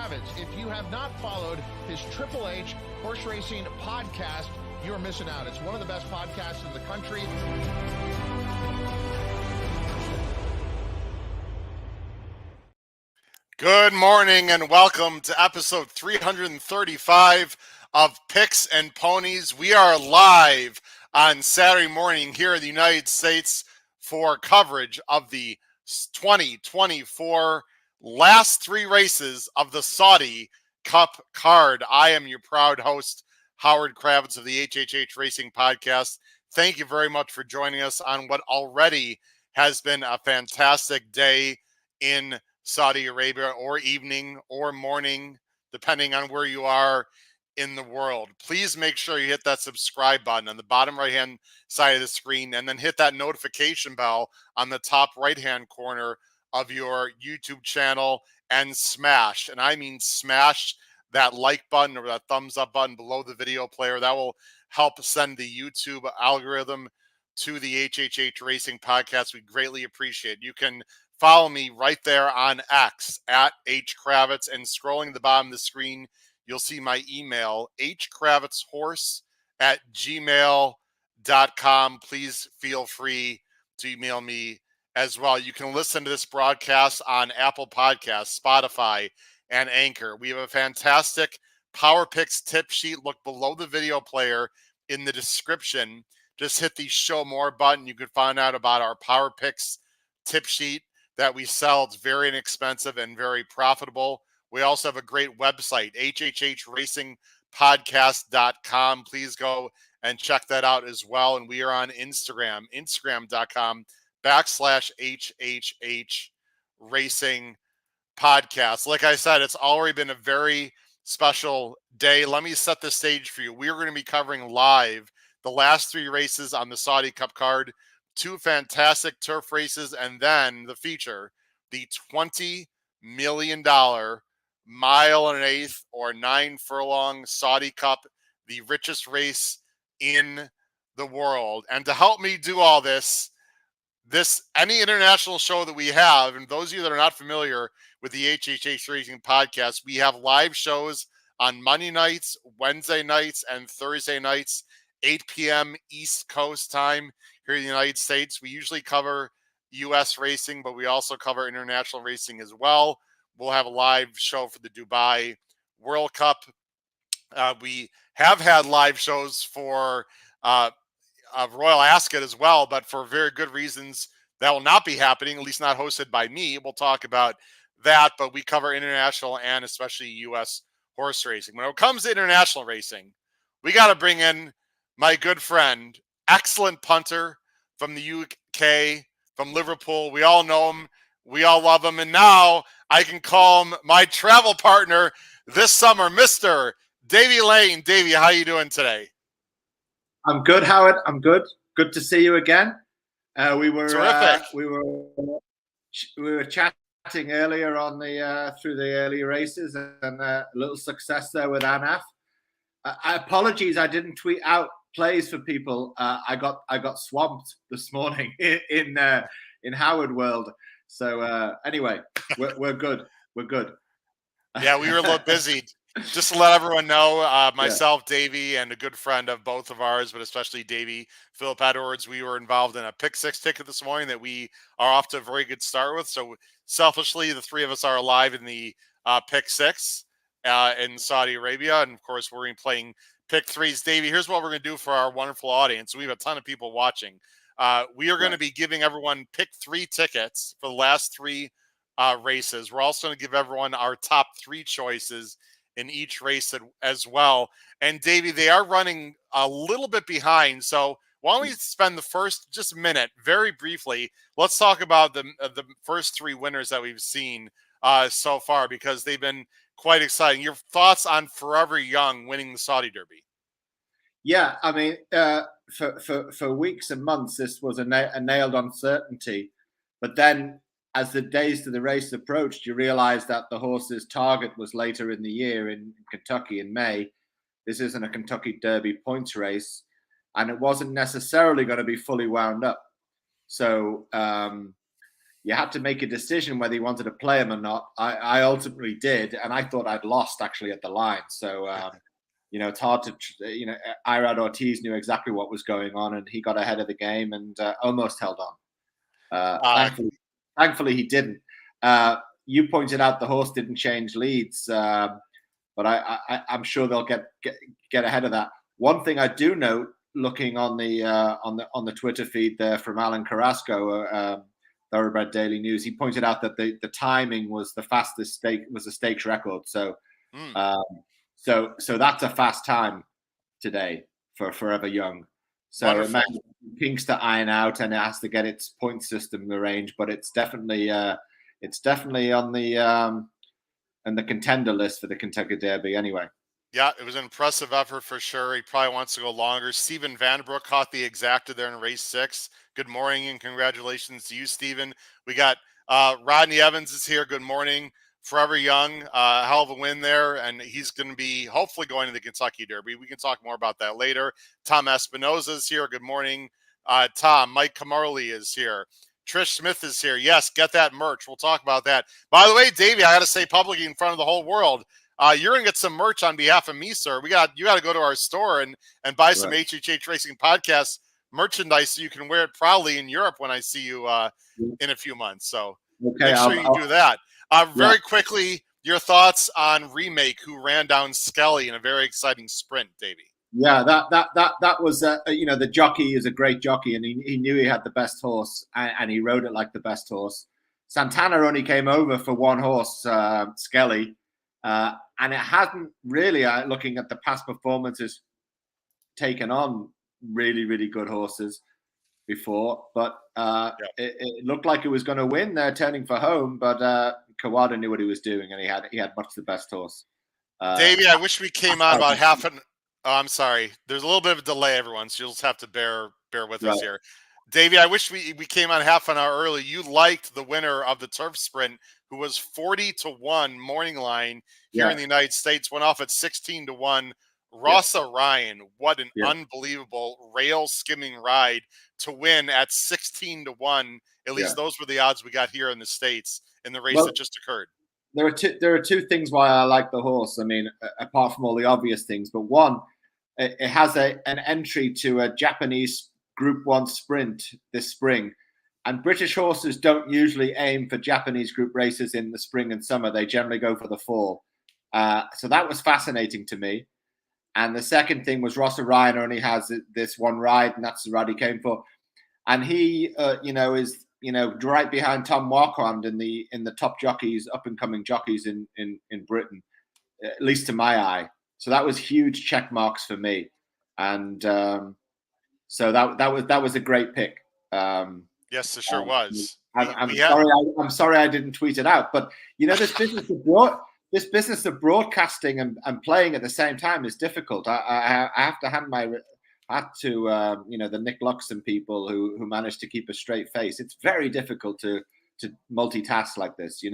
Kravitz. If you have not followed his Triple H horse racing podcast, you're missing out. It's one of the best podcasts in the country. Good morning and welcome to episode 335 of Picks and Ponies. We are live on Saturday morning here in the United States for coverage of the 2024 last three races of the Saudi Cup card. I am your proud host, Howard Kravitz of the HHH Racing Podcast. Thank you very much for joining us on what already has been a fantastic day in Saudi Arabia, or evening or morning, depending on where you are in the world. Please make sure you hit that subscribe button on the bottom right-hand side of the screen, and then hit that notification bell on the top right-hand corner of your YouTube channel, and smash, and I mean smash, that like button or that thumbs up button below the video player. That will help send the YouTube algorithm to the HHH Racing Podcast. We greatly appreciate it. You can follow me right there on X at HKravitz, and scrolling to the bottom of the screen, you'll see my email, hkravitzhorse@gmail.com. Please feel free to email me as well. You can listen to this broadcast on Apple Podcasts, Spotify, and Anchor. We have a fantastic Power Picks tip sheet. Look below the video player in the description. Just hit the Show More button. You can find out about our Power Picks tip sheet that we sell. It's very inexpensive and very profitable. We also have a great website, hhhracingpodcast.com. Please go and check that out as well. And we are on Instagram, instagram.com/HHH Racing Podcast. Like I said, it's already been a very special day. Let me set the stage for you. We are going to be covering live the last three races on the Saudi Cup card. Two fantastic turf races, and then the feature, the $20 million mile and an eighth or 9 furlong Saudi Cup, the richest race in the world. And to help me do all this, any international show that we have, and those of you that are not familiar with the HHH Racing Podcast, we have live shows on Monday nights, Wednesday nights, and Thursday nights, 8 p.m. East Coast time here in the United States. We usually cover U.S. racing, but we also cover international racing as well. We'll have a live show for the Dubai World Cup. We have had live shows for Royal Ascot as well, but for very good reasons that will not be happening, at least not hosted by me. We'll talk about that, but we cover international and especially U.S. horse racing. When it comes to international racing, we got to bring in my good friend, excellent punter from the UK, from Liverpool. We all know him. We all love him. And now I can call him my travel partner this summer, Mr. Davey Lane. Davey, how you doing today? I'm good, Howard. I'm good. Good to see you again. We were chatting earlier on through the early races, and a little success there with Anaf. Apologies, I didn't tweet out plays for people. I got swamped this morning in Howard World. So anyway, we're good. We're good. Yeah, we were a little busy. Just to let everyone know, myself, Davey, and a good friend of both of ours, but especially Davey, Philip Edwards, we were involved in a pick six ticket this morning that we are off to a very good start with. So selfishly, the three of us are alive in the pick six in Saudi Arabia. And of course, we're going to be playing pick threes. Davey, here's what we're going to do for our wonderful audience. We have a ton of people watching. We are going to be giving everyone pick three tickets for the last three races. We're also going to give everyone our top three choices in each race as well. And Davey, they are running a little bit behind. So why don't we spend the first just minute, very briefly, let's talk about the first three winners that we've seen so far, because they've been quite exciting. Your thoughts on Forever Young winning the Saudi Derby? Yeah, I mean, for weeks and months, this was a nailed uncertainty. But then as the days to the race approached, you realize that the horse's target was later in the year in Kentucky in May. This isn't a Kentucky Derby points race, and it wasn't necessarily going to be fully wound up. So, you had to make a decision whether you wanted to play him or not. I ultimately did, and I thought I'd lost actually at the line. So, it's hard to, Irad Ortiz knew exactly what was going on, and he got ahead of the game and almost held on. Thankfully, he didn't. You pointed out the horse didn't change leads, but I'm sure they'll get ahead of that. One thing I do note, looking on the Twitter feed there from Alan Carrasco, Thoroughbred Daily News, he pointed out that the timing was the fastest stakes record. So, so that's a fast time today for Forever Young. So it might kinks to iron out, and it has to get its point system arranged. But it's definitely on the contender list for the Kentucky Derby anyway. Yeah, it was an impressive effort for sure. He probably wants to go longer. Stephen Vandenbroek caught the exacta there in race 6. Good morning and congratulations to you, Stephen. We got Rodney Evans is here. Good morning. Forever Young, hell of a win there, and he's going to be hopefully going to the Kentucky Derby. We can talk more about that later. Tom Espinoza is here. Good morning, Tom. Mike Camarley is here. Trish Smith is here. Yes, get that merch. We'll talk about that. By the way, Davey, I got to say publicly in front of the whole world, you're going to get some merch on behalf of me, sir. You got to go to our store and buy some HHH Racing Podcast merchandise so you can wear it proudly in Europe when I see you in a few months. So make sure you do that. Very quickly, your thoughts on Remake, who ran down Skelly in a very exciting sprint, Davey. Yeah, that was the jockey is a great jockey, and he knew he had the best horse, and he rode it like the best horse. Santana only came over for one horse, Skelly, and it hasn't really, looking at the past performances, taken on really, really good horses before. But it looked like it was going to win there, turning for home. But Kawada knew what he was doing, and he had much the best horse. Davey, I wish we came on about half an. Oh, I'm sorry. There's a little bit of a delay, everyone, so you'll just have to bear with us here. Davey, I wish we came on half an hour early. You liked the winner of the turf sprint, who was 40-1 morning line here in the United States, went off at 16-1. Rossa Ryan, what an unbelievable rail skimming ride to win at 16-1. At least those were the odds we got here in the States in the race that just occurred. There are two things why I like the horse. I mean, apart from all the obvious things, but one, it has an entry to a Japanese Group 1 sprint this spring. And British horses don't usually aim for Japanese group races in the spring and summer. They generally go for the fall. So that was fascinating to me. And the second thing was Rossa Ryan only has this one ride, and that's the ride he came for. And he, is right behind Tom Marquand in the top jockeys, up and coming jockeys in Britain, at least to my eye. So that was huge check marks for me, and so that was a great pick. Yes, it sure was. I'm sorry I didn't tweet it out, but this business of broadcasting and playing at the same time is difficult. I have to hand my hat to the Nick Luxon people who managed to keep a straight face. It's very difficult to multitask like this,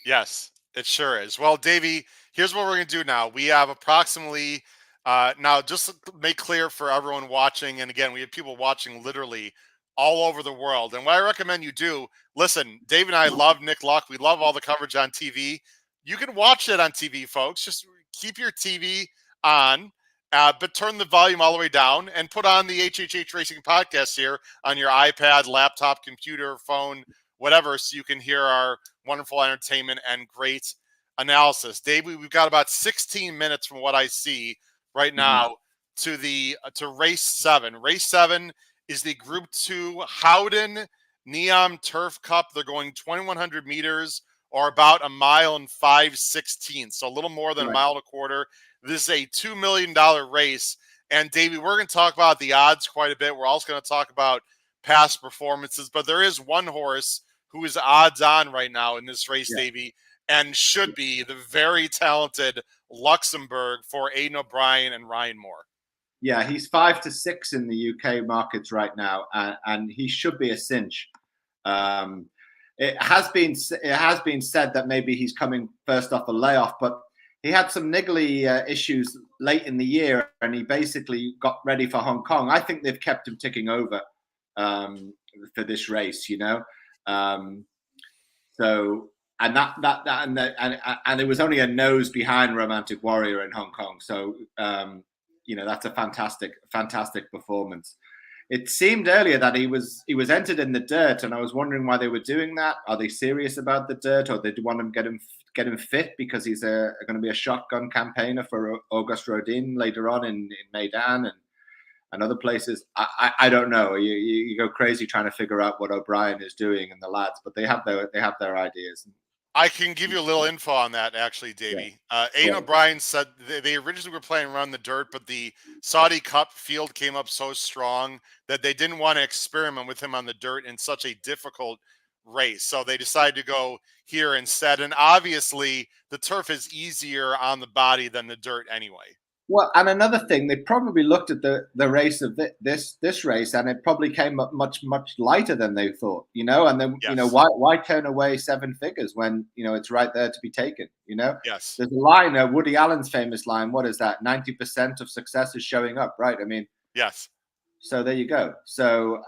Yes, it sure is. Well, Davey, here's what we're going to do now. We have approximately now, just to make clear for everyone watching, and again, we have people watching literally all over the world. And what I recommend you do, listen, Dave and I love Nick Luck. We love all the coverage on TV. You can watch it on TV, folks. Just keep your TV on, but turn the volume all the way down and put on the HHH Racing Podcast here on your iPad, laptop, computer, phone, whatever, so you can hear our wonderful entertainment and great analysis. Dave, we've got about 16 minutes from what I see right now to race 7. Race 7 is the Group 2 Howden Neom Turf Cup. They're going 2,100 meters or about 1 mile and 5/16, so a little more than a mile and a quarter. This is a $2 million race. And Davey, we're going to talk about the odds quite a bit. We're also going to talk about past performances, but there is one horse who is odds on right now in this race, Davey, and should be the very talented Luxembourg for Aidan O'Brien and Ryan Moore. Yeah, he's 5-6 in the UK markets right now, and he should be a cinch. It has been said that maybe he's coming first off a layoff, but he had some niggly issues late in the year, and he basically got ready for Hong Kong. I think they've kept him ticking over for this race, So and and it was only a nose behind Romantic Warrior in Hong Kong. So that's a fantastic performance. It seemed earlier that he was entered in the dirt, and I was wondering why they were doing that. Are they serious about the dirt, or they want him get him fit because he's going to be a shotgun campaigner for Auguste Rodin later on in Meydan and other places? I don't know. You go crazy trying to figure out what O'Brien is doing and the lads, but they have their ideas. I can give you a little info on that, actually, Davey. Aidan O'Brien said they originally were playing around the dirt, but the Saudi Cup field came up so strong that they didn't want to experiment with him on the dirt in such a difficult race. So they decided to go here instead. And obviously, the turf is easier on the body than the dirt anyway. Well, and another thing, they probably looked at the race of this race, and it probably came up much lighter than they thought, And then why turn away 7 figures when it's right there to be taken, Yes. There's a line, Woody Allen's famous line. What is that? 90% of success is showing up, right? I mean, yes. So there you go. So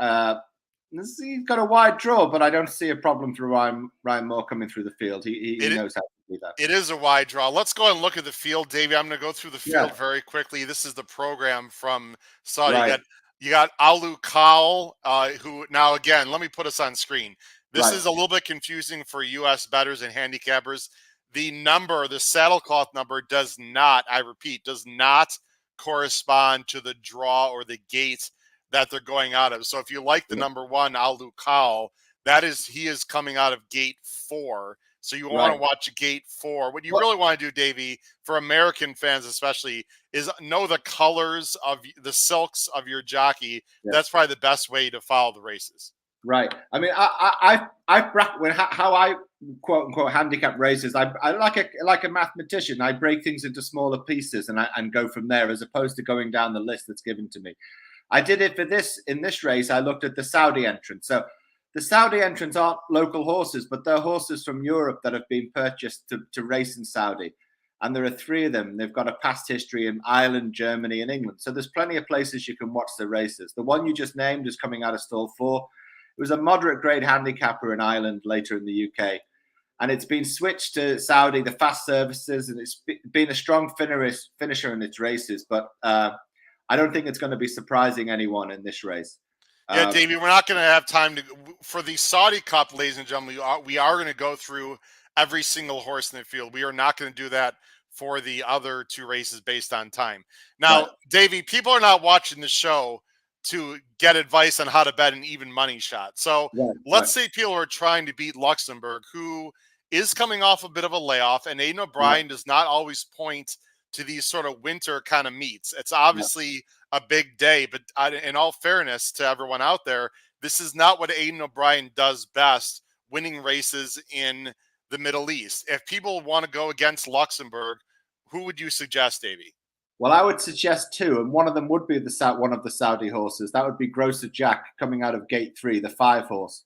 he's got a wide draw, but I don't see a problem for Ryan Moore coming through the field. He knows how to do that. It is a wide draw. Let's go and look at the field, Davey. I'm going to go through the field very quickly. This is the program from Saudi. Right. You got Alu Khal, who now, again, let me put us on screen. This is a little bit confusing for U.S. bettors and handicappers. The saddlecloth number does not, I repeat, does not correspond to the draw or the gate that they're going out of. So if you like the number 1, Alu Khal, he is coming out of gate 4. So you want to watch gate 4. What you really want to do, Davey, for American fans especially, is know the colors of the silks of your jockey. Yeah. That's probably the best way to follow the races. Right. I mean, how I quote unquote handicap races, I like a mathematician. I break things into smaller pieces and go from there, as opposed to going down the list that's given to me. I did it in this race. I looked at the Saudi entrants. So the Saudi entrants aren't local horses, but they're horses from Europe that have been purchased to race in Saudi. And there are 3 of them. They've got a past history in Ireland, Germany, and England. So there's plenty of places you can watch the races. The one you just named is coming out of stall 4. It was a moderate grade handicapper in Ireland, later in the UK. And it's been switched to Saudi, the fast services, and it's been a strong finisher in its races. But I don't think it's going to be surprising anyone in this race. Yeah, Davey, we're not going to have time for the Saudi Cup, ladies and gentlemen. We are going to go through every single horse in the field. We are not going to do that for the other 2 races based on time. Now, Davey, people are not watching the show to get advice on how to bet an even money shot. So let's say people are trying to beat Luxembourg, who is coming off a bit of a layoff, and Aidan O'Brien does not always point to these sort of winter kind of meets. It's obviously a big day, but in all fairness to everyone out there, this is not what Aidan O'Brien does best, winning races in the Middle East. If people want to go against Luxembourg, who would you suggest, Davey? Well, I would suggest 2, and one of them would be one of the Saudi horses. That would be Grosser Jack, coming out of gate 3, the 5 horse.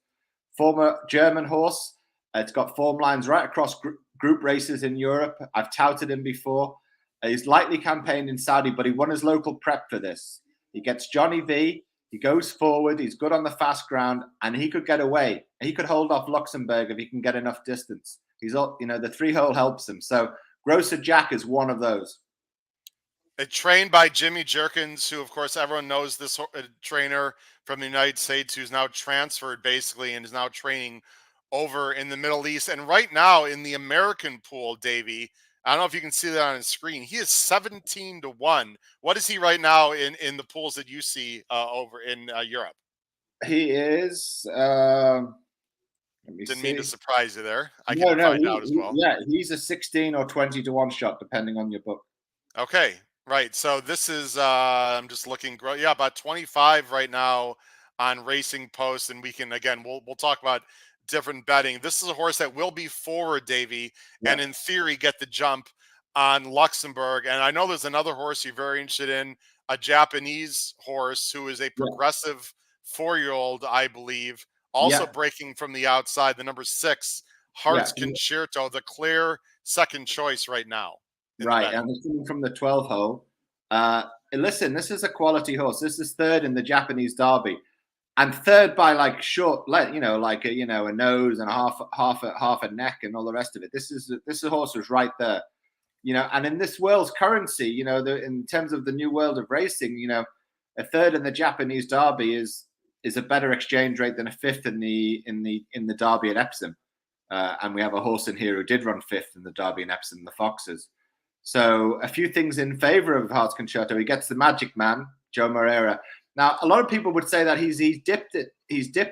Former German horse. It's got form lines right across group races in Europe. I've touted him before. He's lightly campaigned in Saudi, but he won his local prep for this. He gets Johnny V. He goes forward. He's good on the fast ground, and he could get away. He could hold off Luxembourg if he can get enough distance. The 3-hole helps him. So Grosser Jack is one of those. Trained by Jimmy Jerkins, who, of course, everyone knows this trainer from the United States, who's now transferred basically and is now training over in the Middle East. And right now in the American pool, Davey, I don't know if you can see that on his screen. He is 17-1. What is he right now in the pools that you see over in Europe? He is. Didn't mean to surprise you there. I can find out as well. Yeah, he's a 16 or 20-1 shot, depending on your book. Okay, right. So this is. I'm just looking. Yeah, about 25 right now on Racing Post, and we can we'll talk about different betting. This is a horse that will be forward, Davey, and in theory get the jump on Luxembourg. And I know there's another horse you're very interested in, a Japanese horse who is a progressive 4-year-old, I believe, also breaking from the outside, the number 6, Hearts Concerto, the clear second choice right now. Right, and it's coming from the 12 hole. Listen, this is a quality horse. This is 3rd in the Japanese Derby. and third by like short, like a nose and half a neck and all the rest of it. This horse was right there, and in this world's currency, in terms of the new world of racing, a third in the Japanese Derby is a better exchange rate than a fifth in the Derby at Epsom. And we have a horse in here who did run fifth in the Derby and Epsom, the Foxes. So a few things in favor of Hearts Concerto. He gets the Magic Man, Joe Moreira. Now, a lot of people would say that he's dipped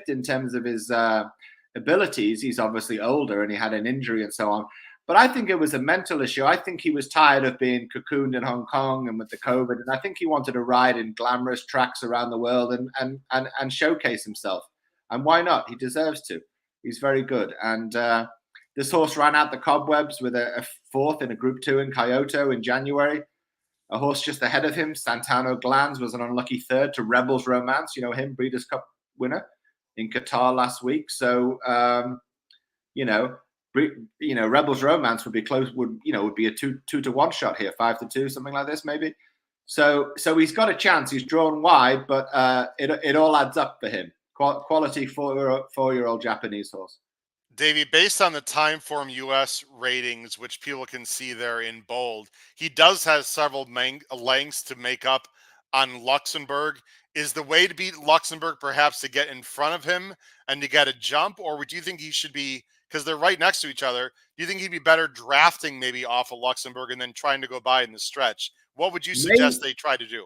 in terms of his abilities. He's obviously older and he had an injury and so on. But I think it was a mental issue. I think he was tired of being cocooned in Hong Kong and with the COVID. And I think he wanted to ride in glamorous tracks around the world and showcase himself. And why not? He deserves to. He's very good. And this horse ran out the cobwebs with a fourth in a Group 2 in Kyoto in January. A horse just ahead of him, Santano Glanz, was an unlucky third to Rebels Romance, him, Breeders' Cup winner in Qatar last week. So, Rebels Romance would be close, would be a 2-to-1 shot here, 5-2, something like this, maybe. So he's got a chance. He's drawn wide, but it all adds up for him. Quality four-year-old Japanese horse. Davey, based on the Timeform US ratings, which people can see there in bold, he does have several lengths to make up on Luxembourg. Is the way to beat Luxembourg perhaps to get in front of him and to get a jump? Or do you think he should be, because they're right next to each other, do you think he'd be better drafting maybe off of Luxembourg and then trying to go by in the stretch? What would you suggest they try to do?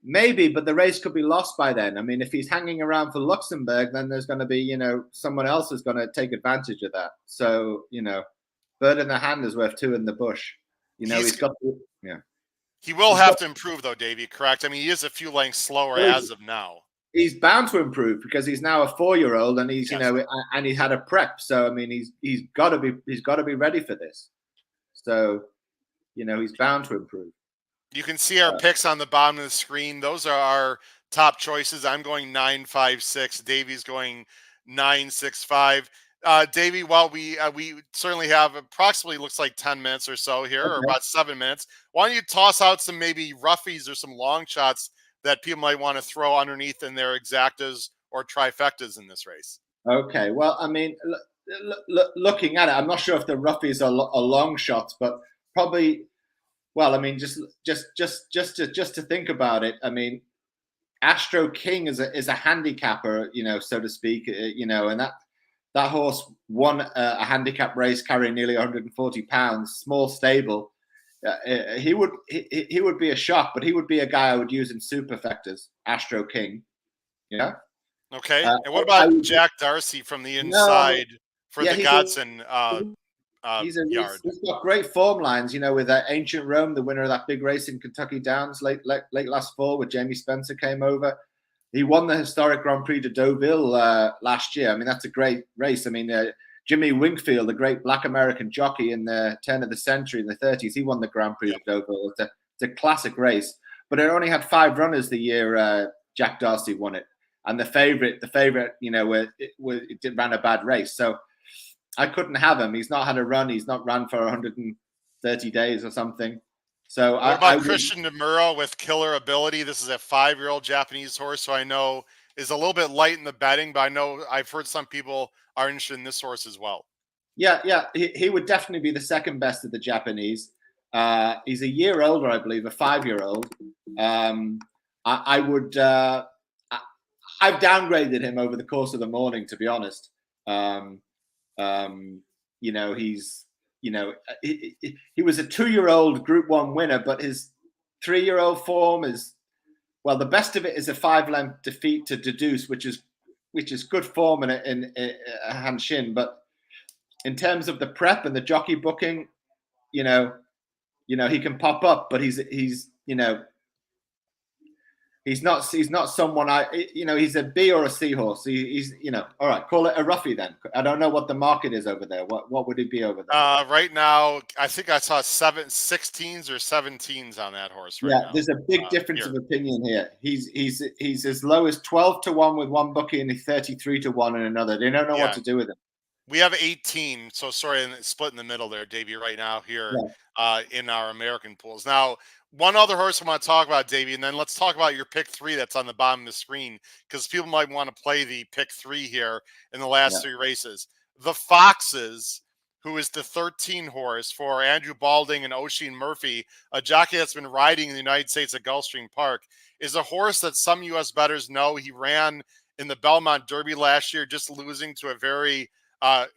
Maybe, but the race could be lost by then. I mean, if he's hanging around for Luxembourg, then there's going to be, someone else is going to take advantage of that. So, bird in the hand is worth two in the bush. He's got to, yeah. He will have to improve, though, Davey, correct? I mean, he is a few lengths slower as of now. He's bound to improve because he's now a 4-year-old and he's, and he had a prep. So, I mean, he's got to be ready for this. So, he's bound to improve. You can see our picks on the bottom of the screen. Those are our top choices. I'm going 9-5-6. Davey's going 9-6-5. Davey, while we certainly have approximately looks like 10 minutes or so here, or about 7 minutes, why don't you toss out some maybe roughies or some long shots that people might want to throw underneath in their exactas or trifectas in this race? Okay. Well, I mean, looking at it, I'm not sure if the roughies are long shots, but probably. Well, I mean, just to think about it, I mean, Astro King is a handicapper, so to speak, and that horse won a handicap race carrying nearly 140 pounds, small stable. He would be a shock, but he would be a guy I would use in superfectas, Astro King. Yeah. Okay. And what about Jack Darcy from the inside for the Godson? He's got great form lines, with Ancient Rome, the winner of that big race in Kentucky Downs late last fall, where Jamie Spencer came over. He won the historic Grand Prix de Deauville last year. I mean, that's a great race. I mean, Jimmy Winkfield, the great Black American jockey in the turn of the century in the 30s, he won the Grand Prix de Deauville. It's a classic race, but it only had 5 runners the year Jack Darcy won it, and the favorite, it ran a bad race, so. I couldn't have him. He's not had a run. He's not run for 130 days or something. So what about Christian Demuro with killer ability? This is a 5-year-old Japanese horse, so I know is a little bit light in the betting, but I know I've heard some people are interested in this horse as well. Yeah. He would definitely be the second best of the Japanese. He's a year older, I believe, a 5-year-old. I've downgraded him over the course of the morning, to be honest. He was a 2-year-old Group 1 winner, but his 3-year-old form is, well, the best of it is a 5-length defeat to Deduce, which is good form in Hanshin. But in terms of the prep and the jockey booking, he can pop up, but he's not someone he's a B or a C horse. He's all right, call it a roughie then. I don't know what the market is over there. What would he be over there? Right now, I think I saw 16s or 17s on that horse right now. There's a big difference of opinion here. He's as low as 12-1 with one bookie and 33-1 in another. They don't know what to do with him. We have 18, so sorry, and it's split in the middle there, Davey, right now here in our American pools. Now, one other horse I want to talk about, Davey, and then let's talk about your pick 3 that's on the bottom of the screen, because people might want to play the pick 3 here in the last 3 races. The Foxes, who is the 13 horse for Andrew Balding and Oisin Murphy, a jockey that's been riding in the United States at Gulfstream Park, is a horse that some U.S. bettors know. He ran in the Belmont Derby last year, just losing to a very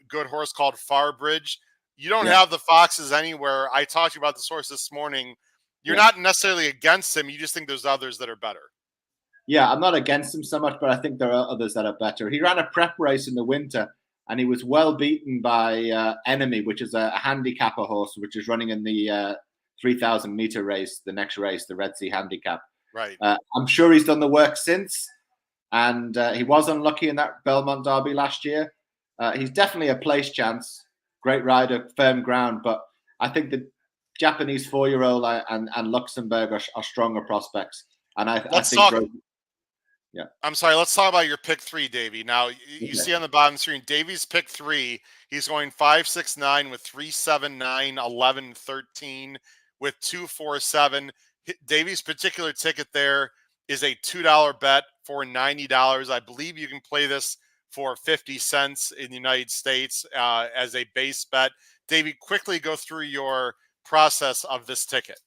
good horse called Farbridge. You don't have the Foxes anywhere. I talked to you about this horse this morning. You're not necessarily against him. You just think there's others that are better. Yeah, I'm not against him so much, but I think there are others that are better. He ran a prep race in the winter, and he was well beaten by Enemy, which is a handicapper horse, which is running in the 3,000 meter race, the next race, the Red Sea Handicap. Right. I'm sure he's done the work since, and he was unlucky in that Belmont Derby last year. He's definitely a place chance. Great rider, firm ground. But I think the Japanese 4-year-old and Luxembourg are stronger prospects. And I think I'm sorry. Let's talk about your pick 3, Davey. Now, you see on the bottom screen, Davey's pick 3. He's going 5-6-9 with 3-7-9, 11, 13 with 2-4-7. Davey's particular ticket there is a $2 bet for $90. I believe you can play this for 50 cents in the United States as a base bet. Davey, quickly go through your process of this ticket.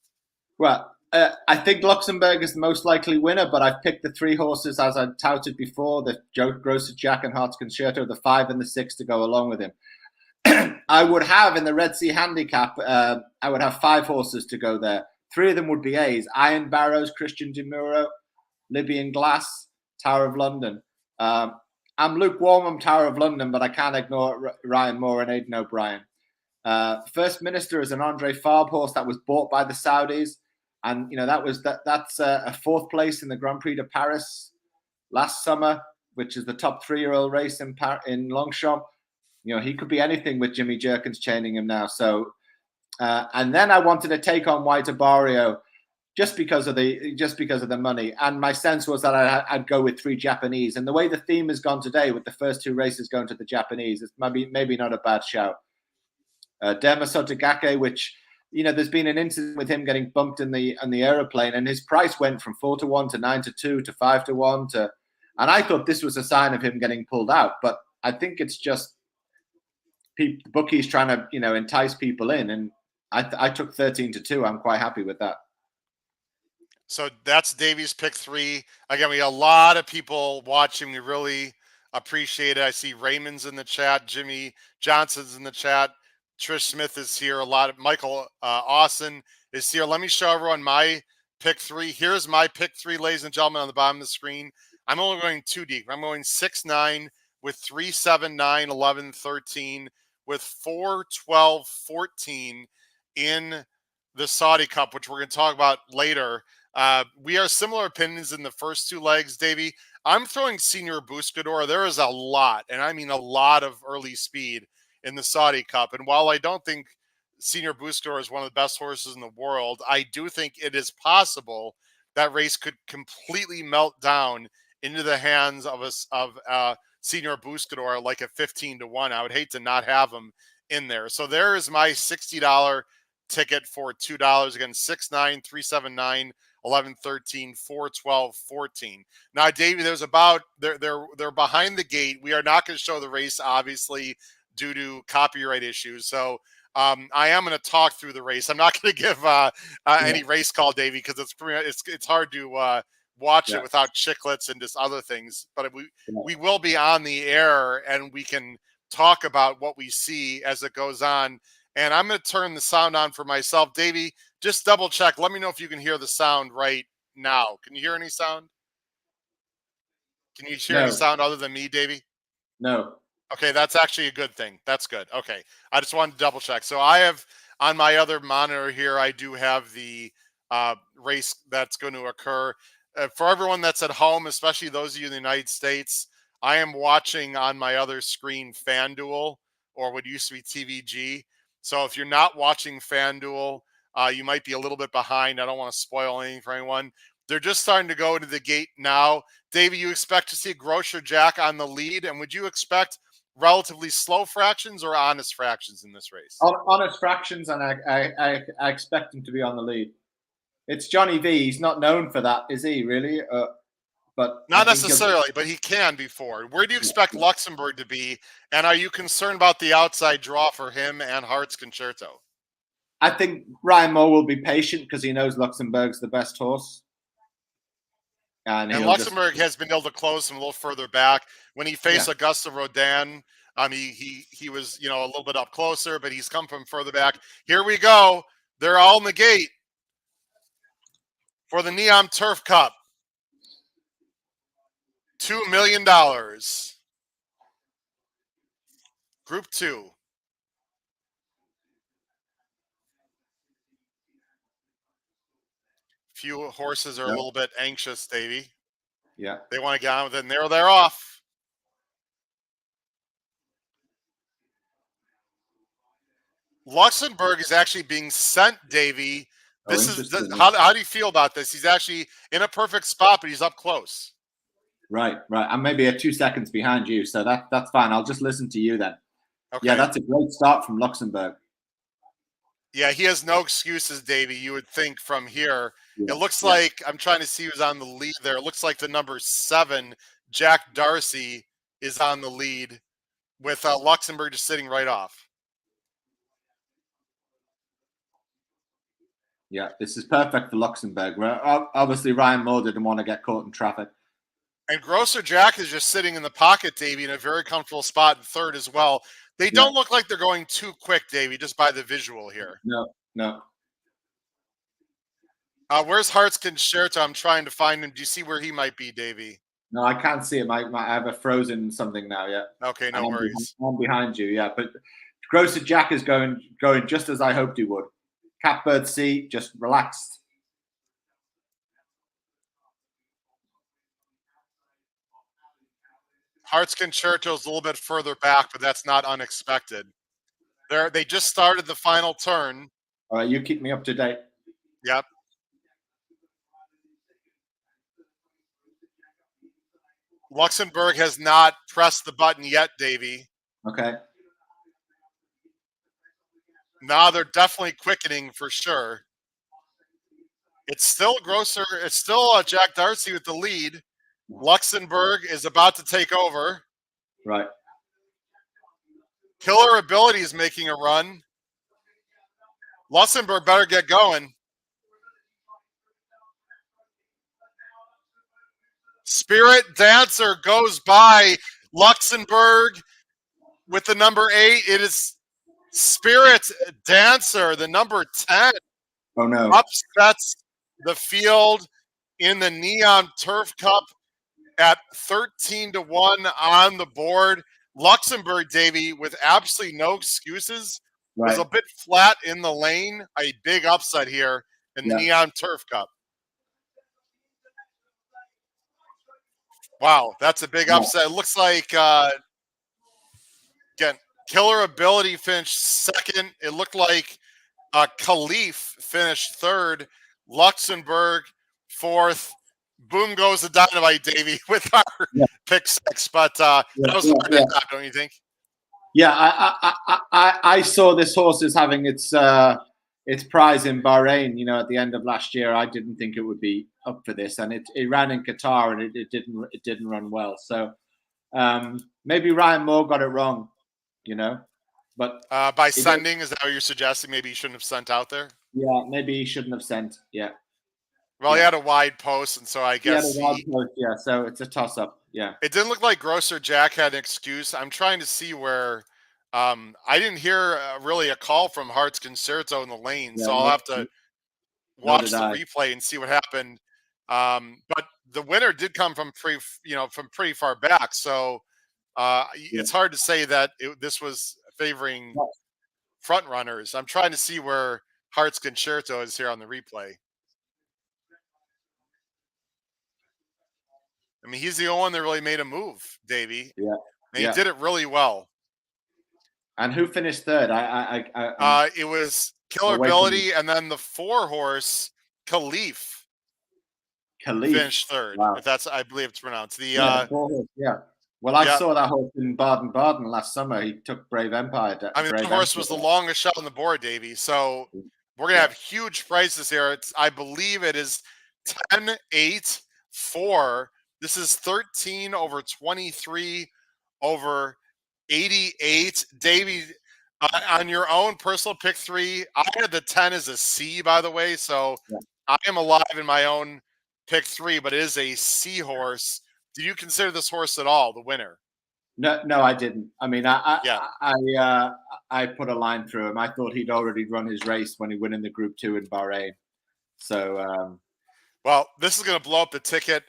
Well, I think Luxembourg is the most likely winner, but I've picked the 3 horses as I touted before, the Joe Grosser Jack and Hearts Concerto, the 5 and the 6 to go along with him. I would have in the Red Sea Handicap, I would have 5 horses to go there. 3 of them would be A's: Iron Barrows, Christian Demuro, Libyan Glass, Tower of London. I'm lukewarm on Tower of London, but I can't ignore Ryan Moore and Aidan O'Brien. First Minister is an Andre Farb horse that was bought by the Saudis, and that's a 4th place in the Grand Prix de Paris last summer, which is the top 3-year-old race in Longchamp. He could be anything with Jimmy Jerkins chaining him now. So, and then I wanted to take on White Barrio just because of the money. And my sense was that I'd go with 3 Japanese. And the way the theme has gone today, with the first 2 races going to the Japanese, it's maybe not a bad shout. Derma Sotogake, which there's been an incident with him getting bumped in the aeroplane, and his price went from 4-1 to 9-2 to 5-1 to, and I thought this was a sign of him getting pulled out, but I think it's just bookies trying to entice people in, and I took 13-2. I'm quite happy with that. So that's Davey's pick 3. Again, we got a lot of people watching. We really appreciate it. I see Raymond's in the chat. Jimmy Johnson's in the chat. Trish Smith is here. Michael Austin is here. Let me show everyone my pick 3. Here's my pick 3, ladies and gentlemen, on the bottom of the screen. I'm only going 2 deep. I'm going 6-9 with 3-7-9, 11, 13 with 4, 12, 14 in the Saudi Cup, which we're going to talk about later. We are similar opinions in the first 2 legs, Davey. I'm throwing Senior Buscador. There is a lot, and I mean a lot of early speed in the Saudi Cup. And while I don't think Senior Buscador is one of the best horses in the world, I do think it is possible that race could completely melt down into the hands of Senior Buscador, like a 15-1. I would hate to not have him in there. So there is my $60 ticket for $2. Again, 6-9, 3-7-9, 11, 13, 4, 12, 14. Now, Davey, they're behind the gate. We are not going to show the race, obviously, due to copyright issues. So I am going to talk through the race. I'm not going to give any race call, Davey, because it's hard to watch it without chiclets and just other things. But we will be on the air, and we can talk about what we see as it goes on. And I'm going to turn the sound on for myself. Davey, just double check. Let me know if you can hear the sound right now. Can you hear any sound? Can you hear any sound other than me, Davey? No. Okay, that's actually a good thing. That's good. Okay, I just wanted to double check. So I have on my other monitor here, I do have the race that's going to occur. For everyone that's at home, especially those of you in the United States, I am watching on my other screen FanDuel, or what used to be TVG. So if you're not watching FanDuel, you might be a little bit behind. I don't want to spoil anything for anyone. They're just starting to go into the gate now. Davey, you expect to see Grosser Jack on the lead, and would you expect relatively slow fractions or honest fractions in this race? Honest fractions, and I expect him to be on the lead. It's Johnny V. He's not known for that, is he? Really? But not necessarily, but he can be forward. Where do you expect Luxembourg to be? And are you concerned about the outside draw for him and Hart's Concerto? I think Ryan Moore will be patient because he knows Luxembourg's the best horse. And Luxembourg has been able to close him a little further back. When he faced Augusta Rodin, he was, a little bit up closer, but he's come from further back. Here we go. They're all in the gate for the Neon Turf Cup. $2 million. Group 2. Few horses are a little bit anxious, Davey. Yeah. They want to get on with it, and they're off. Luxembourg is actually being sent, Davey. How do you feel about this? He's actually in a perfect spot, but he's up close. Right. I'm maybe 2 seconds behind you, so that's fine. I'll just listen to you then. Okay. Yeah, that's a great start from Luxembourg. Yeah, he has no excuses, Davey, you would think from here. Yeah, it looks like, I'm trying to see who's on the lead there. It looks like the number 7, Jack Darcy, is on the lead with Luxembourg just sitting right off. Yeah, this is perfect for Luxembourg. Obviously, Ryan Moore didn't want to get caught in traffic. And Grosser Jack is just sitting in the pocket, Davey, in a very comfortable spot in third as well. They don't look like they're going too quick, Davey, just by the visual here. No. Where's Hart's Concerto? I'm trying to find him. Do you see where he might be, Davey? No, I can't see him. I have a frozen something now, Okay, no worries. I'm behind you, but Grosser Jack is going just as I hoped he would. Catbird C, just relaxed. Hart's Concerto is a little bit further back, but that's not unexpected. They just started the final turn. All right, you keep me up to date. Yep. Luxembourg has not pressed the button yet, Davey. Okay. No, they're definitely quickening for sure. It's still Grosser. It's still Jack Darcy with the lead. Luxembourg is about to take over. Right. Killer Ability is making a run. Luxembourg better get going. Spirit Dancer goes by Luxembourg with the number 8. It is Spirit Dancer, the number 10. Oh, no. Upsets the field in the Neon Turf Cup at 13-1 on the board. Luxembourg, Davey, with absolutely no excuses, was a bit flat in the lane. A big upset here in the Neon Turf Cup. Wow, that's a big upset. It looks like, again, Killer Ability finished second. It looked like Khalif finished third. Luxembourg fourth. Boom goes the dynamite, Davey, with our pick 6. But that was hard to top, don't you think? Yeah, I saw this horse as having its prize in Bahrain. At the end of last year, I didn't think it would be up for this, and it ran in Qatar, and it didn't run well. So maybe Ryan Moore got it wrong, But by sending, is that what you're suggesting? Maybe he shouldn't have sent out there. Yeah, maybe he shouldn't have sent. Yeah. Well, he had a wide post, and so I guess he had a wide post. Yeah, so it's a toss-up. Yeah. It didn't look like Grosser Jack had an excuse. I'm trying to see where. I didn't hear really a call from Hart's Concerto in the lane, so I'll have to watch the replay and see what happened. But the winner did come from pretty far back, so it's hard to say that this was favoring front runners. I'm trying to see where Hart's Concerto is here on the replay. I mean, he's the only one that really made a move, Davey. Yeah. And he did it really well. And who finished third? It was Killer Ability, and then the 4-horse Khalif finished third. Wow. If that's, I believe it's pronounced. The 4-horse, Well, I saw that horse in Baden-Baden last summer. He took Brave Empire. I mean, that horse was the longest shot on the board, Davey. So we're gonna have huge prices here. I believe it is 10-8-4. This is 13 over 23 over 88. Davey, on your own personal pick 3, I had the 10 as a C, by the way. So I am alive in my own pick 3, but it is a C horse. Do you consider this horse at all the winner? No, I didn't. I mean, I put a line through him. I thought he'd already run his race when he went in the Group 2 in Bahrain. So, well, this is going to blow up the ticket.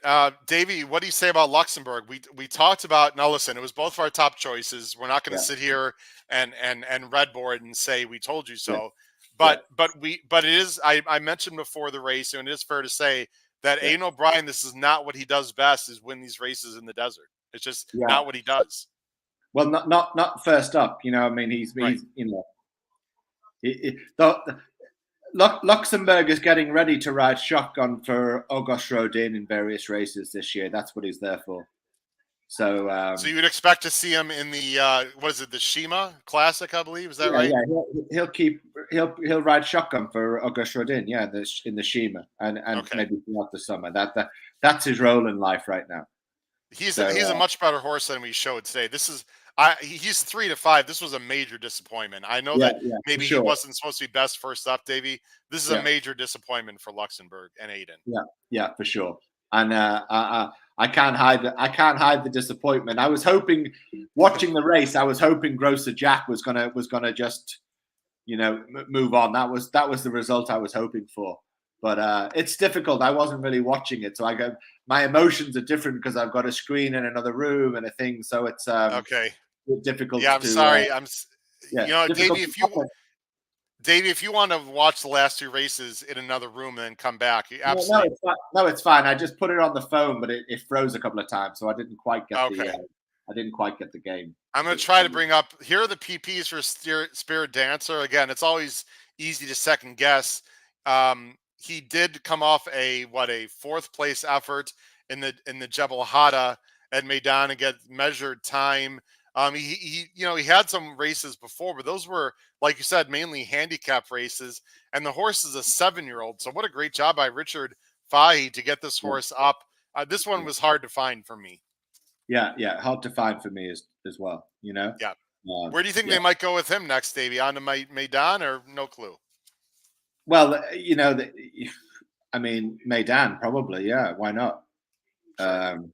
Davey, what do you say about Luxembourg? We talked about. Now, listen, it was both of our top choices. We're not going to sit here and redboard and say we told you so. But it is. I mentioned before the race, and it is fair to say that Aidan O'Brien, this is not what he does best, is win these races in the desert. It's just not what he does. Well, not first up. You know, I mean, he's you know, Luxembourg is getting ready to ride shotgun for Auguste Rodin in various races this year. That's what he's there for. So, so you would expect to see him in the what is it, the Shima Classic, I believe. Is that right? Yeah, he'll ride shotgun for Auguste Rodin. Yeah, in the Shima and maybe throughout the summer. That's his role in life right now. He's a much better horse than we showed today. This is he's 3-5. This was a major disappointment. I know that maybe he wasn't supposed to be best first up, Davey. This is a major disappointment for Luxembourg and Aidan. Yeah, for sure. And I can't hide the disappointment. I was hoping, watching the race, I was hoping Grosser Jack was gonna just, you know, move on. That was the result I was hoping for. But it's difficult. I wasn't really watching it, so my emotions are different because I've got a screen in another room and a thing. So it's difficult. Yeah, I'm sorry. You know, Davey, if you want to watch the last 2 races in another room and then come back, absolutely. No, it's fine. I just put it on the phone, but it froze a couple of times, so I didn't quite get the game. I'm going to try to bring up. Here are the PPs for Spirit Dancer. Again, it's always easy to second guess. He did come off a 4th place effort in the Jebel Hada at Meydan and get measured time. He had some races before, but those were, like you said, mainly handicap races. And the horse is a 7-year-old. So what a great job by Richard Fahey to get this horse up. This one was hard to find for me. Yeah, hard to find for me as well. You know. Yeah. Where do you think they might go with him next, Davey? On to Meydan or no clue? Well, you know, I mean, Meydan probably. Yeah, why not? Sure.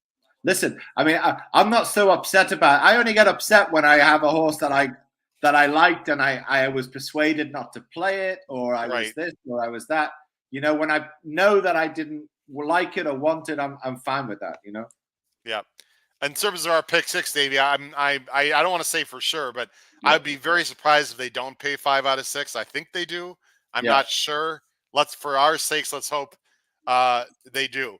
Listen, I mean, I'm not so upset about it. I only get upset when I have a horse that I liked and I was persuaded not to play it, or I was this or I was that. You know, when I know that I didn't like it or want it, I'm fine with that. You know. Yeah. In terms of our pick 6, Davey, I don't want to say for sure, but I'd be very surprised if they don't pay 5 out of 6. I think they do. I'm not sure. For our sakes, let's hope they do.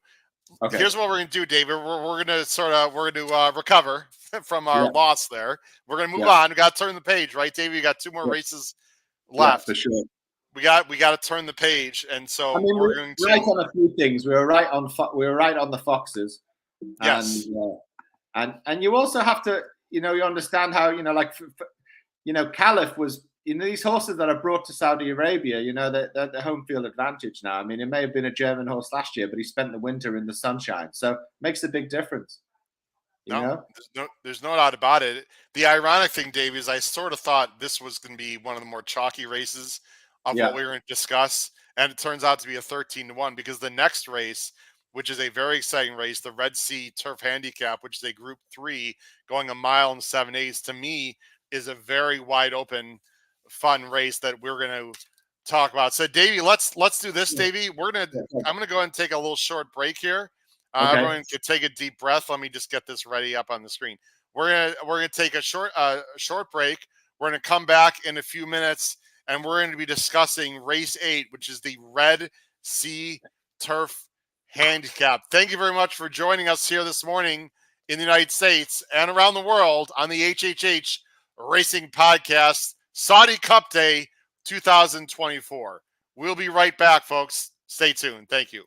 Okay. Here's what we're going to do, David. We're going to recover from our loss there. We're going to move on. We got to turn the page, right, David? We got 2 more races left. For sure. We got to turn the page, and so we're going to right on a few things. We were right on the foxes. Yes. And you also have to, you know, you understand how, you know, like, you know, Caliph was, you know, these horses that are brought to Saudi Arabia, you know, they're the home field advantage now. I mean, it may have been a German horse last year, but he spent the winter in the sunshine. So it makes a big difference. You know? There's no doubt about it. The ironic thing, Dave, is I sort of thought this was going to be one of the more chalky races of what we were going to discuss. And it turns out to be a 13-1 because the next race, which is a very exciting race, the Red Sea Turf Handicap, which is a Group 3 going 1 mile and 7/8, to me is a very wide open, fun race that we're going to talk about. So, Davey, let's do this, Davey. I'm going to go ahead and take a little short break here. Everyone can take a deep breath. Let me just get this ready up on the screen. We're gonna take a short break. We're going to come back in a few minutes, and we're going to be discussing race 8, which is the Red Sea Turf Handicap. Thank you very much for joining us here this morning in the United States and around the world on the HHH Racing Podcast, Saudi Cup Day 2024. We'll be right back, folks. Stay tuned. Thank you.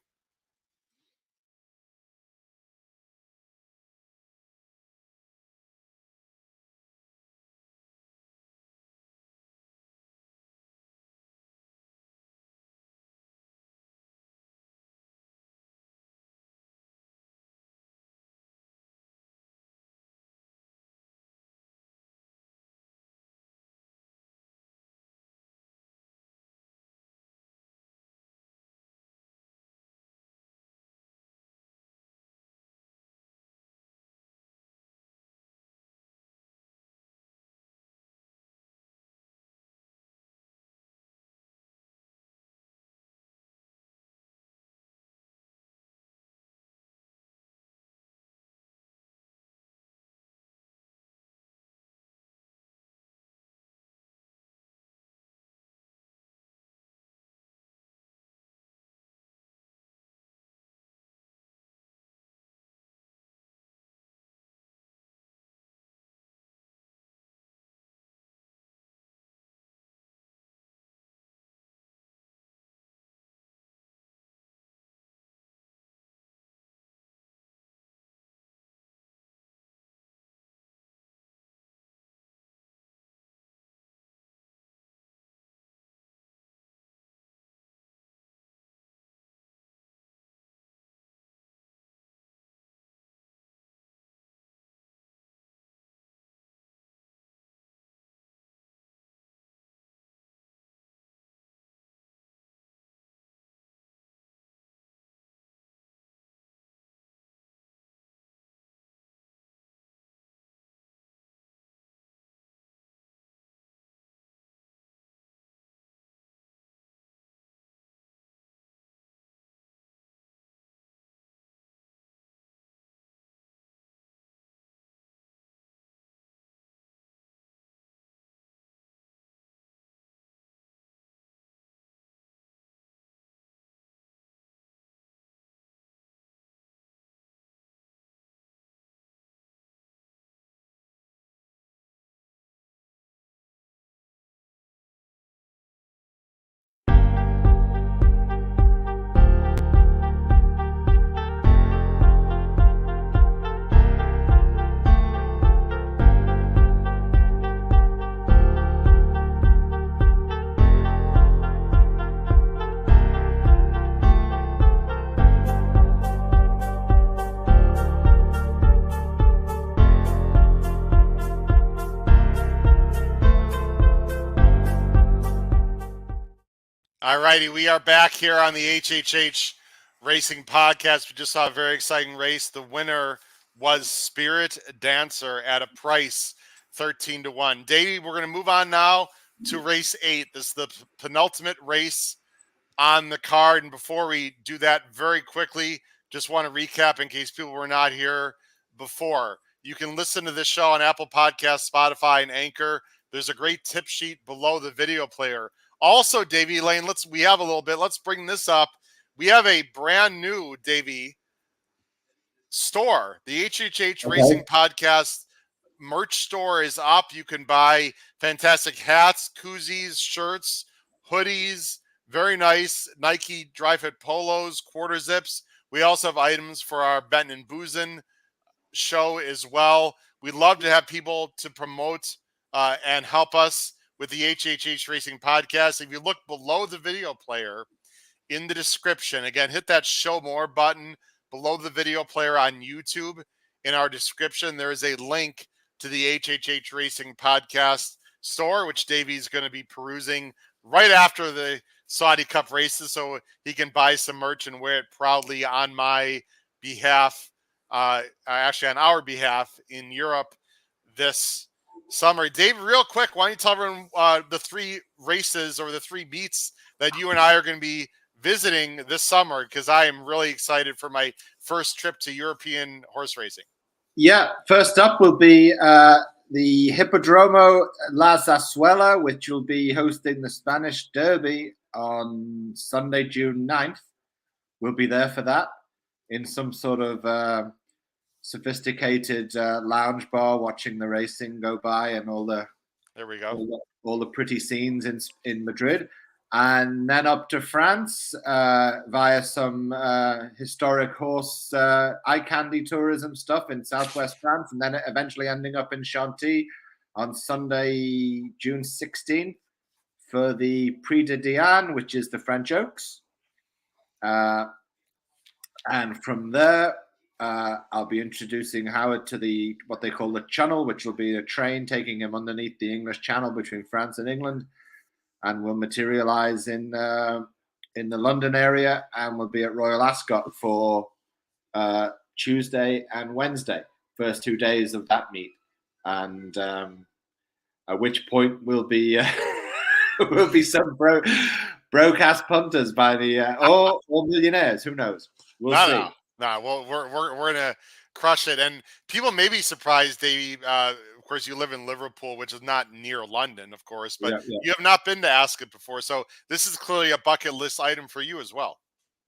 All righty, we are back here on the HHH Racing Podcast. We just saw a very exciting race. The winner was Spirit Dancer at a price 13-1. Davey, we're going to move on now to race 8. This is the penultimate race on the card. And before we do that, very quickly, just want to recap in case people were not here before. You can listen to this show on Apple Podcasts, Spotify, and Anchor. There's a great tip sheet below the video player. Also, Davey Lane, we have a little bit. Let's bring this up. We have a brand new, Davey, store. The HHH Racing Podcast merch store is up. You can buy fantastic hats, koozies, shirts, hoodies, very nice Nike dry fit polos, quarter zips. We also have items for our Benton and Boozin show as well. We'd love to have people to promote and help us with the HHH Racing Podcast. If you look below the video player in the description, again, hit that show more button below the video player on YouTube. In our description, there is a link to the HHH Racing Podcast store, which Davey's going to be perusing right after the Saudi Cup races, so he can buy some merch and wear it proudly on my behalf, actually on our behalf in Europe this summer. Dave, real quick, why don't you tell everyone the 3 races or the 3 meets that you and I are going to be visiting this summer, because I am really excited for my first trip to European horse racing. Yeah, first up will be the Hippodromo La Zarzuela, which will be hosting the Spanish Derby on Sunday, June 9th. We'll be there for that in some sort of sophisticated lounge bar, watching the racing go by and all the all the pretty scenes in Madrid. And then up to France via some historic horse eye candy tourism stuff in southwest France, and then eventually ending up in Chantilly on Sunday, June 16th for the Prix de Diane, which is the French Oaks. And from there, I'll be introducing Howard to what they call the Channel, which will be a train taking him underneath the English Channel between France and England, and will materialize in the London area, and will be at Royal Ascot for Tuesday and Wednesday, first 2 days of that meet, and at which point will be some broadcast punters by the or millionaires, who knows? We'll see. No, well, we're gonna crush it, and people may be surprised. Of course, you live in Liverpool, which is not near London, of course, but you have not been to Ascot before, so this is clearly a bucket list item for you as well.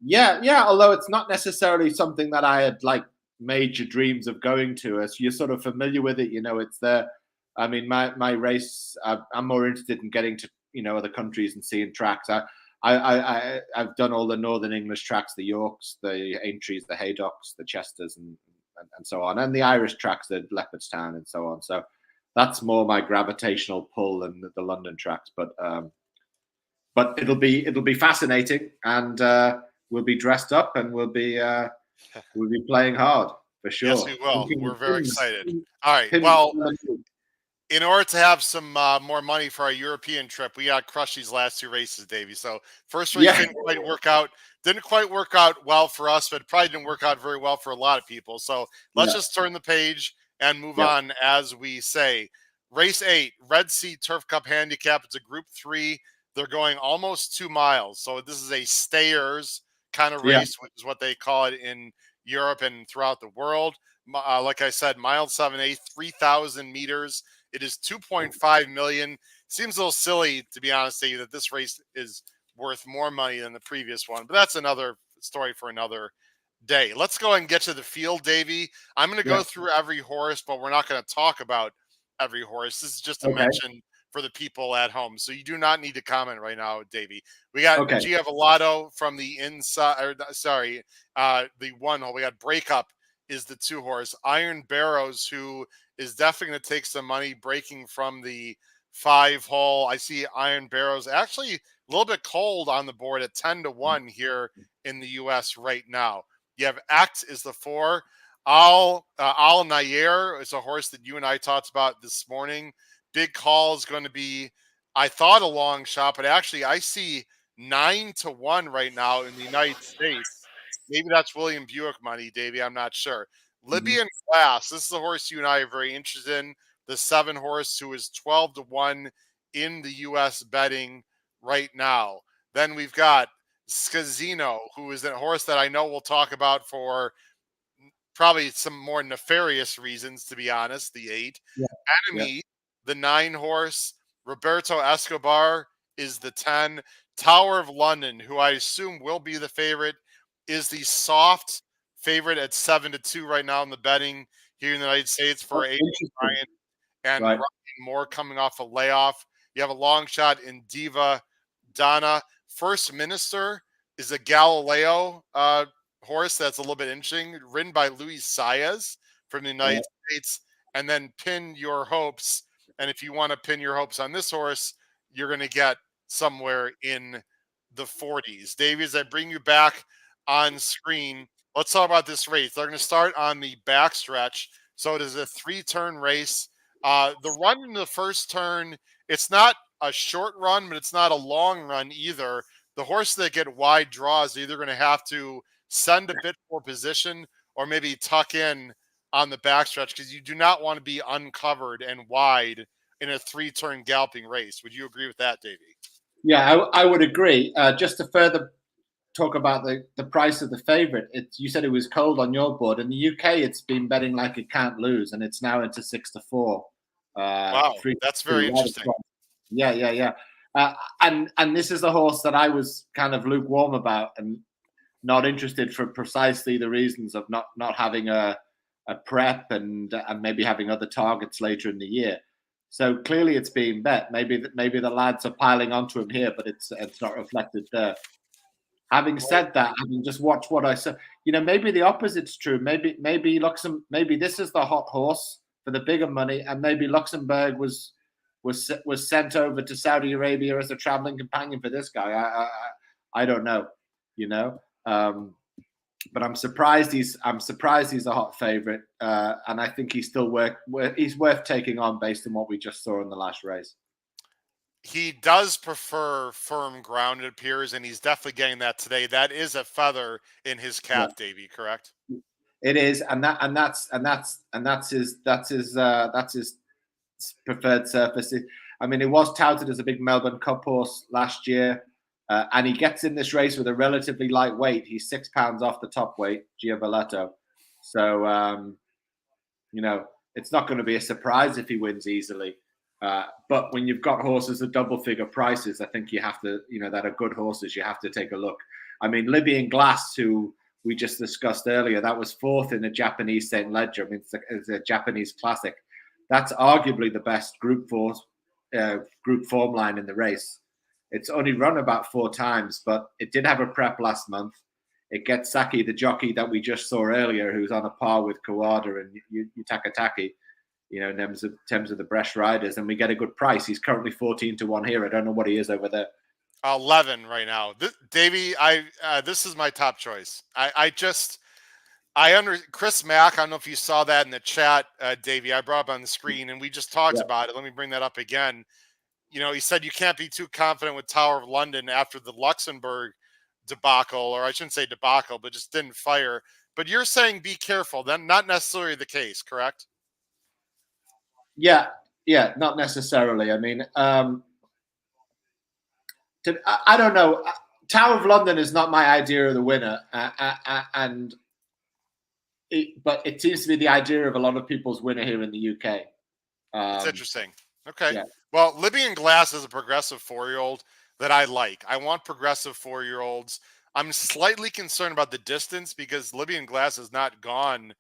Yeah. Although it's not necessarily something that I had like major dreams of going to, as you're sort of familiar with it. It's there. I mean, my race, I'm more interested in getting to other countries and seeing tracks. I've done all the Northern English tracks, the Yorks, the Aintrees, the Haydocks, the Chesters, and so on, and the Irish tracks, the Leopardstown, and so on. So that's more my gravitational pull than the London tracks. But it'll be fascinating, and we'll be dressed up, and we'll be playing hard for sure. Yes, we will. We're very excited. All right. Well, in order to have some more money for our European trip, we got to crush these last 2 races, Davey. So first race didn't quite work out. Didn't quite work out well for us, but probably didn't work out very well for a lot of people. So let's just turn the page and move on, as we say. Race 8, Red Sea Turf Cup Handicap. It's a Group 3. They're going almost 2 miles. So this is a stayers kind of race, which is what they call it in Europe and throughout the world. Like I said, mile 7/8, 3,000 meters. It is 2.5 million. Seems a little silly, to be honest with you, that this race is worth more money than the previous one, but that's another story for another day. Let's go ahead and get to the field, Davey. I'm going to go through every horse, but we're not going to talk about every horse. This is just to mention for the people at home. So you do not need to comment right now, Davey. We got Giavolato from the inside, the 1 hole. We got Breakup is the 2 horse. Iron Barrows, who is definitely going to take some money breaking from the 5 hole. I see Iron Barrows actually a little bit cold on the board at 10-1 here in the U.S. right now. You have Act is the 4. Al Nayer is a horse that you and I talked about this morning. Big Call is going to be, I thought, a long shot, but actually I see 9-1 right now in the United States. Maybe that's William Buick money, Davey. I'm not sure. Libyan Glass. This is a horse you and I are very interested in. The 7 horse who is 12-1 in the U.S. betting right now. Then we've got Scazino, who is a horse that I know we'll talk about for probably some more nefarious reasons, to be honest. The 8. Yeah. Enemy, the 9 horse. Roberto Escobar is the 10. Tower of London, who I assume will be the favorite, is the soft favorite at 7-2 right now in the betting here in the United States for Adrian Ryan and Ryan Moore coming off a layoff. You have a long shot in Diva Donna. First Minister is a Galileo horse that's a little bit interesting, ridden by Luis Saez from the United States. And then Pin Your Hopes. And if you want to pin your hopes on this horse, you're going to get somewhere in the 40s. Davey, as I bring you back on screen, let's talk about this race. They're going to start on the backstretch. So it is a 3-turn race. The run in the first turn, it's not a short run, but it's not a long run either. The horses that get wide draws are either going to have to send a bit for position or maybe tuck in on the backstretch because you do not want to be uncovered and wide in a 3-turn galloping race. Would you agree with that, Davey? Yeah, I would agree. Just to further talk about the price of the favorite, you said it was cold on your board. In the UK, it's been betting like it can't lose, and it's now into 6-4. Wow, that's very interesting. Yeah. And this is the horse that I was kind of lukewarm about and not interested for precisely the reasons of not having a prep and maybe having other targets later in the year. So clearly it's being bet. Maybe the lads are piling onto him here, but it's not reflected there. Having said that, having just watched what I said, maybe the opposite's true. Maybe this is the hot horse for the bigger money, and maybe Luxembourg was sent over to Saudi Arabia as a traveling companion for this guy. I don't know, but I'm surprised he's a hot favorite, and I think he's still worth taking on based on what we just saw in the last race. He does prefer firm ground, it appears, and he's definitely getting that today. That is a feather in his cap, Davey, correct? It is, and that's his preferred surface. I mean, it was touted as a big Melbourne Cup horse last year, and he gets in this race with a relatively light weight. He's 6 pounds off the top weight, Giavaletto. So, it's not going to be a surprise if he wins easily. But when you've got horses at double-figure prices, I think you have to, that are good horses, you have to take a look. I mean, Libyan Glass, who we just discussed earlier, that was 4th in a Japanese St. Ledger. I mean, it's a Japanese classic. That's arguably the best group form line in the race. It's only run about 4 times, but it did have a prep last month. It gets Saki, the jockey that we just saw earlier, who's on a par with Kawada and Yutakataki, in terms of the Bresh riders, and we get a good price. He's currently 14-1 here. I don't know what he is over there. 11 right now. Davey, this is my top choice. Chris Mack, I don't know if you saw that in the chat, Davey, I brought up on the screen and we just talked about it. Let me bring that up again. He said you can't be too confident with Tower of London after the Luxembourg debacle, or I shouldn't say debacle, but just didn't fire. But you're saying be careful. Then not necessarily the case, correct? Yeah, not necessarily. I mean, I don't know. Tower of London is not my idea of the winner, but it seems to be the idea of a lot of people's winner here in the UK. It's interesting. Okay. Yeah. Well, Libyan Glass is a progressive 4-year-old that I like. I want progressive 4-year-olds. I'm slightly concerned about the distance because Libyan Glass has not gone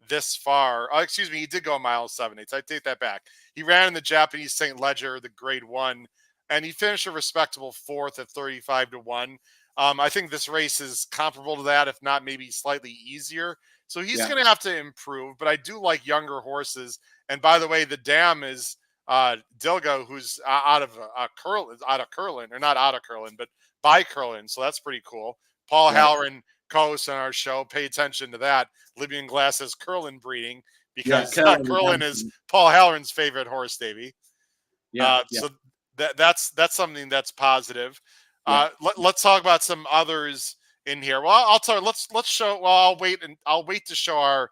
this far. Oh, excuse me, he did go a mile 7/8. I take that back. He ran in the Japanese St. Ledger, the grade 1, and he finished a respectable 4th at 35-1. I think this race is comparable to that, if not maybe slightly easier. So he's going to have to improve, but I do like younger horses. And by the way, the dam is Dilgo, who's out of Curlin, or not out of Curlin, but by Curlin. So that's pretty cool. Paul Halloran, co-host on our show, pay attention to that. Libyan Glass has Curlin breeding because Curlin is Paul Halloran's favorite horse, Davey. So that's something that's positive. Let's talk about some others in here. Well, I'll tell. Let's show. Well, I'll wait to show our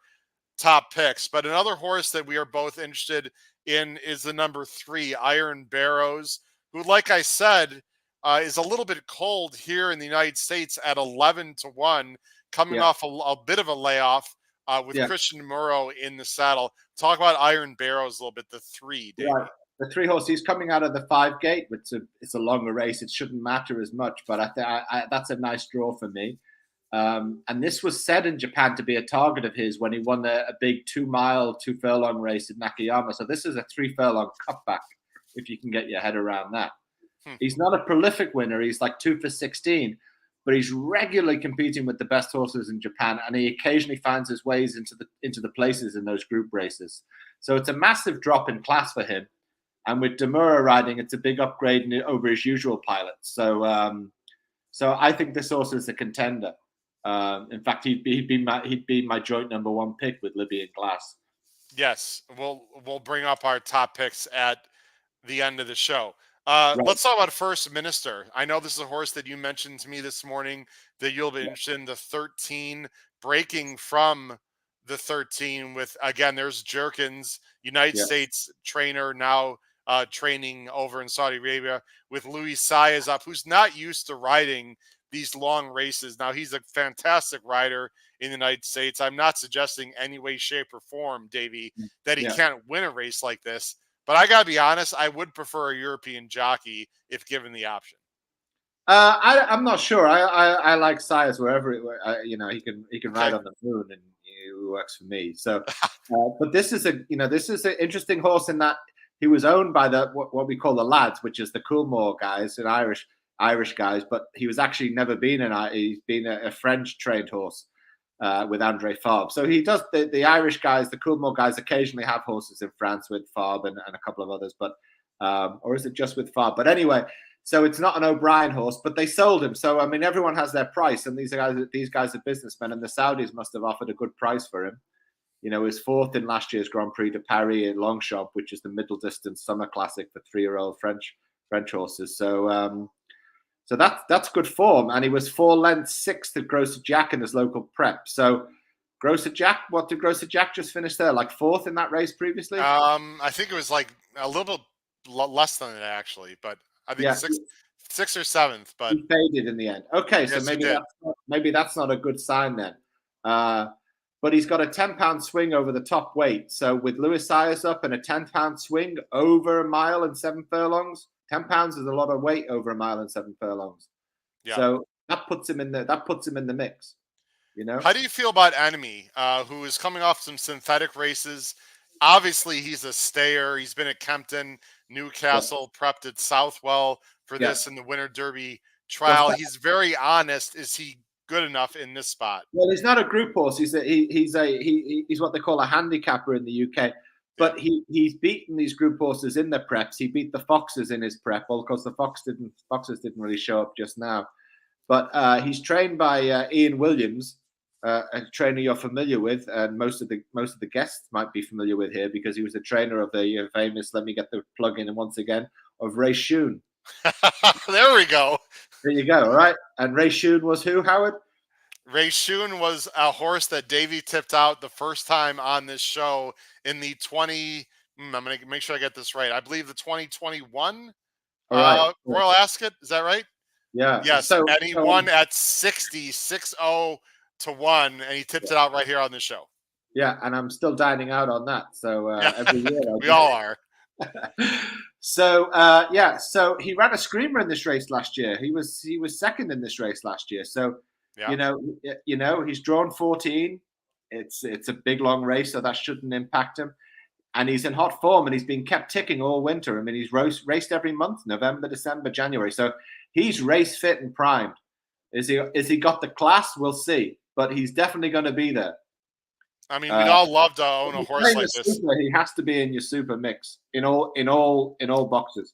top picks. But another horse that we are both interested in is the number 3, Iron Barrows, who, like I said, is a little bit cold here in the United States at 11-1, coming off a bit of a layoff with Christian Murrow in the saddle. Talk about Iron Barrows a little bit. The 3, Davey. Right. The 3 horse, he's coming out of the 5 gate, which it's a longer race. It shouldn't matter as much, but I that's a nice draw for me. And this was said in Japan to be a target of his when he won a big 2-mile, 2-furlong race in Nakayama. So this is a 3-furlong cutback, if you can get your head around that. He's not a prolific winner. He's like 2 for 16, but he's regularly competing with the best horses in Japan, and he occasionally finds his ways into the places in those group races. So it's a massive drop in class for him. And with Demura riding, it's a big upgrade over his usual pilots. So I think this horse is a contender. In fact, he'd be my joint number 1 pick with Libby and Glass. Yes, we'll bring up our top picks at the end of the show. Let's talk about First Minister. I know this is a horse that you mentioned to me this morning that you'll be interested in. The 13, breaking from the 13 with, again, there's Jerkins, United States trainer, now training over in Saudi Arabia, with Louis Saez up, who's not used to riding these long races. Now, he's a fantastic rider in the United States. I'm not suggesting any way, shape, or form, Davey, that he can't win a race like this. But I got to be honest, I would prefer a European jockey if given the option. I'm not sure. I like Saez wherever he can ride on the moon, and it works for me. So, but this is an interesting horse in that he was owned by what we call the lads, which is the Coolmore guys and Irish guys, but he was actually never been he's been a French trained horse with Andre Fabre. So he does the Irish guys, the Coolmore guys occasionally have horses in France with Fabre and a couple of others, but or is it just with Fabre? But anyway, so it's not an O'Brien horse, but they sold him. So I mean, everyone has their price, and these guys are businessmen, and the Saudis must have offered a good price for him. He was 4th in last year's Grand Prix de Paris in Longchamp, which is the middle distance summer classic for 3-year-old French horses. So so that's good form, and he was 4 lengths 6th at Grosser Jack in his local prep. So Grosser Jack, what did Grosser Jack just finish there? Like 4th in that race previously? I think it was like a little bit less than that actually, but I think 6th or 7th. But he faded in the end. Okay, so yes, maybe that's not a good sign then. But he's got a 10-pound swing over the top weight. So with Louis Saez up and a 10-pound swing over a mile and 7 furlongs, 10 pounds is a lot of weight over a mile and 7 furlongs. Yeah. So that puts him in the mix. How do you feel about Enemy, who is coming off some synthetic races? Obviously, he's a stayer. He's been at Kempton, Newcastle, prepped at Southwell for this in the Winter Derby trial. He's very honest. Is he good enough in this spot? Well, he's not a group horse. He's what they call a handicapper in the UK. But he's beaten these group horses in their preps. He beat the Foxes in his prep. Well, of course, the Foxes didn't really show up just now. But he's trained by Ian Williams, a trainer you're familiar with, and most of the guests might be familiar with here because he was a trainer of the famous. Let me get the plug in once again of Ray Shoon. There we go. There you go. All right. And Ray Shoon was who, Howard? Ray Shoon was a horse that Davey tipped out the first time on this show in the I'm going to make sure I get this right. I believe the 2021 Royal Ascot. Is that right? Yeah. Yes. And he won at 60-1, and he tipped it out right here on the show. Yeah. And I'm still dining out on that. So every year. We all are. So so he ran a screamer in this race last year. He was 2nd in this race last year. So he's drawn 14. It's a big long race, so that shouldn't impact him. And he's in hot form, and he's been kept ticking all winter. I mean, he's raced every month: November, December, January. So he's race fit and primed. Is he got the class? We'll see, but he's definitely going to be there. I mean, we'd all love to own a horse like this. He has to be in your super mix in all boxes.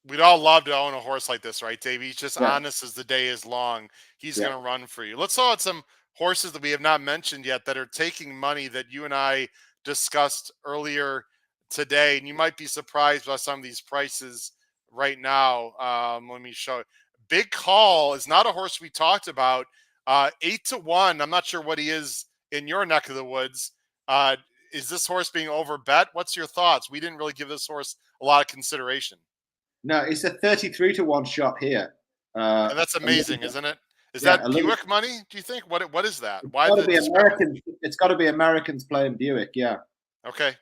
We'd all love to own a horse like this, right, Dave? He's just honest as the day is long. He's going to run for you. Let's talk about some horses that we have not mentioned yet that are taking money that you and I discussed earlier today. And you might be surprised by some of these prices right now. Let me show you. Big Call is not a horse we talked about. 8-1. I'm not sure what he is in your neck of the woods. Is this horse being overbet? What's your thoughts? We didn't really give this horse a lot of consideration. No, it's a 33-1 shot here. And that's amazing, isn't it? Is Yeah, that Buick money? Do you think? What is that? It's Why got the to be discrepancy? Americans. It's got to be Americans playing Buick. Yeah, Okay,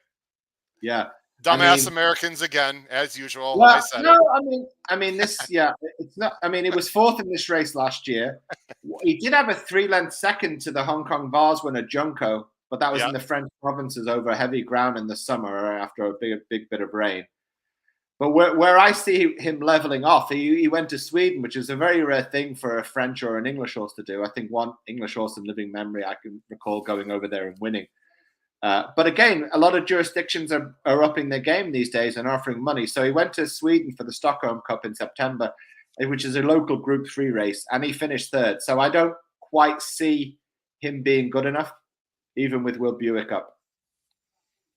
yeah. dumbass I mean, Americans again, as usual. I well, said no, it. I mean, this. Yeah, it's not. I mean, it was fourth in this race last year. He did have a 3-length second to the Hong Kong Vars winner Junko, but that was Yeah. in the French provinces over heavy ground in the summer after a big bit of rain. But where I see him leveling off, he went to Sweden, which is a very rare thing for a French or an English horse to do. I think one English horse in living memory I can recall going over there and winning. But again, a lot of jurisdictions are upping their game these days and offering money. So he went to Sweden for the Stockholm Cup in September, which is a local Group 3 race, and he finished third. So I don't quite see him being good enough, even with Will Buick up.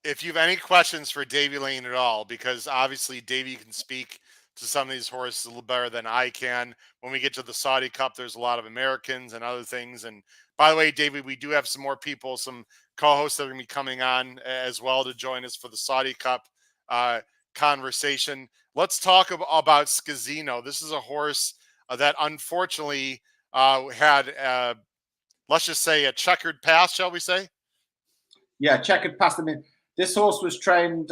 If you have any questions for Davey Lane at all, because obviously Davey can speak to some of these horses a little better than I can. When we get to the Saudi Cup, there's a lot of Americans and other things. And by the way, Davey, we do have some more people, some co-hosts that are going to be coming on as well to join us for the Saudi Cup conversation. Let's talk about Scazino. This is a horse that unfortunately had, let's just say, a checkered past, shall we say? Yeah, checkered past. I mean, this horse was trained.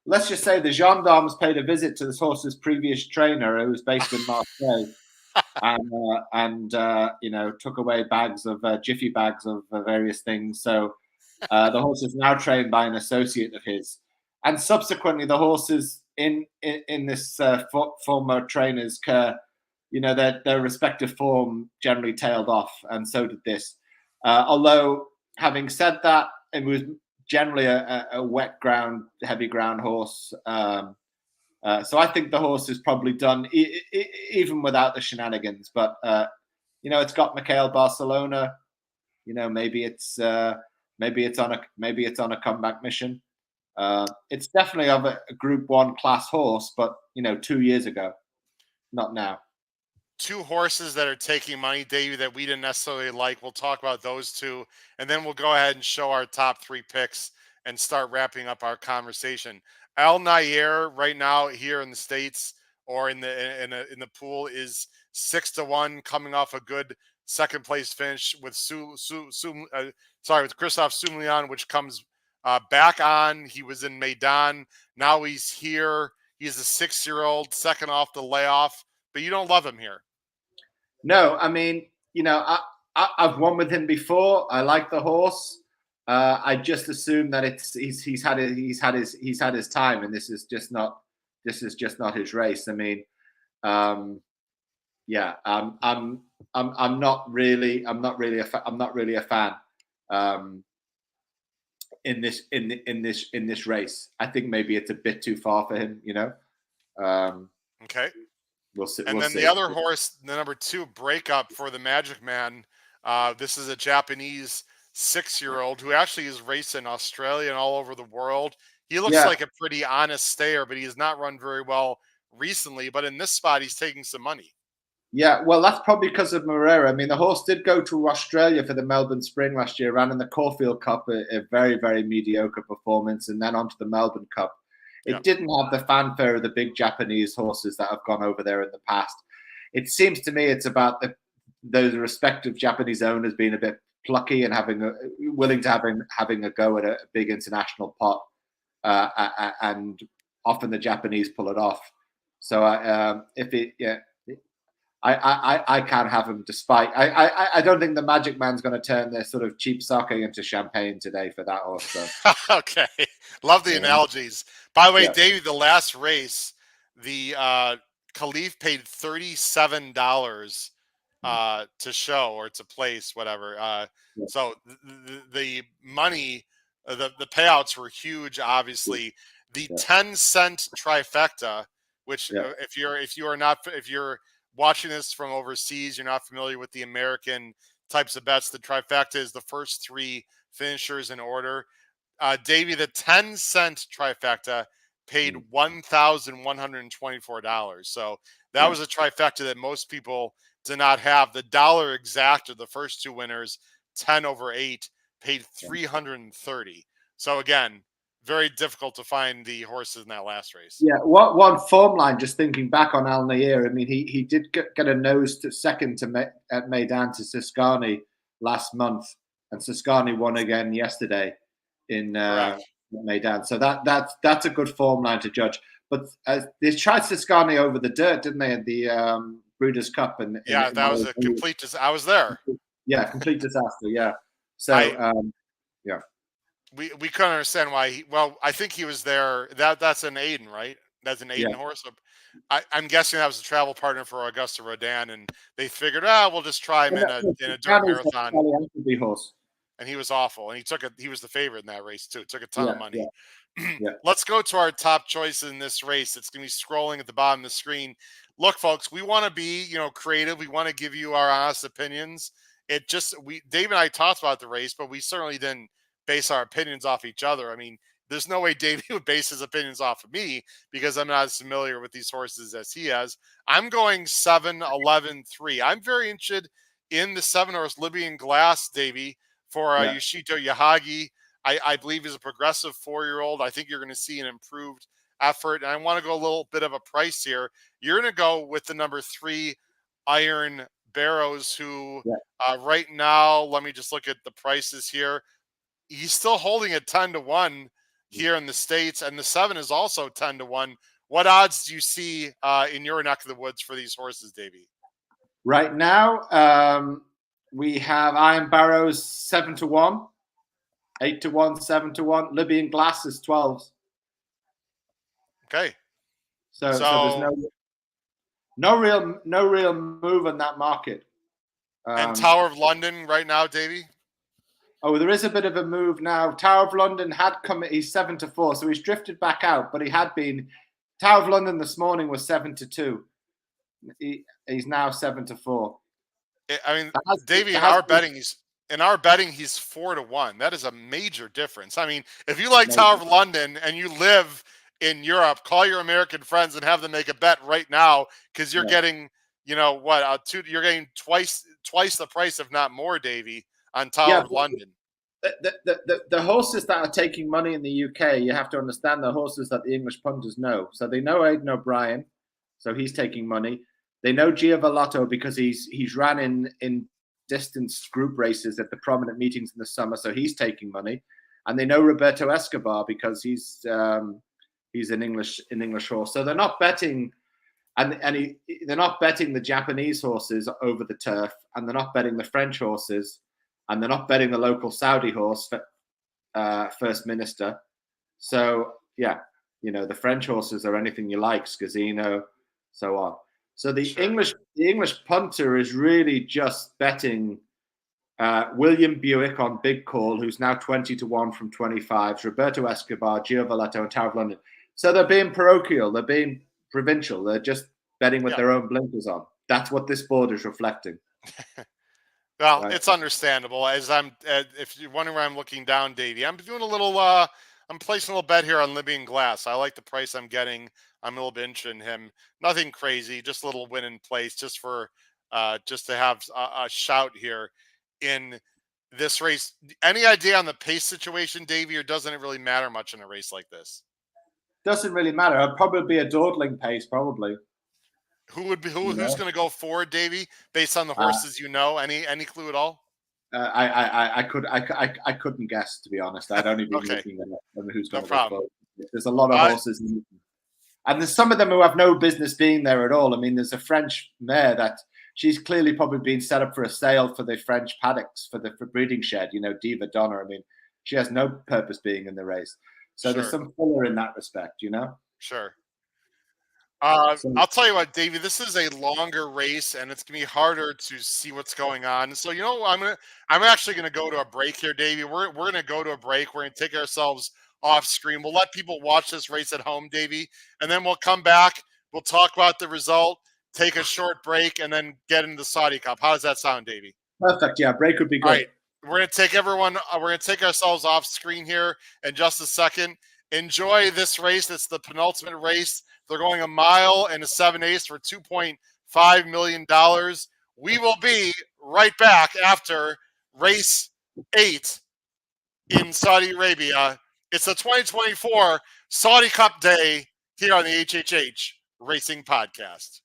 Let's just say the gendarmes paid a visit to this horse's previous trainer, who was based in Marseille, and took away bags of jiffy bags of various things. So the horse is now trained by an associate of his, and subsequently the horses in this former trainer's care, their respective form generally tailed off, and so did this. Although having said that, it was generally a wet ground, heavy ground horse. So I think the horse is probably done, even without the shenanigans. But it's got Mikhail Barcelona. Maybe it's on a comeback mission. It's definitely of a Group 1 class horse, but 2 years ago, not now. Two horses that are taking money, Davey, that we didn't necessarily like. We'll talk about those two, and then we'll go ahead and show our top 3 picks and start wrapping up our conversation. Al Nair right now here in the States or in the pool is 6-1, coming off a good second place finish with with Christophe Soumillon, which comes back on. He was in Maidan. Now he's here. He's a 6-year-old, second off the layoff. But you don't love him here. No, I mean, I've won with him before. I like the horse. I just assume that he's had his time, and this is just not his race. I mean, I'm not really a fan in this race. I think maybe it's a bit too far for him. Okay. We'll see. And then the other horse, the number 2 breakup for the Magic Man. This is a Japanese 6-year-old who actually is raced in Australia and all over the world. He looks like a pretty honest stayer, but he has not run very well recently. But in this spot, he's taking some money. Yeah, well, that's probably because of Moreira. I mean, the horse did go to Australia for the Melbourne Spring last year, ran in the Caulfield Cup, a very, very mediocre performance, and then onto the Melbourne Cup. It didn't have the fanfare of the big Japanese horses that have gone over there in the past. It seems to me it's about those respective Japanese owners being a bit plucky and willing to having a go at a big international pot, and often the Japanese pull it off. So I can't have him. Despite I don't think the Magic Man's going to turn their sort of cheap sake into champagne today for that horse. So. Okay, love the analogies. By the way, Davey, the last race, the Khalif paid $37 to show or to place, whatever. So the money, the payouts were huge. Obviously, the 10-cent trifecta, which if you're watching this from overseas, you're not familiar with the American types of bets. The trifecta is the first 3 finishers in order. Davey, the 10-cent trifecta paid $1,124. So that was a trifecta that most people did not have. The dollar exact of the first two winners, 10/8, paid $330. So again, very difficult to find the horses in that last race. Yeah, what one form line? Just thinking back on Al Nair, I mean, he did get a nose to second to at Meydan to Siskani last month, and Siskani won again yesterday in Meydan. So that's a good form line to judge. But they tried Siskani over the dirt, didn't they, at the Breeders' Cup? And that was a complete. I was there. Yeah, complete disaster. Yeah. So yeah. We couldn't understand why. I think he was there. That's an Aiden, right? That's an Aiden horse. I'm guessing that was a travel partner for Augusta Rodin, and they figured, we'll just try him in a dirt marathon. Horse. And he was awful, and he was the favorite in that race too. It took a ton of money. Yeah. Let's go to our top choices in this race. It's going to be scrolling at the bottom of the screen. Look, folks, we want to be, creative. We want to give you our honest opinions. Dave and I talked about the race, but we certainly didn't base our opinions off each other. I mean, there's no way Davey would base his opinions off of me because I'm not as familiar with these horses as he has. I'm going 7-11-3. I'm very interested in the 7-horse Libyan Glass, Davey, for Yoshito Yahagi. I believe he's a progressive 4-year-old. I think you're going to see an improved effort. And I want to go a little bit of a price here. You're going to go with the number 3 Iron Barrows, who right now, let me just look at the prices here. He's still holding at 10-1 here in the States, and the 7 is also 10-1. What odds do you see in your neck of the woods for these horses, Davey? Right now, we have Iron Barrows 7-1, 8-1, 7-1. Libyan Glass is 12s. Okay. So there's no real move in that market. And Tower of London right now, Davey? Oh, there is a bit of a move now. Tower of London had come. He's 7-4, so he's drifted back out. But he had been. Tower of London this morning was 7-2. He's now 7-4. I mean, Davey, in our betting, he's 4-1. That is a major difference. I mean, if you like Tower of London and you live in Europe, call your American friends and have them make a bet right now, because you're getting, you're getting twice the price, if not more, Davey, on Tower of London. The horses that are taking money in the UK, you have to understand the horses that the English punters know. So they know Aidan O'Brien, so he's taking money. They know Giovanotto because he's ran in distance group races at the prominent meetings in the summer, so he's taking money. And they know Roberto Escobar because he's an English horse. So they're not betting, they're not betting the Japanese horses over the turf, and they're not betting the French horses. And they're not betting the local Saudi horse, First Minister. So, the French horses are anything you like, Scazzino, so on. So the English punter is really just betting William Buick on Big Call, who's now 20-1 from 25, Roberto Escobar, Giovanotto, and Tower of London. So they're being parochial, they're being provincial, they're just betting with their own blinkers on. That's what this board is reflecting. Well, it's understandable. As if you're wondering where I'm looking down, Davey, I'm doing a little. I'm placing a little bet here on Libyan Glass. I like the price I'm getting. I'm a little bit interested in him. Nothing crazy, just a little win in place, just for just to have a shout here in this race. Any idea on the pace situation, Davey, or doesn't it really matter much in a race like this? Doesn't really matter. It'll probably be a dawdling pace, probably. Who's going to go forward, Davey, based on the horses Any clue at all? I couldn't guess, to be honest. I'd only been looking at who's going to go forward. There's a lot of horses, and there's some of them who have no business being there at all. I mean, there's a French mare that she's clearly probably been set up for a sale for the French paddocks for breeding shed. Diva Donna. I mean, she has no purpose being in the race. So there's some filler in that respect, Sure. I'll tell you what, Davey, this is a longer race, and it's gonna be harder to see what's going on. So I'm actually gonna go to a break here, Davey. We're gonna go to a break. We're gonna take ourselves off screen. We'll let people watch this race at home, Davey, and then we'll come back. We'll talk about the result, take a short break, and then get into the Saudi Cup. How does that sound, Davey? Perfect. Yeah, break would be great. All right. We're gonna take ourselves off screen here in just a second. Enjoy this race. It's the penultimate race. They're going a mile and a 7/8 for $2.5 million. We will be right back after race 8 in Saudi Arabia. It's the 2024 Saudi Cup Day here on the HHH Racing Podcast.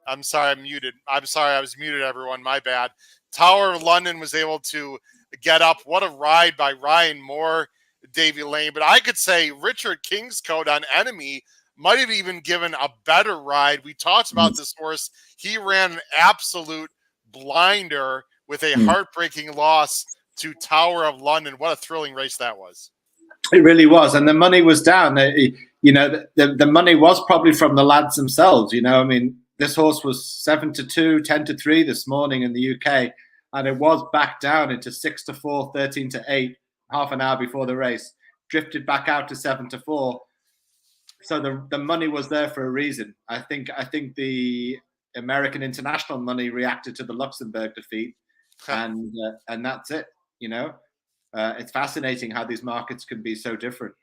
I'm sorry, I'm muted. I'm sorry, I was muted, everyone. My bad. Tower of London was able to get up. What a ride by Ryan Moore, Davy Lane. But I could say Richard Kingscote on Enemy might have even given a better ride. We talked about this horse. He ran an absolute blinder with a heartbreaking loss to Tower of London. What a thrilling race that was. It really was. And the money was down. You know, the money was probably from the lads themselves. You know, I mean, this horse was 7-2, 10-3 this morning in the UK. And it was back down into 6-4, 13-8, half an hour before the race, drifted back out to 7-4. So the money was there for a reason. I think the American international money reacted to the Luxembourg defeat, and that's it. You know, it's fascinating how these markets can be so different.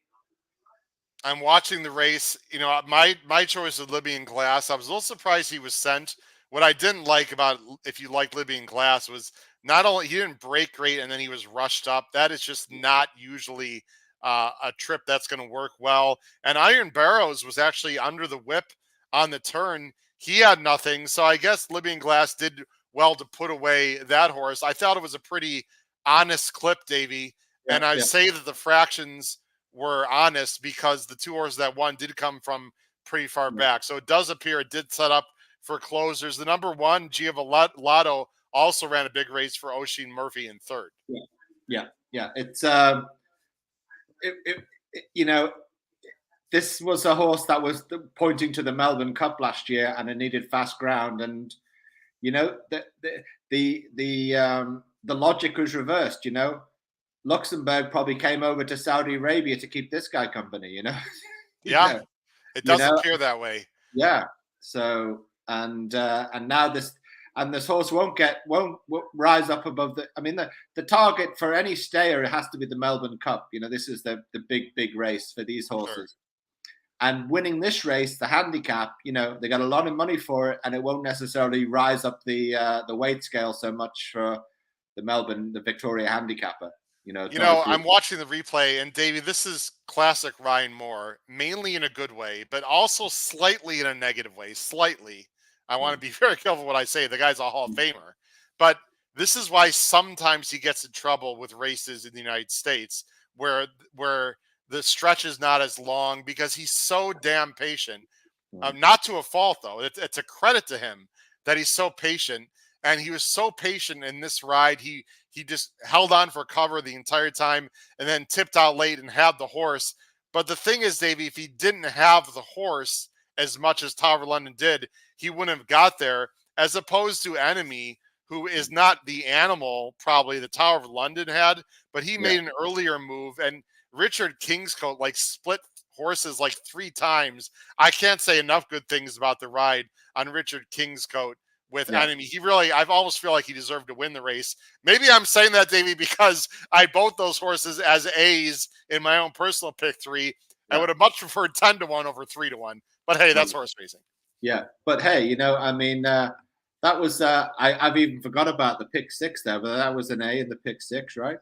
I'm watching the race. You know, my choice of Libyan Glass. I was a little surprised he was sent. What I didn't like about, if you like Libyan Glass, was not only he didn't break great and then he was rushed up. That is just not usually a trip that's going to work well. And Iron Barrows was actually under the whip on the turn. He had nothing. So I guess Libyan Glass did well to put away that horse. I thought it was a pretty honest clip, Davey. Yeah, and I say that the fractions were honest because the two horses that won did come from pretty far back. So it does appear it did set up for closers. The number one, Giovanni, also ran a big race for Oisin Murphy in third. Yeah. It's you know, this was a horse that was pointing to the Melbourne Cup last year, and it needed fast ground. And you know, the logic was reversed. You know, Luxembourg probably came over to Saudi Arabia to keep this guy company. You know. Yeah, it does appear that way. Yeah. So and now this horse won't rise up above the. I mean, the target for any stayer has to be the Melbourne Cup. You know, this is the big race for these horses. Sure. And winning this race, the handicap, you know, they got a lot of money for it, and it won't necessarily rise up the weight scale so much for the Victoria handicapper. You know, I'm watching the replay, and Davey, this is classic Ryan Moore, mainly in a good way, but also slightly in a negative way. Slightly. I want to be very careful what I say. The guy's a Hall of Famer. But this is why sometimes he gets in trouble with races in the United States where the stretch is not as long because he's so damn patient. Not to a fault, though. It's a credit to him that he's so patient. And he was so patient in this ride. He just held on for cover the entire time and then tipped out late and had the horse. But the thing is, Davey, if he didn't have the horse as much as Tower of London did, he wouldn't have got there, as opposed to Enemy, who is not the animal probably the Tower of London had, but he made an earlier move. And Richard Kingscote split horses 3 times. I can't say enough good things about the ride on Richard Kingscote with Enemy. He really, I've almost feel like he deserved to win the race. Maybe I'm saying that, Davey, because I both those horses as A's in my own personal pick 3. I would have much preferred 10-1 over 3-1. But hey, that's horse racing. Yeah, but hey, you know, I mean, that was I've even forgot about the pick 6 there, but that was an A in the pick 6, right?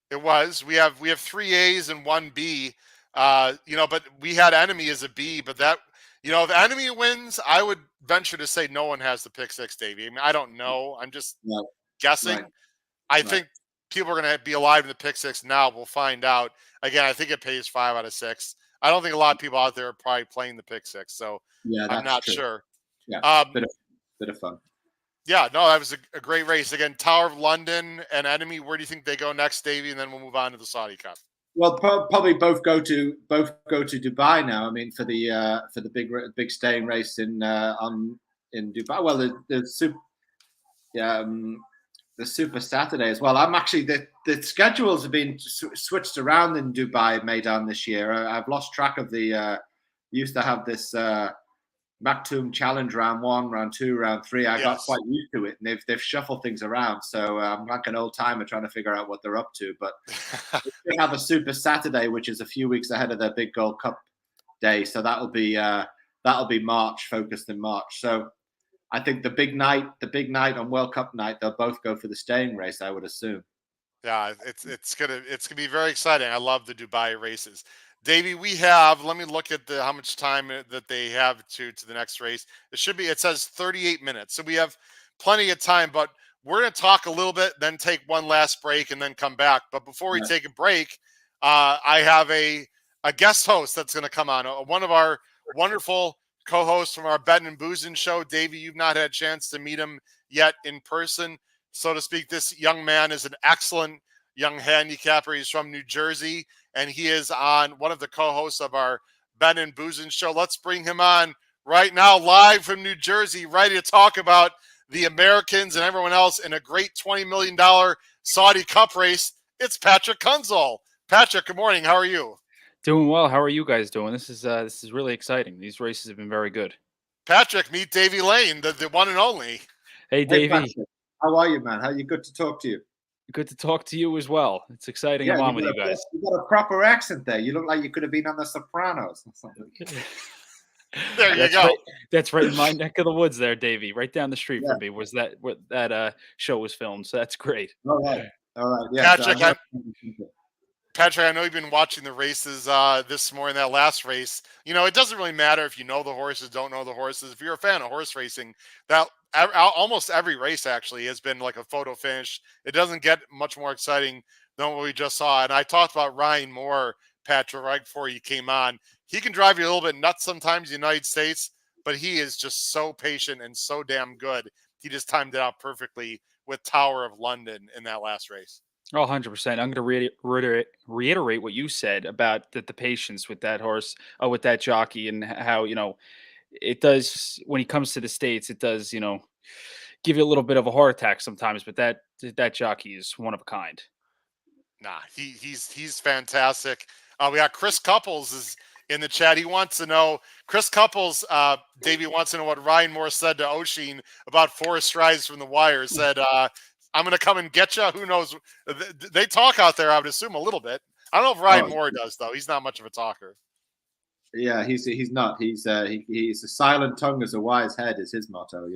It was. We have 3 A's and 1 B. But we had Enemy as a B. But that, if Enemy wins, I would venture to say no one has the pick 6, Davey. I mean, I don't know. I'm just guessing. Right. I think people are going to be alive in the pick 6 now. We'll find out. Again, I think it pays 5 out of 6. I don't think a lot of people out there are probably playing the pick 6, so I'm not sure. Yeah, bit of fun. Yeah, no, that was a great race. Again, Tower of London and Enemy. Where do you think they go next, Davey? And then we'll move on to the Saudi Cup. Well, probably both go to Dubai now. I mean, for the big staying race in Dubai. Well, the Super Saturday as well. I'm actually the schedules have been switched around in Dubai Maidan this year. I've lost track of the. Used to have this Maktoum Challenge round 1, round 2, round 3. I got quite used to it, and they've shuffled things around. So I'm like an old timer trying to figure out what they're up to. But they have a Super Saturday, which is a few weeks ahead of their big Gold Cup day. So that'll be March, focused in March. So I think the big night on World Cup night, they'll both go for the staying race, I would assume. Yeah, it's gonna be very exciting. I love the Dubai races. Davey, we have, let me look at how much time that they have to the next race. It says 38 minutes. So we have plenty of time, but we're going to talk a little bit, then take one last break and then come back. But before we take a break, I have a guest host that's going to come on, one of our wonderful co-hosts from our Betting and Boozing show. Davey, you've not had a chance to meet him yet in person, so to speak. This young man is an excellent young handicapper. He's from New Jersey, and he is on one of the co-hosts of our Ben and Boozin show. Let's bring him on right now, live from New Jersey, ready to talk about the Americans and everyone else in a great $20 million Saudi Cup race. It's Patrick Kunzel. Patrick, good morning. How are you? Doing well. How are you guys doing? This is really exciting. These races have been very good. Patrick, meet Davey Lane, the one and only. Hey, Davey. Patrick. How are you, man? How you? Good to talk to you. Good to talk to you as well. It's exciting. I'm on with you guys. You got a proper accent there. You look like you could have been on The Sopranos or something. There you go. That's right in my neck of the woods there, Davey. Right down the street from me was that show was filmed. So that's great. All right. Yeah. Patrick, I know you've been watching the races this morning, that last race. You know, it doesn't really matter if you know the horses, don't know the horses. If you're a fan of horse racing, that almost every race actually has been like a photo finish. It doesn't get much more exciting than what we just saw. And I talked about Ryan Moore, Patrick, right before you came on. He can drive you a little bit nuts sometimes in the United States, but he is just so patient and so damn good. He just timed it out perfectly with Tower of London in that last race. Oh, 100%. I'm going to reiterate what you said about the patience with that horse, with that jockey, and how, it does, when he comes to the States, it does, give you a little bit of a heart attack sometimes, but that jockey is one of a kind. Nah, he's fantastic. We got Chris Couples is in the chat. He wants to know, Chris Couples, Davey wants to know what Ryan Moore said to Oshin about 4 strides from the wire. Said, I'm going to come and get you. Who knows? They talk out there, I would assume, a little bit. I don't know if Ryan Moore does, though. He's not much of a talker. Yeah, he's not. He's a silent tongue as a wise head is his motto,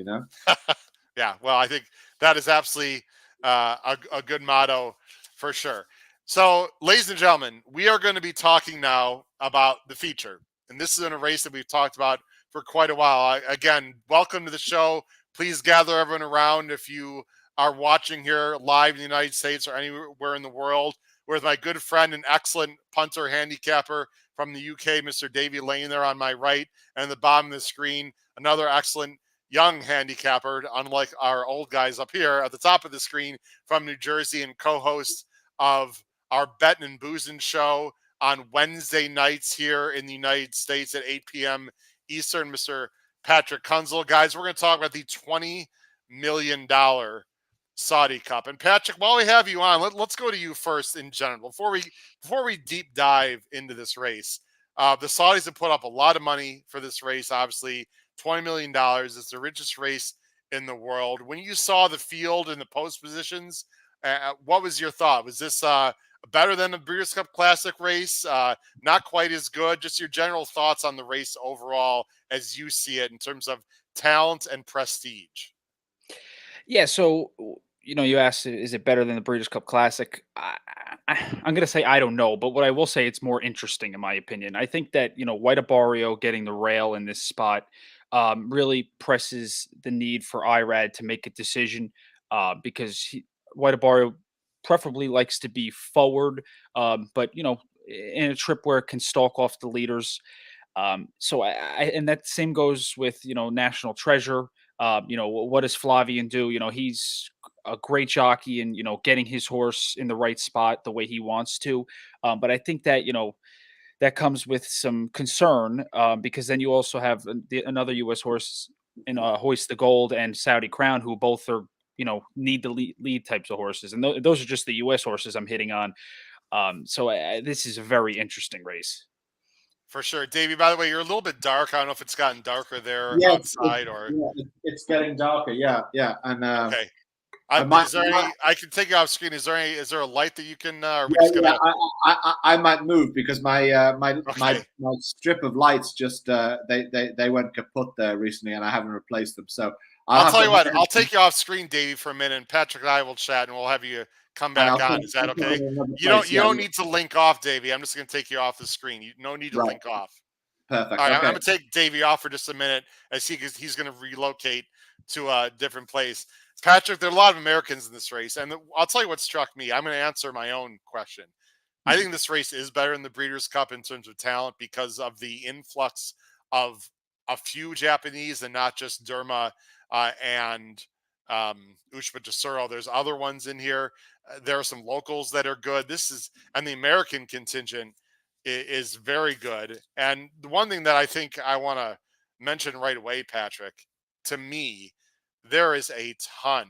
Yeah, well, I think that is absolutely a good motto for sure. So, ladies and gentlemen, we are going to be talking now about the feature. And this is in a race that we've talked about for quite a while. Again, welcome to the show. Please gather everyone around if you are watching here live in the United States or anywhere in the world, with my good friend and excellent punter handicapper from the UK, Mr. Davey Lane, there on my right, and at the bottom of the screen, another excellent young handicapper, unlike our old guys up here at the top of the screen, from New Jersey and co-host of our Bettin' and Boozin' show on Wednesday nights here in the United States at 8 p.m. Eastern, Mr. Patrick Kunzel. Guys, we're going to talk about the $20 million Saudi Cup. And Patrick, while we have you on, let's go to you first in general. Before we deep dive into this race, the Saudis have put up a lot of money for this race, obviously. $20 million. It's the richest race in the world. When you saw the field and the post positions, what was your thought? Was this better than the Breeders' Cup Classic race? Not quite as good? Just your general thoughts on the race overall as you see it in terms of talent and prestige. Yeah, so, you asked, is it better than the Breeders' Cup Classic? I'm going to say I don't know, but what I will say, it's more interesting in my opinion. I think that, White Abario getting the rail in this spot really presses the need for IRAD to make a decision because White Abario preferably likes to be forward, but, in a trip where it can stalk off the leaders. So and that same goes with, National Treasure. What does Flavian do? He's a great jockey and, getting his horse in the right spot the way he wants to. But I think that, that comes with some concern because then you also have another U.S. horse in Hoist the Gold and Saudi Crown, who both are, need the lead types of horses. And those are just the U.S. horses I'm hitting on. So this is a very interesting race. For sure. Davey, by the way, you're a little bit dark. I don't know if it's gotten darker there outside or. Yeah, it's getting darker. Yeah. And okay. I can take you off screen. Is there a light that you can? I might move because my strip of lights just they went kaput there recently, and I haven't replaced them. So I'll tell you what. I'll take you off screen, Davey, for a minute, and Patrick and I will chat, and we'll have you come And back I'll on. come Is that come okay? in another You don't place. you Yeah, don't need to link off, Davey. I'm just going to take you off the screen. You no need to right. link off. Perfect. All right, I'm Okay. going to take Davey off for just a minute as he's going to relocate to a different place. Patrick, there are a lot of Americans in this race, and I'll tell you what struck me. I'm going to answer my own question. I think this race is better in the Breeders' Cup in terms of talent because of the influx of a few Japanese and not just Derma and Ushba Desuro. There's other ones in here. There are some locals that are good. And the American contingent is very good. And the one thing that I think I want to mention right away, Patrick, to me, there is a ton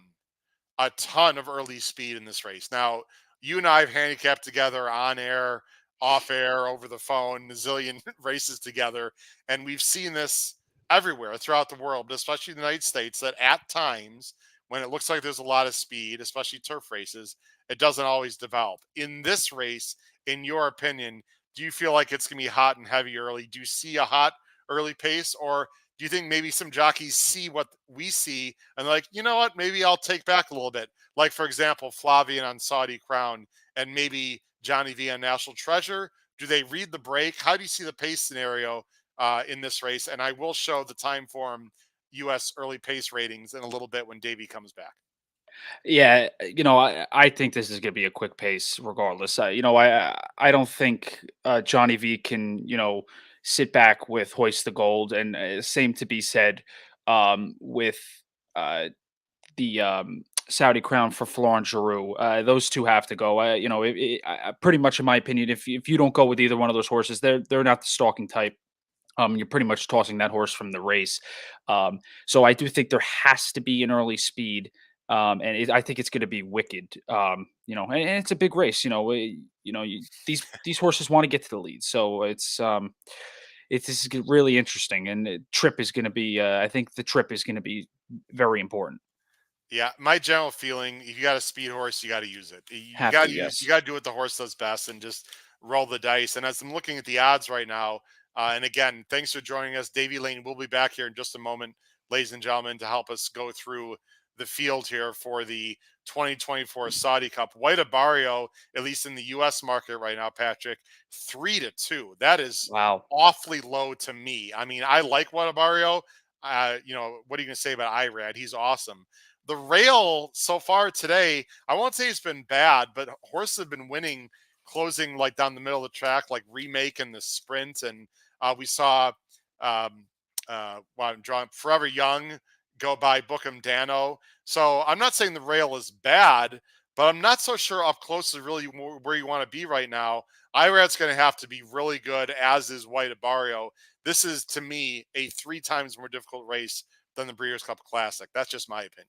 of early speed in this race. Now, you and I have handicapped together on air, off air, over the phone, a zillion races together, and we've seen this everywhere throughout the world, but especially in the United States, that at times when it looks like there's a lot of speed, especially turf races, it doesn't always develop. In this race, in your opinion, do you feel like it's going to be hot and heavy early? Do you see a hot early pace, or do you think maybe some jockeys see what we see and they're like, you know what, maybe I'll take back a little bit? Like, for example, Flavian on Saudi Crown and maybe Johnny V on National Treasure. Do they read the break? How do you see the pace scenario in this race? And I will show the time form U.S. early pace ratings in a little bit when Davey comes back. Yeah, I think this is going to be a quick pace, regardless. I don't think Johnny V can sit back with Hoist the Gold, and same to be said with uh, the Saudi Crown for Florent Giroux. Those two have to go. Pretty much in my opinion, if you don't go with either one of those horses, they're not the stalking type. You're pretty much tossing that horse from the race. So I do think there has to be an early speed, and I think it's going to be wicked. And it's a big race. These horses want to get to the lead, so this is really interesting. And Trip is going to be. I think the Trip is going to be very important. Yeah, my general feeling, if you got a speed horse, you got to use it. You Have got to, to use, you yes. got to do what the horse does best and just roll the dice. And as I'm looking at the odds right now, and again, thanks for joining us. Davey Lane will be back here in just a moment, ladies and gentlemen, to help us go through the field here for the 2024 Saudi Cup. White Barrio, at least in the U.S. market right now, Patrick, 3-2. That is Wow. awfully low to me. I mean, I like White Barrio. What are you going to say about Irad? He's awesome. The rail so far today, I won't say it's been bad, but horses have been winning, closing like down the middle of the track, like Remake and the Sprint. And we saw I'm drawing Forever Young go by Bookham Dano. So I'm not saying the rail is bad, but I'm not so sure up close is really where you want to be right now. Irad's going to have to be really good, as is White Barrio. This is, to me, a 3 times more difficult race than the Breeders' Cup Classic. That's just my opinion.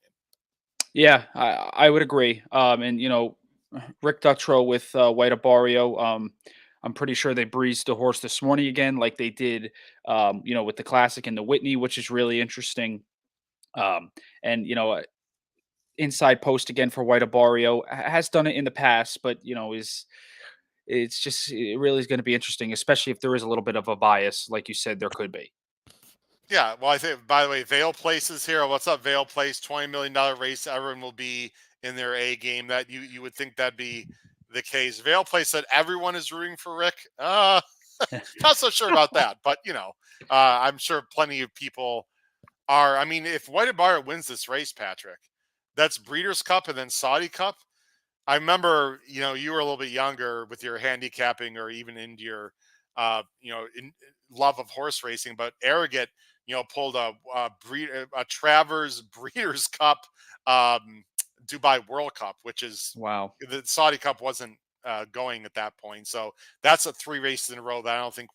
Yeah, I would agree. And Rick Dutrow with White Barrio. I'm pretty sure they breezed the horse this morning again, like they did, with the Classic and the Whitney, which is really interesting. And inside post again for White Barrio has done it in the past, but it really is going to be interesting, especially if there is a little bit of a bias, like you said, there could be. Yeah, well, I think, by the way, Vale Place is here. What's up, Vale Place? $20 million race. Everyone will be in their A game. That you would think that'd be the case. Vale Place said everyone is rooting for Rick. Not so sure about that, but I'm sure plenty of people are. I mean, if White Barrio wins this race, Patrick, that's Breeders' Cup and then Saudi Cup. I remember, you were a little bit younger with your handicapping or even into your, love of horse racing, but Arrogant, pulled a Travers Breeders' Cup, Dubai World Cup, which is Wow. the Saudi Cup wasn't going at that point. So that's a 3 races in a row that I don't think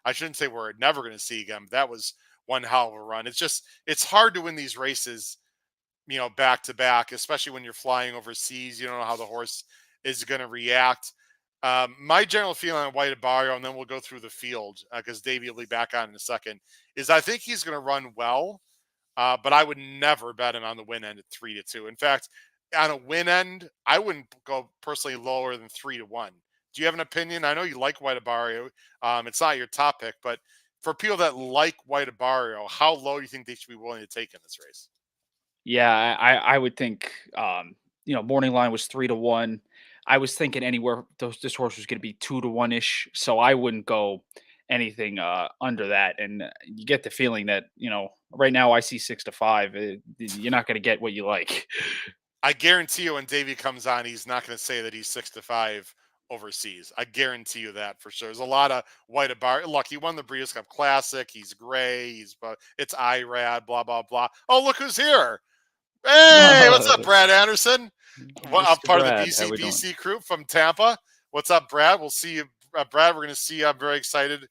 I shouldn't say we're never going to see again. But that was one hell of a run. It's hard to win these races, back to back, especially when you're flying overseas. You don't know how the horse is going to react. My general feeling on White Barrio, and then we'll go through the field because Davey will be back on in a second, is I think he's going to run well, but I would never bet him on the win end at 3-2. In fact, on a win end, I wouldn't go personally lower than 3-1. Do you have an opinion? I know you like White Barrio. It's not your top pick, but for people that like White Barrio, how low do you think they should be willing to take in this race? Yeah, I would think, morning line was 3-1. I was thinking anywhere this horse was going to be 2-1 ish, so I wouldn't go anything under that. And you get the feeling that right now I see 6-5. You're not going to get what you like. I guarantee you when Davey comes on, he's not going to say that he's 6-5 overseas. I guarantee you that for sure. There's a lot of white bar. Look, he won the Breeders' Cup Classic. He's gray. It's IRAD. Blah blah blah. Oh, look who's here! Hey, what's up, Brad Anderson? I'm Mr. part of the Brad, how we doing? BC crew from Tampa. What's up, Brad? We'll see you, Brad. We're going to see you. I'm very excited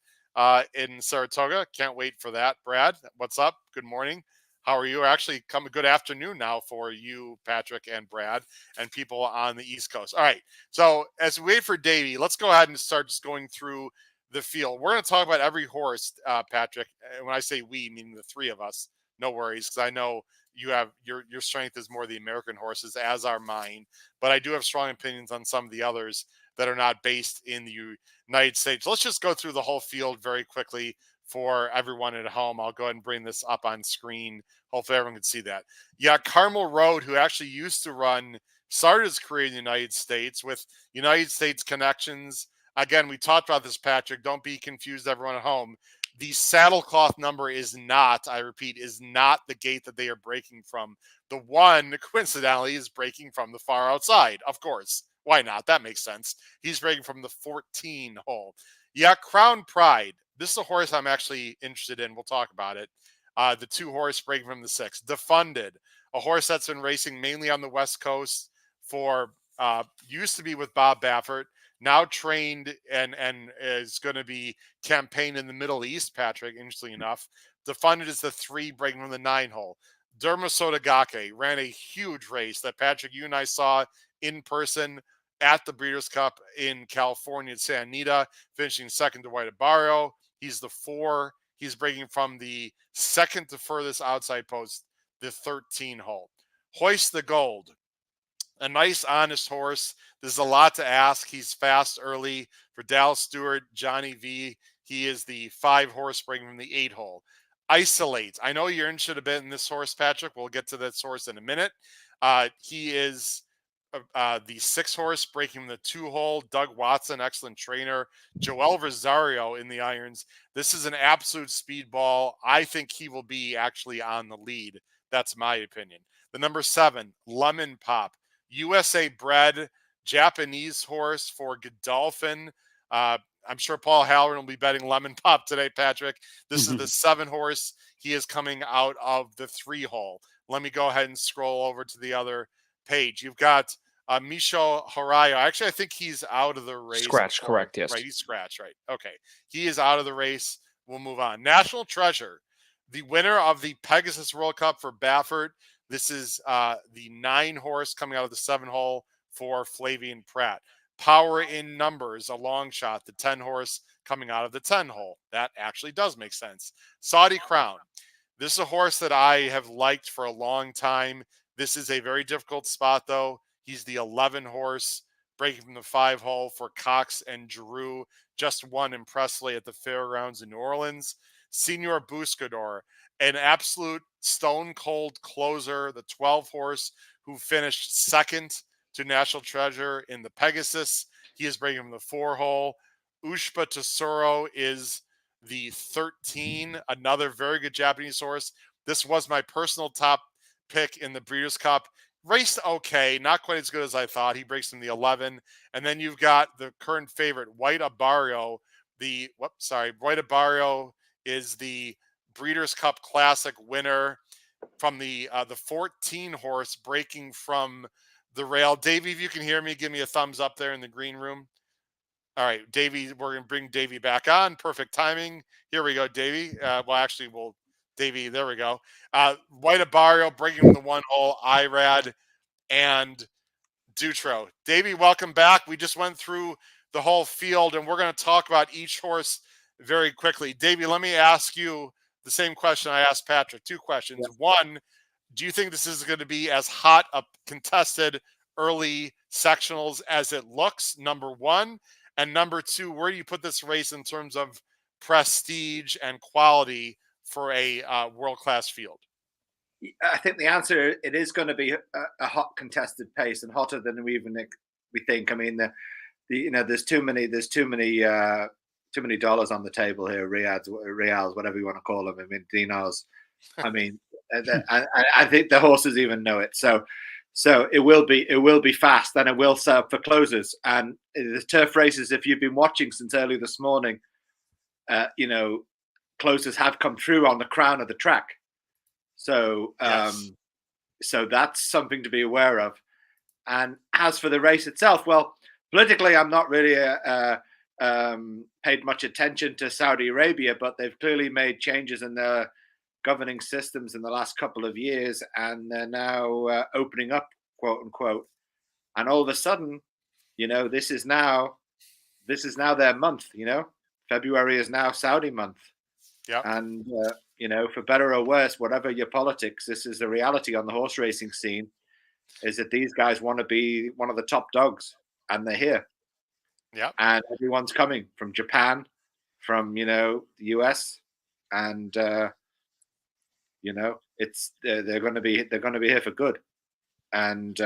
in Saratoga. Can't wait for that, Brad. What's up? Good morning. How are you? Actually, good afternoon now for you, Patrick and Brad, and people on the East Coast. All right. So as we wait for Davey, let's go ahead and start just going through the field. We're going to talk about every horse, Patrick. And when I say we, meaning the three of us, no worries, because I know you have your strength is more the American horses, as are mine. But I do have strong opinions on some of the others that are not based in the United States. Let's just go through the whole field very quickly for everyone at home. I'll go ahead and bring this up on screen. Hopefully everyone can see that. Yeah, Carmel Road, who actually used to started his career in the United States with United States connections. Again, we talked about this, Patrick. Don't be confused, everyone at home. The saddlecloth number is not, I repeat, is not the gate that they are breaking from. The one, coincidentally, is breaking from the far outside. Of course. Why not? That makes sense. He's breaking from the 14 hole. Yeah, Crown Pride. This is a horse I'm actually interested in. We'll talk about it. The 2 horse breaking from the 6. Defunded, a horse that's been racing mainly on the West Coast for, used to be with Bob Baffert, now trained and is going to be campaigned in the Middle East, Patrick, interestingly enough. Defunded is the 3 breaking from the 9 hole. Derma Sotogake ran a huge race that, Patrick, you and I saw in person at the Breeders' Cup in California at Santa Anita, finishing second to White Barrio. He's the 4. He's breaking from the second to furthest outside post, the 13 hole. Hoist the Gold, a nice, honest horse. There's a lot to ask. He's fast early for Dallas Stewart, Johnny V. He is the 5 horse breaking from the 8 hole. Isolate. I know you're interested a bit in this horse, Patrick. We'll get to this horse in a minute. He is the 6 horse breaking the 2 hole. Doug Watson, excellent trainer. Joel Rosario in the irons. This is an absolute speedball. I think he will be actually on the lead. That's my opinion. The number 7, Lemon Pop, USA bred Japanese horse for Godolphin. I'm sure Paul Halloran will be betting Lemon Pop today, Patrick. This is the 7 horse. He is coming out of the 3 hole. Let me go ahead and scroll over to the other page. You've got Misho Haraya. Actually, I think he's out of the race. Scratch, correct, yes. Right, he's scratched, right. Okay. He is out of the race. We'll move on. National Treasure, the winner of the Pegasus World Cup for Baffert. This is the 9 horse coming out of the 7 hole for Flavian Pratt. Power in Numbers, a long shot, the 10 horse coming out of the 10 hole. That actually does make sense. Saudi Crown. This is a horse that I have liked for a long time. This is a very difficult spot, though. He's the 11 horse breaking from the 5 hole for Cox and Giroux. Just won impressively at the Fairgrounds in New Orleans. Senor Buscador, an absolute stone cold closer, the 12 horse who finished second to National Treasure in the Pegasus. He is breaking from the 4 hole. Ushpa Tesoro is the 13, another very good Japanese horse. This was my personal top pick in the Breeders' Cup. Raced okay, not quite as good as I thought. He breaks from the 11. And then you've got the current favorite, White Abarrio. White Abarrio is the Breeders' Cup Classic winner from the 14 horse breaking from the rail. Davey, if you can hear me, give me a thumbs up there in the green room. All right, Davey, we're going to bring Davey back on. Perfect timing. Here we go, Davey. Davey, there we go. White Abarrio breaking from the 1 hole, Irad, and Dutro. Davey, welcome back. We just went through the whole field, and we're going to talk about each horse very quickly. Davey, let me ask you the same question I asked Patrick. 2 questions. Yeah. 1, do you think this is going to be as hot a contested early sectionals as it looks? Number 1. And number 2, where do you put this race in terms of prestige and quality for a world-class field? I think the answer, it is going to be a hot contested pace, and hotter than we think. I mean, there's too many dollars on the table here, reals, whatever you want to call them. I mean, dinars. I mean, I think the horses even know it. So it will be fast, and it will serve for closers. And the turf races, if you've been watching since early this morning, closers have come through on the crown of the track. So Yes. so that's something to be aware of. And as for the race itself, well, politically, I'm not really paid much attention to Saudi Arabia, but they've clearly made changes in their governing systems in the last couple of years, and they're now opening up, quote unquote. And all of a sudden, this is now their month. February is now Saudi month. Yeah. And for better or worse, whatever your politics, this is the reality on the horse racing scene. Is that these guys want to be one of the top dogs, and they're here. Yeah. And everyone's coming from Japan, from the US, and it's they're going to be here for good. And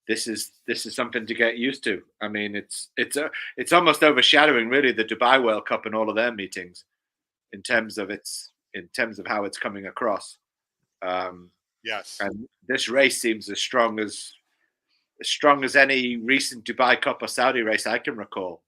this is something to get used to. I mean, it's almost overshadowing really the Dubai World Cup and all of their meetings in terms of how it's coming across. Yes. And this race seems as strong as any recent Dubai Cup or Saudi race I can recall.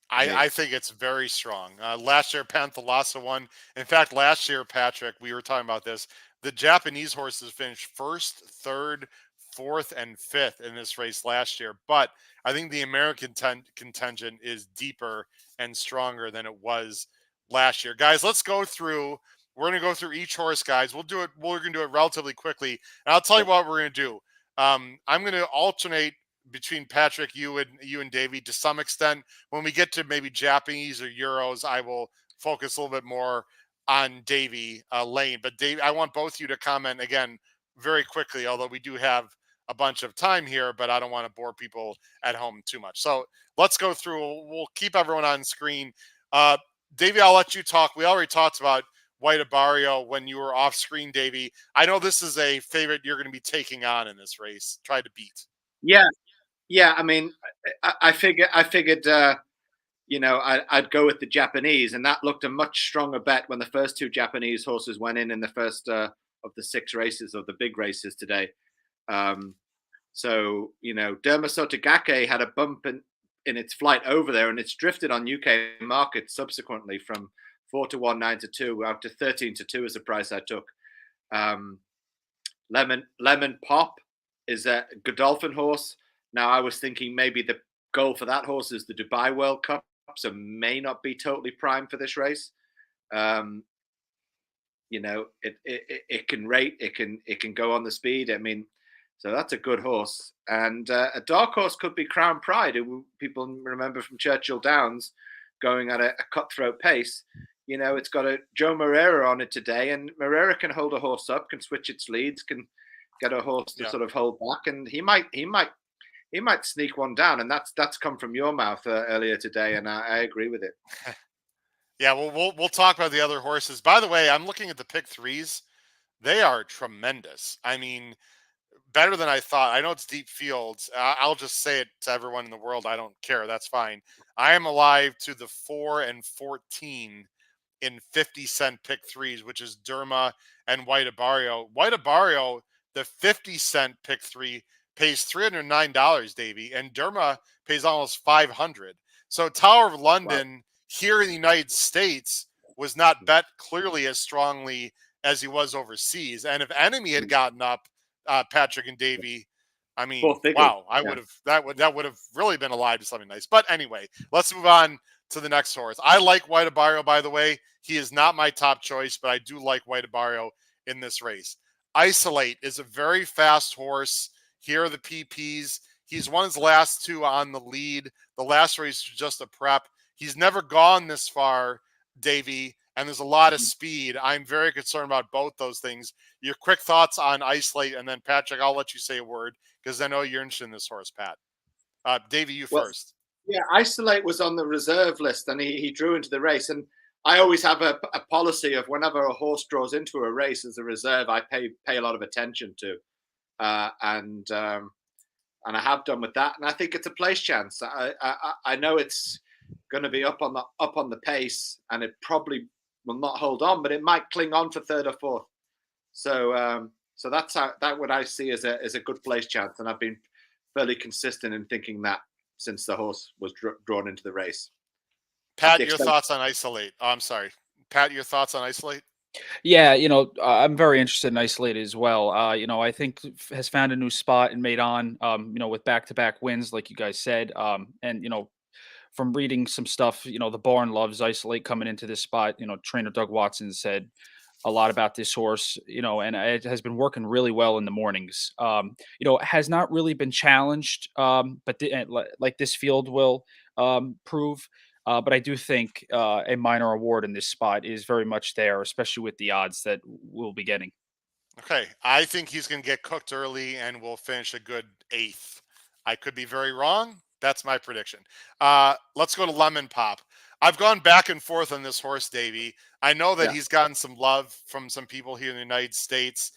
I think it's very strong. Last year, Panthalassa won. In fact, last year, Patrick, we were talking about this. The Japanese horses finished first, third, fourth, and fifth in this race last year. But I think the American contingent is deeper and stronger than it was last year. Guys, let's go through. We're going to go through each horse, guys. We're going to do it relatively quickly. And I'll tell you what we're going to do. I'm going to alternate between Patrick, you and Davey to some extent. When we get to maybe Japanese or Euros, I will focus a little bit more on Davey Lane. But Dave, I want both of you to comment again very quickly, although we do have a bunch of time here, but I don't want to bore people at home too much. So let's go through. We'll keep everyone on screen. Davey, I'll let you talk. We already talked about White Abarrio when you were off screen, Davey. I know this is a favorite you're going to be taking on in this race. Try to beat. Yeah. I mean, I figured, I'd go with the Japanese, and that looked a much stronger bet when the first two Japanese horses went in the first of the 6 races, of the big races today. So Derma Sotogake had a bump in its flight over there, and it's drifted on UK markets subsequently from 4-1, 9-2, out to 13-2 is the price I took. Lemon Pop is a Godolphin horse. Now, I was thinking maybe the goal for that horse is the Dubai World Cup, so may not be totally primed for this race. It can rate, it can go on the speed. I mean, so that's a good horse. And a dark horse could be Crown Pride, who people remember from Churchill Downs, going at a cutthroat pace. It's got a Joe Moreira on it today, and Moreira can hold a horse up, can switch its leads, can get a horse to sort of hold back, and he might sneak one down. And that's come from your mouth earlier today, and I agree with it. Yeah, well, we'll talk about the other horses. By the way, I'm looking at the pick 3s. They are tremendous. I mean, better than I thought. I know it's deep fields. I'll just say it to everyone in the world. I don't care. That's fine. I am alive to the 4 and 14 in 50-cent pick 3s, which is Derma and White Abarrio. White Abarrio, the 50-cent pick 3, pays $309, Davey, and Derma pays almost $500. So Tower of London here in the United States was not bet clearly as strongly as he was overseas. And if Enemy had gotten up, Patrick and Davey, I mean, wow, I would have that would have really been alive to something nice. But anyway, let's move on to the next horse. I like White Abarrio, by the way. He is not my top choice, but I do like White Abarrio in this race. Isolate is a very fast horse. Here are the PPs. He's won his last 2 on the lead. The last race was just a prep. He's never gone this far, Davey, and there's a lot of speed. I'm very concerned about both those things. Your quick thoughts on Isolate, and then Patrick, I'll let you say a word because I know you're interested in this horse, Pat. Davey, you first. Yeah, Isolate was on the reserve list, and he drew into the race. And I always have a policy of whenever a horse draws into a race as a reserve, I pay a lot of attention to, and I have done with that, and I think it's a place chance. I know it's going to be up on the pace, and it probably will not hold on, but it might cling on for third or fourth. So that's what I see as a good place chance, and I've been fairly consistent in thinking that since the horse was drawn into the race. Pat, your thoughts on Isolate? Oh, I'm sorry, Pat, your thoughts on Isolate? Yeah, I'm very interested in Isolated as well. I think has found a new spot and made on, with back-to-back wins, like you guys said. And from reading some stuff, the barn loves Isolate coming into this spot. Trainer Doug Watson said a lot about this horse, and it has been working really well in the mornings. Has not really been challenged, but like this field will prove. But I do think a minor award in this spot is very much there, especially with the odds that we'll be getting. Okay, I think he's going to get cooked early and will finish a good 8th. I could be very wrong. That's my prediction. Let's go to Lemon Pop. I've gone back and forth on this horse, Davey. I know that he's gotten some love from some people here in the United States.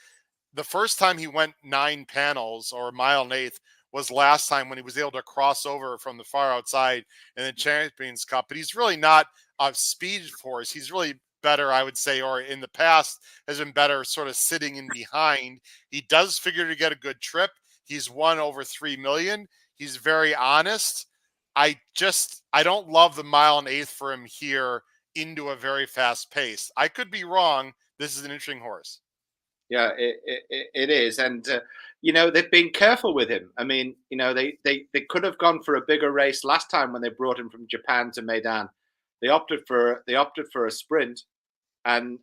The first time he went 9 panels or a mile and 1/8 was last time when he was able to cross over from the far outside in the Champions Cup. But he's really not a speed horse. He's really better, I would say, or in the past has been better sort of sitting in behind. He does figure to get a good trip. He's won over 3 million. He's very honest. I don't love the mile and 1/8 for him here into a very fast pace. I could be wrong. This is an interesting horse. Yeah, it is, and they've been careful with him. I mean, they could have gone for a bigger race last time when they brought him from Japan to Meydan. They opted for a sprint, and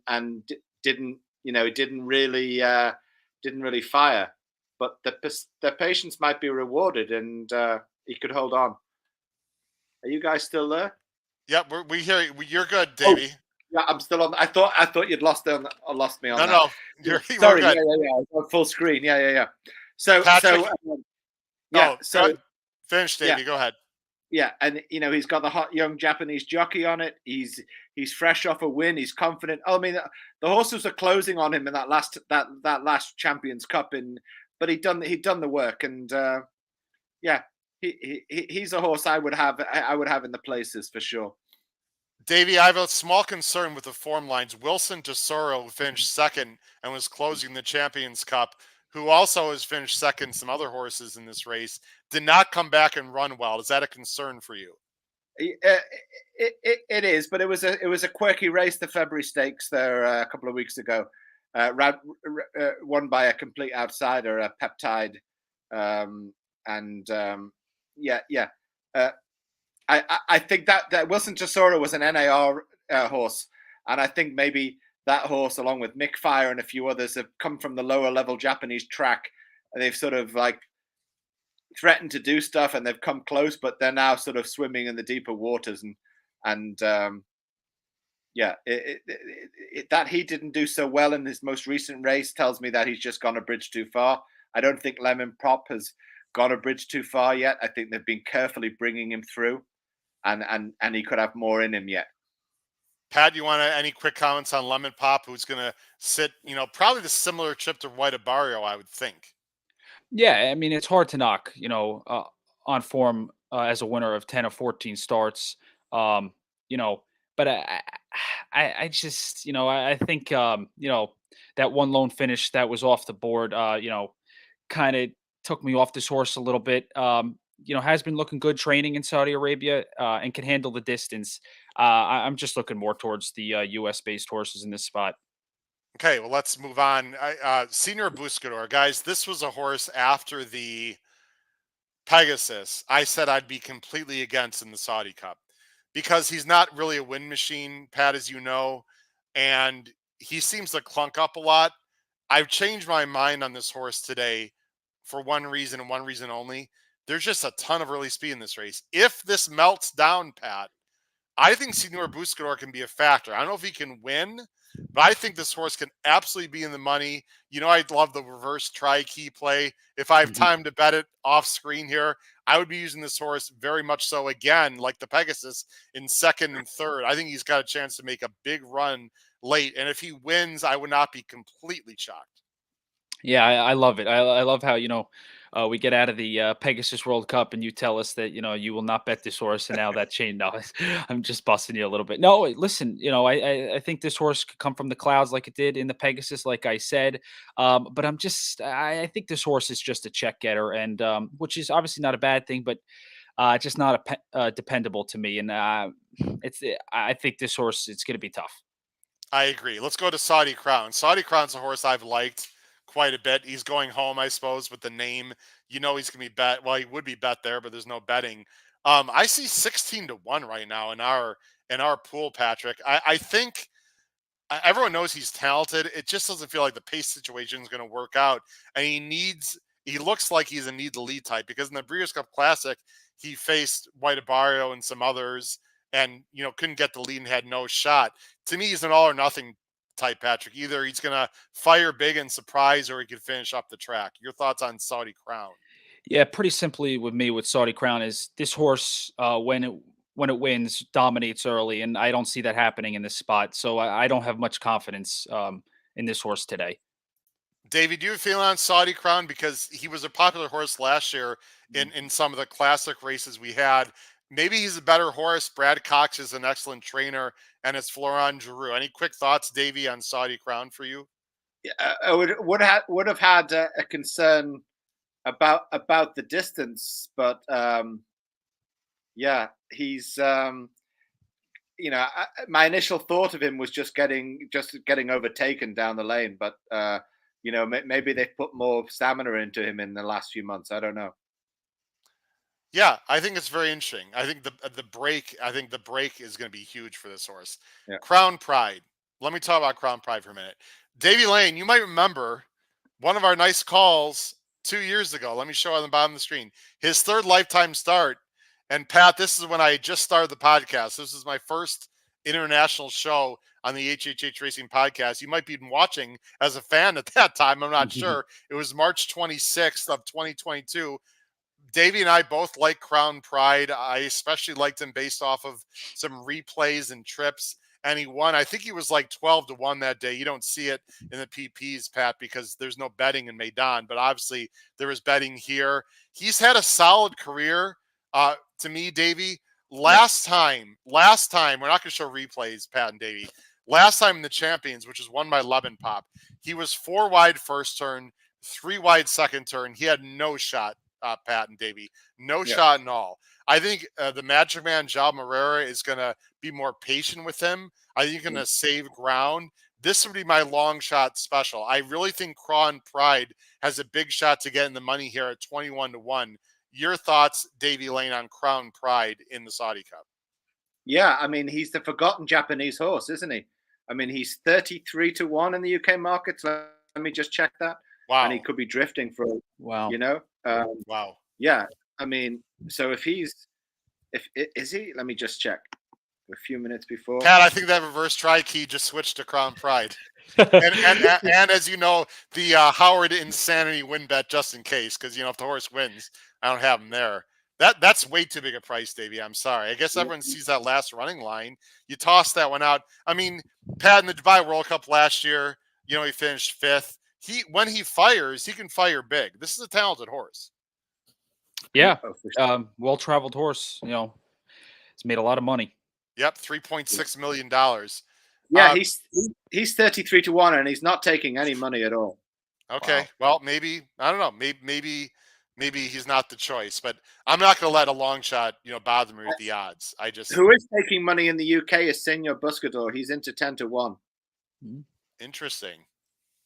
didn't really fire. But the patience might be rewarded, and he could hold on. Are you guys still there? Yep, we hear you. You're good, Davey. Yeah, I'm still on. I thought you'd lost me on that. No, sorry. We're good. Yeah. Full screen. Yeah. So Patrick, so finish, Davey. Go ahead. Yeah, and he's got the hot young Japanese jockey on it. He's fresh off a win. He's confident. Oh, I mean, the horses are closing on him in that last Champions Cup, but he'd done the work, and he's a horse I would have in the places for sure. Davey, I have a small concern with the form lines. Wilson Tesoro, who finished second and was closing the Champions Cup, who also has finished second some other horses in this race, did not come back and run well. Is that a concern for you? It is, but it was a quirky race, the February Stakes there a couple of weeks ago, won by a complete outsider, a Peptide, I think that Wilson Tesoro was an NAR horse, and I think maybe that horse, along with Mick Fire and a few others, have come from the lower level Japanese track, and they've sort of like threatened to do stuff, and they've come close, but they're now sort of swimming in the deeper waters, that he didn't do so well in his most recent race tells me that he's just gone a bridge too far. I don't think Lemon Pop has gone a bridge too far yet. I think they've been carefully bringing him through, and he could have more in him yet. Pat, you want any quick comments on Lemon Pop, who's going to sit, probably the similar trip to White Barrio, I would think. Yeah, I mean, it's hard to knock, on form as a winner of 10 or 14 starts, but I just, I think, that one lone finish that was off the board, kind of took me off this horse a little bit. Has been looking good training in Saudi Arabia and can handle the distance. I'm just looking more towards the U.S. based horses in this spot. Okay, well, let's move on. Senior Buscador, guys, this was a horse after the Pegasus I said I'd be completely against in the Saudi Cup because he's not really a win machine, Pat, as you know, and he seems to clunk up a lot. I've changed my mind on this horse today for one reason and one reason only. There's just a ton of early speed in this race. If this melts down, Pat, I think Senor Buscador can be a factor. I don't know if he can win, but I think this horse can absolutely be in the money. You know, I'd love the reverse tri-key play. If I have time to bet it off screen here, I would be using this horse very much so again, like the Pegasus, in second and third. I think he's got a chance to make a big run late. And if he wins, I would not be completely shocked. Yeah, I love it. I love how, we get out of the Pegasus World Cup and you tell us that, you will not bet this horse. And now that chain, no, I'm just busting you a little bit. No, listen, I think this horse could come from the clouds like it did in the Pegasus, like I said. But I think this horse is just a check getter, and which is obviously not a bad thing, but just not dependable to me. And I think this horse, it's going to be tough. I agree. Let's go to Saudi Crown. Saudi Crown's a horse I've liked quite a bit. He's going home, I suppose, with the name. You know he's going to be bet. Well, he would be bet there, but there's no betting. I see 16-1 right now in our pool, Patrick. I think everyone knows he's talented. It just doesn't feel like the pace situation is going to work out, and he looks like he's a need to lead type, because in the Breeders' Cup Classic he faced White Abarrio and some others, and couldn't get the lead and had no shot. To me, he's an all or nothing type, Patrick. Either he's going to fire big and surprise, or he could finish up the track. Your thoughts on Saudi Crown? Yeah, pretty simply with me with Saudi Crown is this horse, when it wins, dominates early, and I don't see that happening in this spot. So I don't have much confidence in this horse today. David, do you feel on Saudi Crown, because he was a popular horse last year in some of the classic races we had? Maybe he's a better horse. Brad Cox is an excellent trainer, and it's Florent Giroux. Any quick thoughts, Davey, on Saudi Crown for you? Yeah, I would have had a concern about the distance, but yeah, he's my initial thought of him was just getting overtaken down the lane, but maybe they've put more stamina into him in the last few months. I don't know. Yeah, I think it's very interesting. I think the break is going to be huge for this horse. Yeah. Crown Pride. Let me talk about Crown Pride for a minute. Davey Lane, you might remember one of our nice calls 2 years ago. Let me show on the bottom of the screen. His third lifetime start. And Pat, this is when I just started the podcast. This is my first international show on the HHH Racing podcast. You might be watching as a fan at that time. I'm not sure. It was March 26th of 2022. Davey and I both like Crown Pride. I especially liked him based off of some replays and trips. And he won. I think he was like 12-1 that day. You don't see it in the PPs, Pat, because there's no betting in Maidan. But obviously there was betting here. He's had a solid career. To me, Davey, last time, we're not going to show replays, Pat and Davey. Last time in the Champions, which is won by Levin Pop, he was 4 wide first turn, 3 wide second turn. He had no shot. Pat and Davey, no shot in all. I think the Magic Man, Jal Morera, is going to be more patient with him. I think he's going to save ground. This would be my long shot special. I really think Crown Pride has a big shot to get in the money here at 21-1. Your thoughts, Davey Lane, on Crown Pride in the Saudi Cup? Yeah, I mean, he's the forgotten Japanese horse, isn't he? I mean, he's 33-1 in the UK markets. Let me just check that. Wow. And he could be drifting for, Wow. Wow. Yeah, I mean, so if he, let me just check. A few minutes before. Pat, I think that reverse tri-key just switched to Crown Pride. and as you know, the Howard Insanity win bet just in case, because if the horse wins, I don't have him there. That's way too big a price, Davey. I'm sorry. I guess everyone sees that last running line. You toss that one out. I mean, Pat, in the Dubai World Cup last year, he finished 5th. When he fires, he can fire big. This is a talented horse. Yeah, well-traveled horse. It's made a lot of money. Yep, $3.6 million. Yeah, he's 33-1, and he's not taking any money at all. Okay, well, maybe I don't know. Maybe he's not the choice, but I'm not going to let a long shot, bother me with the odds. Who is taking money in the UK is Senor Buscador. He's into 10-1. Interesting.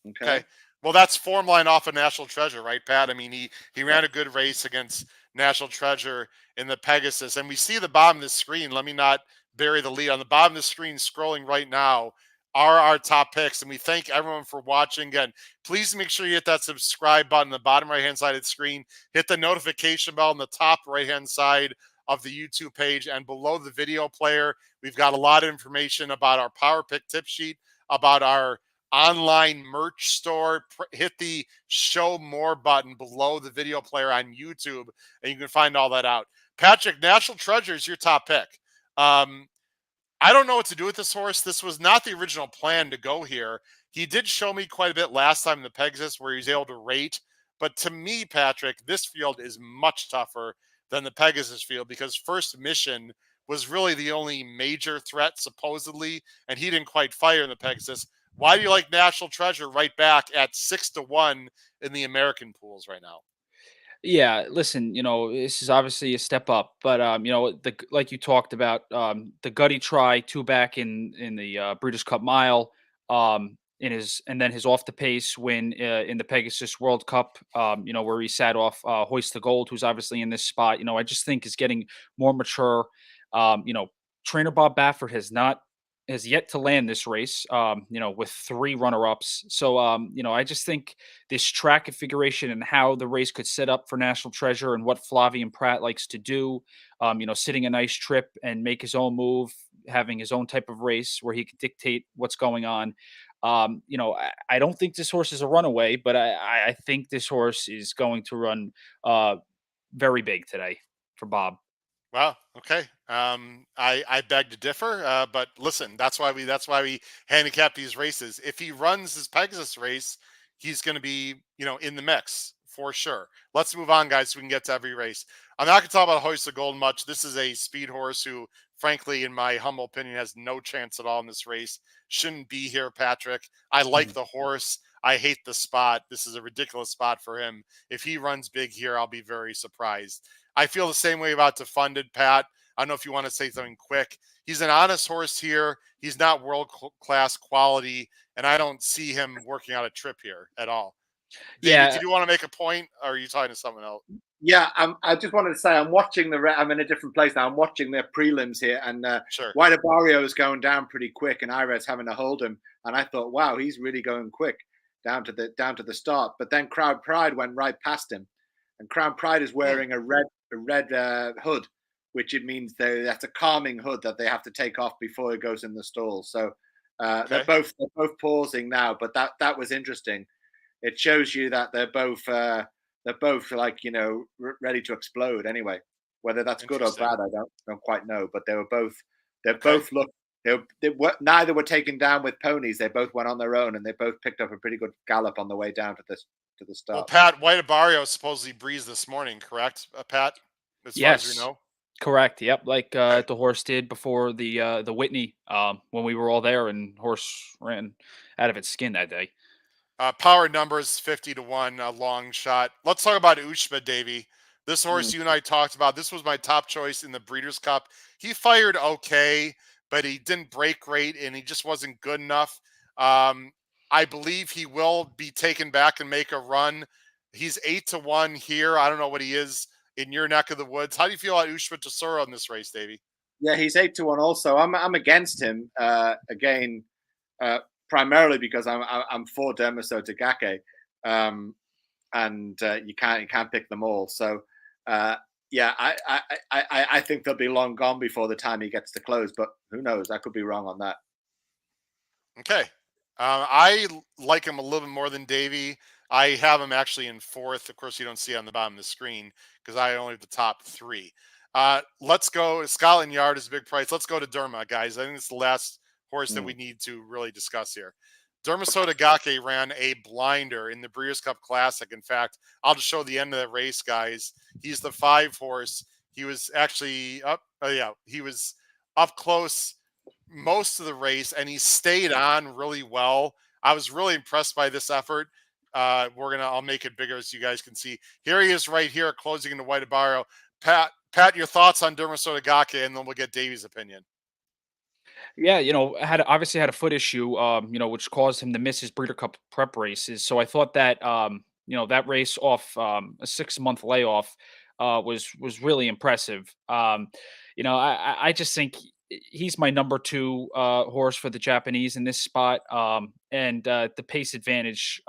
Okay. Well, that's form line off of National Treasure, right, Pat? I mean, he ran a good race against National Treasure in the Pegasus, and we see the bottom of the screen. Let me not bury the lead. On the bottom of the screen, scrolling right now, are our top picks, and we thank everyone for watching. Again, please make sure you hit that subscribe button on the bottom right-hand side of the screen. Hit the notification bell on the top right-hand side of the YouTube page. And below the video player, we've got a lot of information about our Power Pick tip sheet, about our online merch store. Hit the show more button below the video player on YouTube, and you can find all that out. Patrick, National Treasure is your top pick. I don't know what to do with this horse. This was not the original plan to go here. He did show me quite a bit last time in the Pegasus where he was able to rate. But to me, Patrick, this field is much tougher than the Pegasus field because First Mission was really the only major threat, supposedly, and he didn't quite fire in the Pegasus. Why do you like National Treasure right back at 6-1 in the American pools right now? Yeah, listen, this is obviously a step up, but like you talked about, the gutty try two back in the Breeders' Cup Mile, and then his off the pace win in the Pegasus World Cup, where he sat off Hoist the Gold, who's obviously in this spot. I just think is getting more mature. Trainer Bob Baffert has yet to land this race, with 3 runner-ups. So, I just think this track configuration and how the race could set up for National Treasure and what Flavian Pratt likes to do, sitting a nice trip and make his own move, having his own type of race where he can dictate what's going on. I don't think this horse is a runaway, but I think this horse is going to run very big today for Bob. Well, okay. I beg to differ, but listen, that's why we handicap these races. If he runs his Pegasus race, he's going to be in the mix for sure. Let's move on, guys, so we can get to every race. I'm not going to talk about Hoist of Gold much. This is a speed horse who, frankly, in my humble opinion, has no chance at all in this race. Shouldn't be here, Patrick. I like the horse. I hate the spot. This is a ridiculous spot for him. If he runs big here, I'll be very surprised. I feel the same way about Defunded, Pat. I don't know if you want to say something quick. He's an honest horse here. He's not world-class quality, and I don't see him working out a trip here at all. David, did you want to make a point, or are you talking to someone else? Yeah, I just wanted to say I'm watching I'm in a different place now. I'm watching their prelims here, and Sure. White Barrio is going down pretty quick, and Ired's having to hold him. And I thought, wow, he's really going quick down to the start. But then Crown Pride went right past him, and Crown Pride is wearing a red hood, which it means that's a calming hood that they have to take off before it goes in the stall. So they're both pausing now, but that was interesting. It shows you that they're both like ready to explode anyway. Whether that's good or bad, I don't quite know. But they both neither were taken down with ponies. They both went on their own, and they both picked up a pretty good gallop on the way down to the start. Well, Pat, White Barrio supposedly breezed this morning, correct, Pat? As far as we know. Correct. Yep. Like the horse did before the Whitney when we were all there, and horse ran out of its skin that day. Power numbers 50-1, a long shot. Let's talk about Ushba, Davey. This horse you and I talked about. This was my top choice in the Breeders' Cup. He fired okay, but he didn't break great, and he just wasn't good enough. I believe he will be taken back and make a run. He's 8-1 here. I don't know what he is in your neck of the woods. How do you feel about Ushba Tesoro in this race, Davey? Yeah, he's 8-1 also. I'm against him again, primarily because I'm for Dermiso Tagake, and you can't pick them all. So yeah, I think they'll be long gone before the time he gets to close. But who knows? I could be wrong on that. Okay. I like him a little bit more than Davey. I have him actually in 4th. Of course, you don't see it on the bottom of the screen because I only have the top 3. Let's go. Scotland Yard is a big price. Let's go to Derma, guys. I think it's the last horse that we need to really discuss here. Dermiso Tagake ran a blinder in the Breeders' Cup Classic. In fact, I'll just show the end of the race, guys. He's the 5 horse. He was actually up. He was up close most of the race, and he stayed on really well. I was really impressed by this effort. I'll make it bigger so you guys can see. Here he is right here, closing into White Barrio. Pat, your thoughts on Dermiso Tagake, and then we'll get Davey's opinion. Yeah, obviously had a foot issue, which caused him to miss his Breeder Cup prep races. So I thought that, that race off a 6-month layoff was really impressive. I just think he's my number 2 horse for the Japanese in this spot, and the pace advantage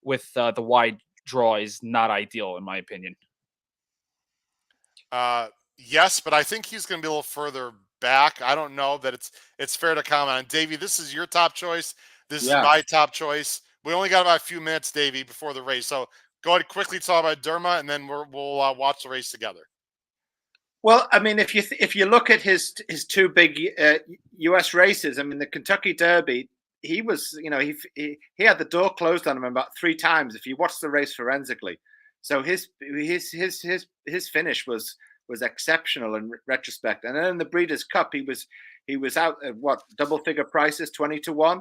with the wide draw is not ideal in my opinion. Yes, but I think he's going to be a little further back. I don't know that it's fair to comment on. Davey, this is your top choice. This is Yeah. my top choice. We only got about a few minutes, Davey, before the race. So go ahead and quickly talk about Derma, and then we'll watch the race together. Well, I mean, if you look at his two big U.S. races, I mean, the Kentucky Derby, he was, he had the door closed on him about 3 times. If you watch the race forensically, so his finish was exceptional in retrospect. And then in the Breeders' Cup, he was out at what, double figure prices, 20-1,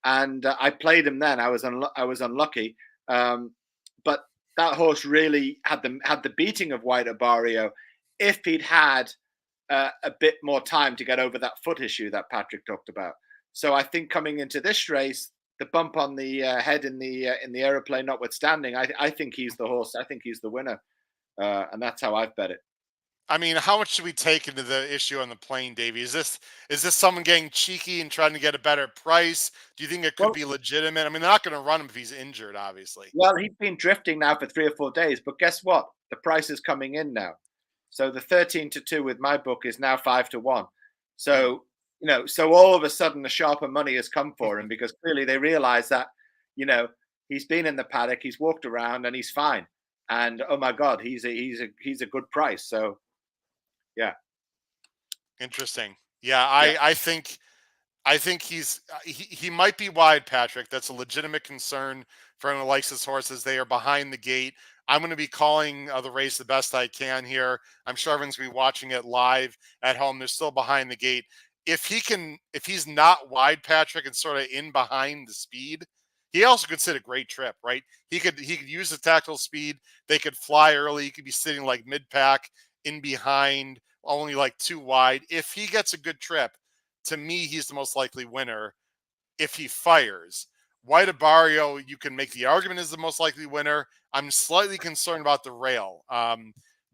and I played him then. I was unlucky, but that horse really had the beating of White Barrio if he'd had a bit more time to get over that foot issue that Patrick talked about. So I think coming into this race, the bump on the head in the aeroplane notwithstanding, I think he's the horse. I think he's the winner, and that's how I've bet it. I mean, how much should we take into the issue on the plane, Davey? Is this someone getting cheeky and trying to get a better price? Do you think it could be legitimate? I mean, they're not going to run him if he's injured, obviously. Well, he's been drifting now for 3 or 4 days, but guess what? The price is coming in now. So the 13-2 with my book is now 5-1. So, so all of a sudden the sharper money has come for him because clearly they realize that, he's been in the paddock, he's walked around and he's fine. And oh my God, he's a good price. So, yeah. Interesting. Yeah, I think he might be wide, Patrick. That's a legitimate concern for anyone who likes his horses. They are behind the gate. I'm going to be calling the race the best I can here. I'm sure everyone's going to be watching it live at home. They're still behind the gate. If he's not wide, Patrick, and sort of in behind the speed, he also could sit a great trip, right? He could use the tactical speed. They could fly early. He could be sitting like mid pack in behind, only like 2 wide. If he gets a good trip, to me, he's the most likely winner if he fires. White Barrio, you can make the argument is the most likely winner. I'm slightly concerned about the rail.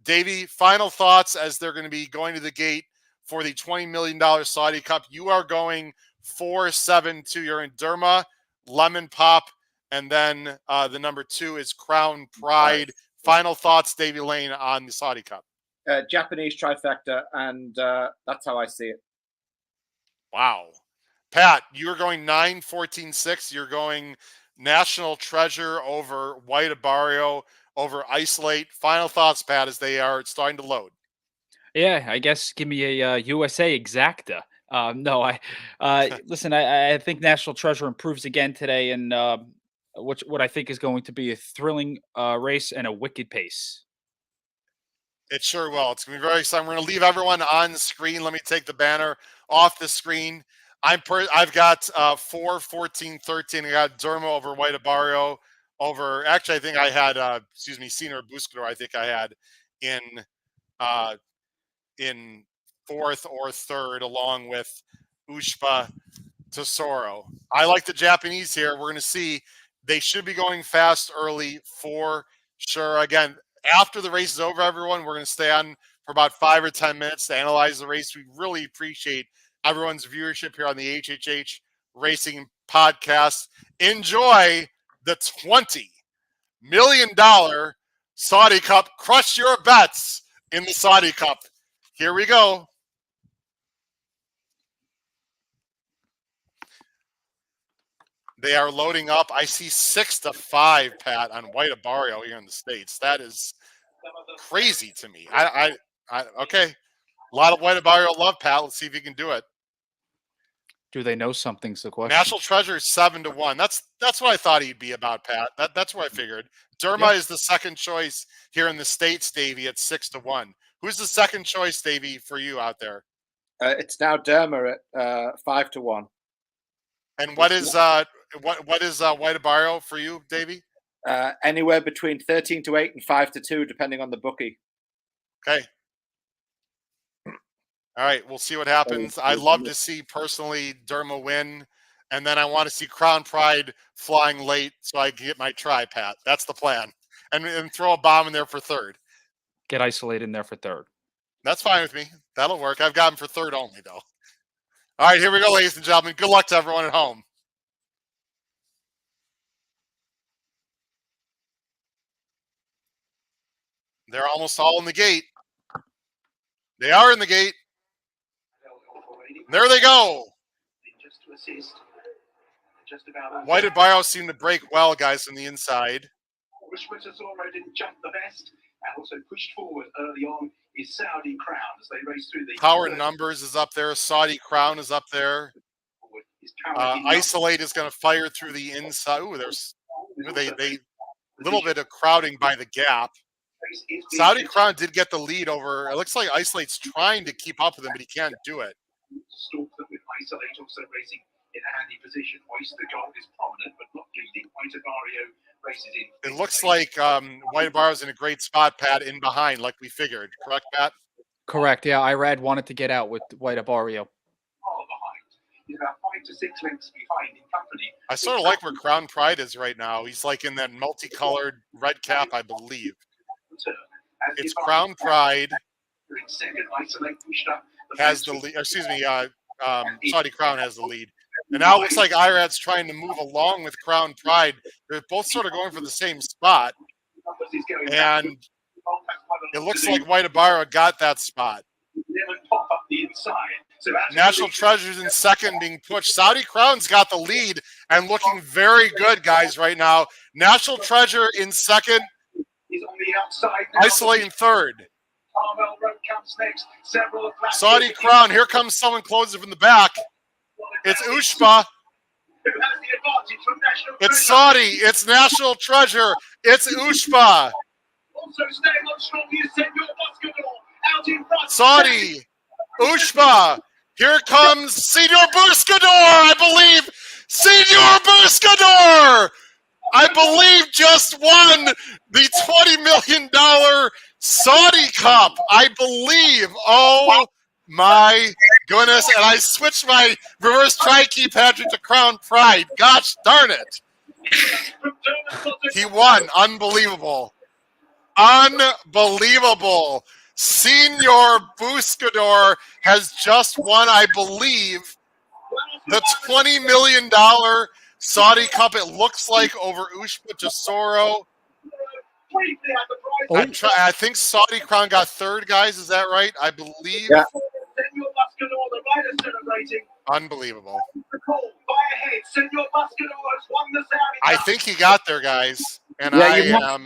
Davey, final thoughts as they're going to be going to the gate for the $20 million Saudi Cup. You are going 4-7-2. You're in Derma, Lemon Pop, and then the number 2 is Crown Pride. Final thoughts, Davey Lane, on the Saudi Cup. Japanese trifecta, and that's how I see it. Wow. Pat, you're going 9-14-6. You're going National Treasure over White Barrio over Isolate. Final thoughts, Pat, as they are starting to load. Yeah, I guess give me a USA exacta. No, listen. I think National Treasure improves again today, and what I think is going to be a thrilling race and a wicked pace. It sure will. It's going to be very exciting. We're going to leave everyone on the screen. Let me take the banner off the screen. I've got 4-14-13. I got Dermo over White Barrio over. Actually, I think I had Senior Buscador. I think I had in 4th or 3rd, along with Ushpa Tesoro. I like the Japanese here. We're going to see. They should be going fast early for sure. Again, after the race is over, everyone, we're going to stay on for about 5 or 10 minutes to analyze the race. We really appreciate everyone's viewership here on the HHH Racing Podcast. Enjoy the $20 million Saudi Cup. Crush your bets in the Saudi Cup. Here we go. They are loading up. I see 6-5, Pat, on White Barrio here in the States. That is crazy to me. Okay. A lot of White Barrio love, Pat. Let's see if you can do it. Do they know something's the question? National Treasure is 7-1. That's what I thought he'd be about, Pat. That's what I figured. Derma is the second choice here in the States, Davey, at 6-1. Who's the second choice, Davey, for you out there? It's now Derma at 5-1. And what is White Barrio for you, Davey? Anywhere between 13-8 and 5-2, depending on the bookie. Okay. All right, we'll see what happens. I'd love to see personally Derma win, and then I want to see Crown Pride flying late so I can get my try, Pat. That's the plan, and throw a bomb in there for 3rd. Get Isolated in there for 3rd. That's fine with me. That'll work. I've got him for 3rd only, though. All right, here we go, ladies and gentlemen. Good luck to everyone at home. They're almost all in the gate. They are in the gate. There they go. White and Bio seem to break well, guys, from the inside. Didn't jump the best and also pushed forward early on is Saudi Crown as they race through the Power Numbers is up there. Saudi Crown is up there. Isolate is going to fire through the inside. Ooh, there's they little bit of crowding by the gap. Saudi Crown did get the lead over. It looks like Isolate's trying to keep up with him, but he can't do it. Stalk them with Isolate also racing in a handy position. Oyster Gold is prominent but not leading. White Barrio races in. It looks like White Barrio's in a great spot, Pat, in behind, like we figured. Correct, Pat? Correct. Yeah, Irad wanted to get out with White Barrio. Far behind. He's about 5 to 6 lengths behind in company. I sort of like where Crown Pride is right now. He's like in that multicolored red cap, I believe. It's Crown Pride has the lead. Excuse me, Saudi Crown has the lead. And now it looks like Irad's trying to move along with Crown Pride. They're both sort of going for the same spot. And it looks like White Barrio got that spot. National Treasure's in second, being pushed. Saudi Crown's got the lead and looking very good, guys, right now. National Treasure in second. Isolate in third. Saudi Crown. Here comes someone closing from the back. It's Ushba. It's Saudi. It's National Treasure. It's Ushba. Saudi. Ushba. Here comes Senor Buscador, I believe. Senor Buscador, I believe, just won the $20 million Saudi Cup. I believe. Oh, my goodness. And I switched my reverse tri-key, Patrick, to Crown Pride. Gosh darn it. He won. Unbelievable. Unbelievable. Senor Buscador has just won, I believe, the $20 million Saudi Cup, it looks like, over Ushba Tesoro. I think Saudi Crown got third, guys. Is that right? I believe. Yeah. Unbelievable. I think he got there, guys. And yeah,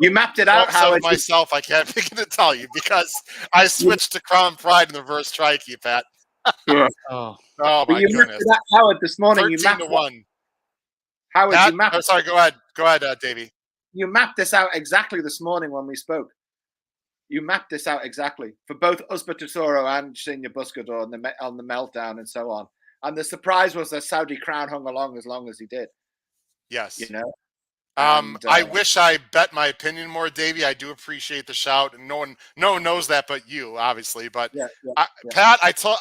you mapped it out, Howard. Myself, I can't begin to tell you because I switched to Crown Pride in the reverse tri-key, Pat. Yeah. Oh my goodness. That, Howard, this morning 13-1. Howard, Pat, you mapped. Oh, sorry, go ahead, Davey. You mapped this out exactly this morning when we spoke. You mapped this out exactly for both Ushba Tesoro and Senor Buscador on the meltdown and so on. And the surprise was that Saudi Crown hung along as long as he did. Yes. You know. I wish I bet my opinion more, Davey. I do appreciate the shout, and no one knows that but you, obviously. But Pat, I thought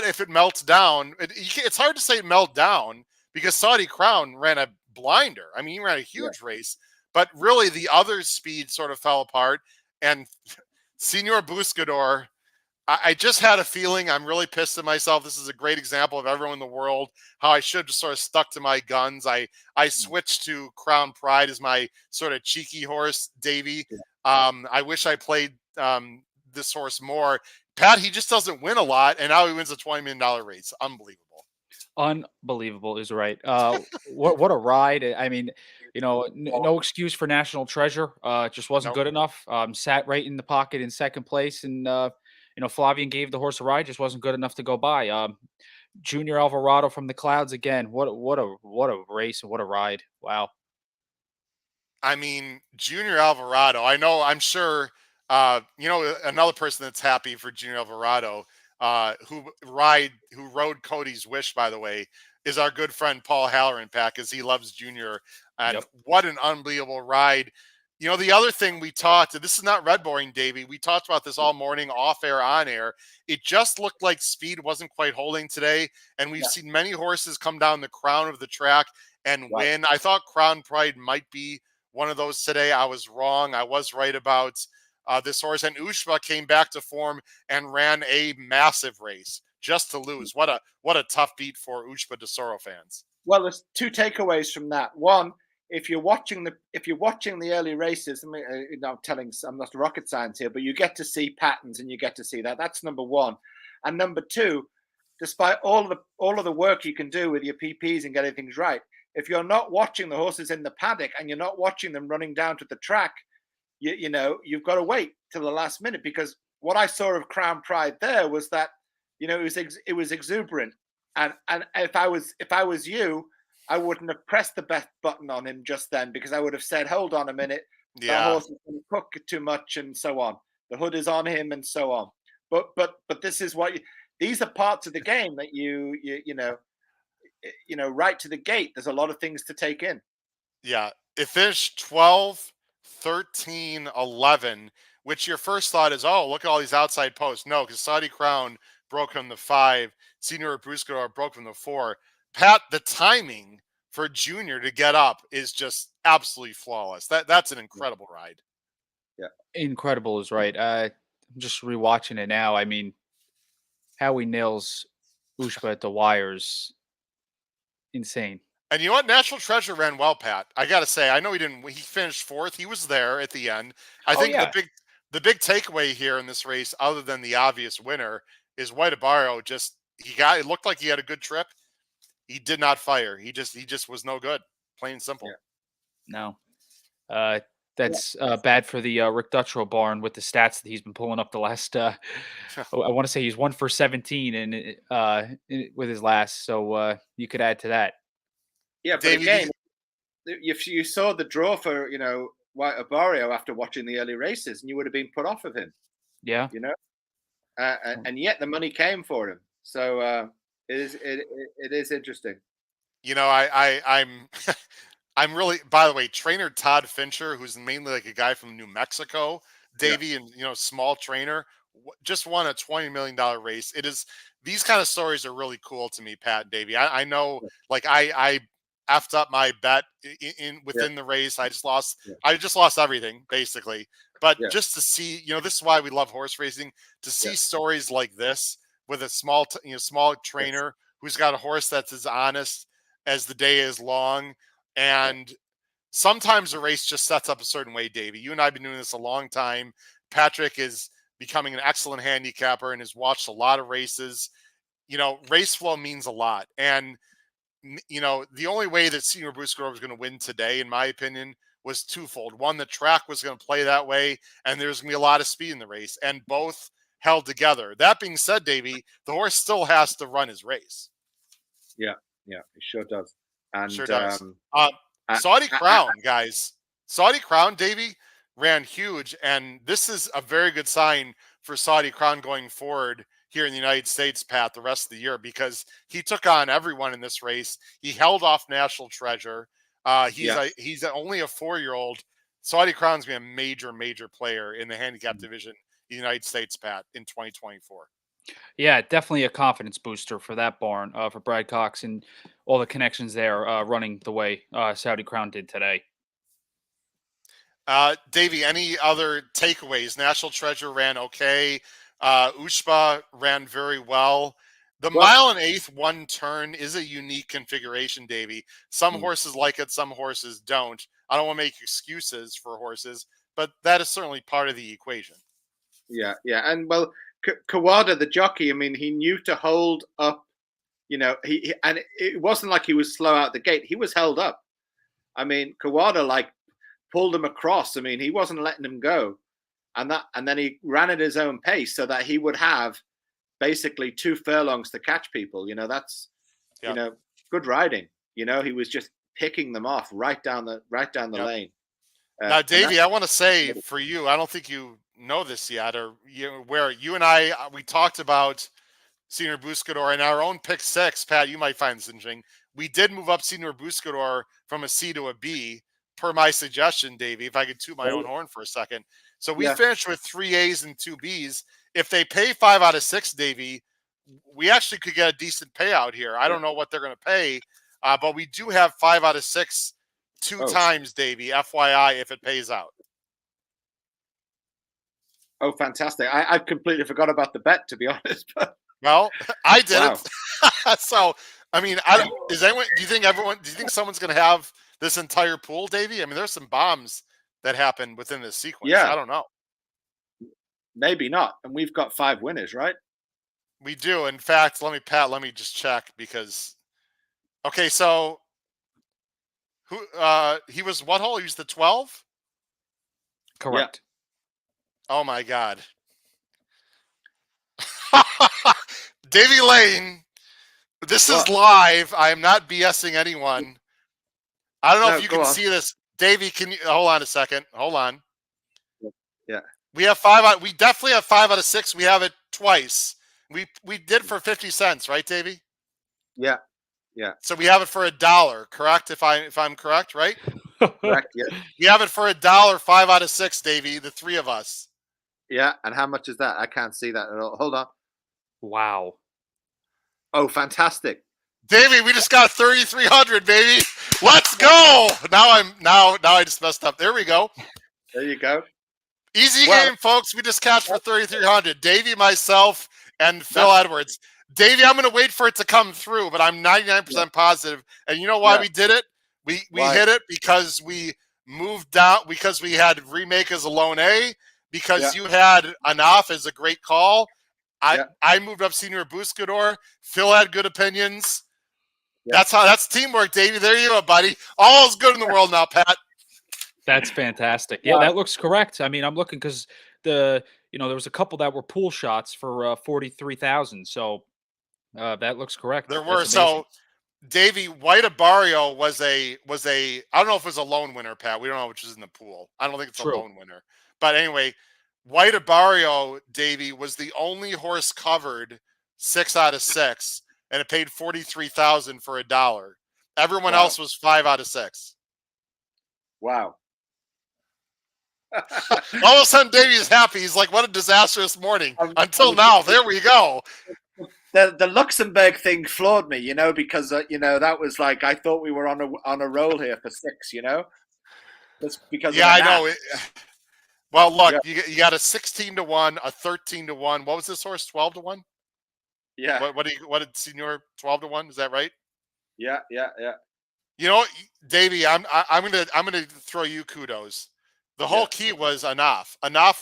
if it melts down, it's hard to say it melt down because Saudi Crown ran a blinder. I mean, he ran a huge race, but really the other speed sort of fell apart. And Senor Buscador, I just had a feeling. I'm really pissed at myself. This is a great example of everyone in the world how I should have just sort of stuck to my guns. I switched to Crown Pride as my sort of cheeky horse, Davey. I wish I played this horse more. Pat, he just doesn't win a lot, and now he wins a $20 million race. Unbelievable. Unbelievable is right. What a ride. I mean, no excuse for National Treasure. It just wasn't good enough. Sat right in the pocket in second place, and Flavian gave the horse a ride, just wasn't good enough to go by. Junior Alvarado from the clouds again. What a race and what a ride. Wow. I mean, Junior Alvarado, I'm sure another person that's happy for Junior Alvarado, who rode Cody's Wish, by the way, is our good friend Paul Halloran, Pat, because he loves Junior. And what an unbelievable ride. The other thing we talked, and this is not red boring, Davey, we talked about this all morning, off air, on air. It just looked like speed wasn't quite holding today. And we've seen many horses come down the crown of the track and win. I thought Crown Pride might be one of those today. I was wrong. I was right about this horse. And Ushba came back to form and ran a massive race just to lose. What a tough beat for Ushba Tesoro fans. Well, there's two takeaways from that. One, if you're watching the early races, I mean, I'm not rocket science here, but you get to see patterns and you get to see that. That's number one, and number two, despite all of the work you can do with your PPs and getting things right, if you're not watching the horses in the paddock and you're not watching them running down to the track, you've got to wait till the last minute, because what I saw of Crown Pride there was that it was exuberant, and if I was you, I wouldn't have pressed the bet button on him just then, because I would have said, hold on a minute, the horse is going to cook too much and so on. The hood is on him and so on. But this is these are parts of the game that you right to the gate. There's a lot of things to take in. Yeah. It finished 12, 13, 11, which your first thought is, oh, look at all these outside posts. No, because Saudi Crown broke from the 5, Senior Bruscador broke from the 4. Pat, the timing for Junior to get up is just absolutely flawless. That's an incredible ride. Yeah, incredible is right. I'm just rewatching it now. I mean, how he nails Ushba at the wires, insane. And you know what? National Treasure ran well, Pat. I got to say, I know he finished 4th. He was there at the end. I think the big takeaway here in this race, other than the obvious winner, is White Abarrio. It looked like he had a good trip. He did not fire. He just was no good. Plain and simple. Yeah. No. That's bad for the Rick Dutrow barn with the stats that he's been pulling up the last. I want to say he's 1 for 17 with his last. So you could add to that. Yeah, but again, if you saw the draw for White Abarrio after watching the early races, and you would have been put off of him. Yeah. And yet the money came for him. So it is interesting. I'm really, by the way, trainer Todd Fincher, who's mainly like a guy from New Mexico, Davey, and small trainer, just won a $20 million race. These kind of stories are really cool to me, Pat and Davey. I know, like I effed up my bet within the race. I just lost everything basically. But just to see, this is why we love horse racing, to see stories like this with a small trainer who's got a horse that's as honest as the day is long. And sometimes a race just sets up a certain way, Davey. You and I have been doing this a long time. Patrick is becoming an excellent handicapper and has watched a lot of races. Race flow means a lot. And, the only way that Senior Bruscador was going to win today, in my opinion, was twofold. One, the track was going to play that way, and there's going to be a lot of speed in the race, and both held together. That being said, Davey, the horse still has to run his race. Yeah, it sure does. And sure does. Saudi Crown, guys. Saudi Crown, Davey, ran huge, and this is a very good sign for Saudi Crown going forward here in the United States, Pat, the rest of the year, because he took on everyone in this race. He held off National Treasure. He's only a 4-year-old. Saudi Crown's going to be a major, major player in the handicap division in the United States, Pat, in 2024. Yeah, definitely a confidence booster for that barn, for Brad Cox and all the connections there running the way Saudi Crown did today. Davey, any other takeaways? National Treasure ran okay. Ushba ran very well. The 1 1/8 one turn is a unique configuration, Davey. Some horses like it, some horses don't. I don't want to make excuses for horses, but that is certainly part of the equation. Yeah. And Kawada, the jockey, I mean, he knew to hold up, and it wasn't like he was slow out the gate. He was held up. I mean, Kawada pulled him across. I mean, he wasn't letting him go. And then he ran at his own pace so that he would have basically 2 furlongs to catch people. That's good riding. He was just picking them off right down the lane. Now, Davey, I want to say for you, I don't think you know this yet, or where you and we talked about Senior Bruscador in our own pick 6. Pat, you might find this interesting. We did move up Senior Bruscador from a C to a B per my suggestion, Davey, if I could toot my own horn for a second. So we finished with 3 A's and 2 B's. If they pay 5 out of 6, Davey, we actually could get a decent payout here. I don't know what they're going to pay, but we do have 5 out of 6 two times, Davey, FYI, if it pays out. Oh, fantastic. I completely forgot about the bet, to be honest. Well, I did it. So, I mean, do you think someone's going to have this entire pool, Davey? I mean, there's some bombs that happened within this sequence. Yeah. I don't know. Maybe not. And we've got 5 winners, right? We do. In fact, let me just check because okay, so who he was what hole? He was the 12? Correct. Oh my god. Davey Lane, this is live. I am not BSing anyone. I don't know if you can see this. Davey, can you hold on a second? Hold on. Yeah. We have 5 out. We definitely have 5 out of 6. We have it twice. We did for 50 cents, right, Davey? Yeah. Yeah. So we have it for $1, correct? If I'm correct, right? Correct. Yeah. We have it for $1, 5 out of 6, Davey, the 3 of us. Yeah. And how much is that? I can't see that at all. Hold on. Wow. Oh, fantastic. Davey, we just got 3,300, baby. Let's go. Now I just messed up. There we go. There you go. Easy game, folks. We just cashed for 3,300. Davey, myself, and Phil Edwards. Davey, I'm going to wait for it to come through, but I'm 99% positive. And you know why we did it? We hit it because we moved down, because we had Remake as a lone A, because you had Enough as a great call. I moved up Senior Buscador. Phil had good opinions. Yeah. That's teamwork, Davey. There you go, buddy. All is good in the world now, Pat. That's fantastic. Yeah, that looks correct. I mean, I'm looking because there was a couple that were pool shots for 43,000. So that looks correct. There were. So Davey, White Barrio was a I don't know if it was a lone winner, Pat. We don't know which is in the pool. I don't think it's a lone winner. But anyway, White Barrio, Davey, was the only horse covered 6 out of 6, and it paid 43,000 for $1. Everyone else was 5 out of 6. Wow. All of a sudden, Davey's happy. He's like, what a disastrous morning. Until now, there we go. The Luxembourg thing floored me, because, that was like, I thought we were on a roll here for 6, Just because I know. Well, look, you got a 16-1, a 13-1. What was this horse? 12-1? Yeah. What did Senior 12-1? Is that right? Yeah. You know, Davey, I'm gonna throw you kudos. The whole key was Enough. Enough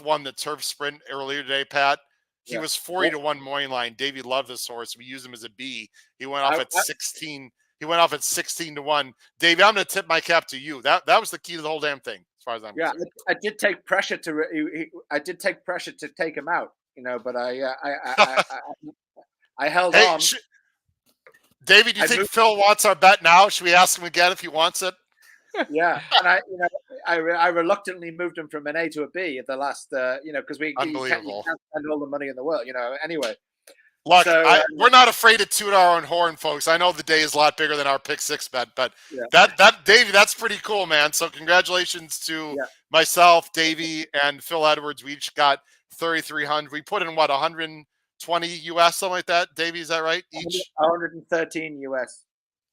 won the turf sprint earlier today, Pat. He was 40-1 morning line. Davey loved this horse. We used him as a B. He went off at 16. He went off at 16-1. Davey, I'm gonna tip my cap to you. That was the key to the whole damn thing, as far as I'm concerned. I did take pressure to take him out, but I held on. Davey, do you think Phil wants our bet now? Should we ask him again if he wants it? Yeah, and I reluctantly moved him from an A to a B at the last, because you can't spend all the money in the world, Anyway, look, we're not afraid to toot our own horn, folks. I know the day is a lot bigger than our pick 6 bet, but that Davey, that's pretty cool, man. So congratulations to myself, Davey, and Phil Edwards. We each got 3,300. We put in what, 120 US, something like that. Davey, is that right? Each 113 US.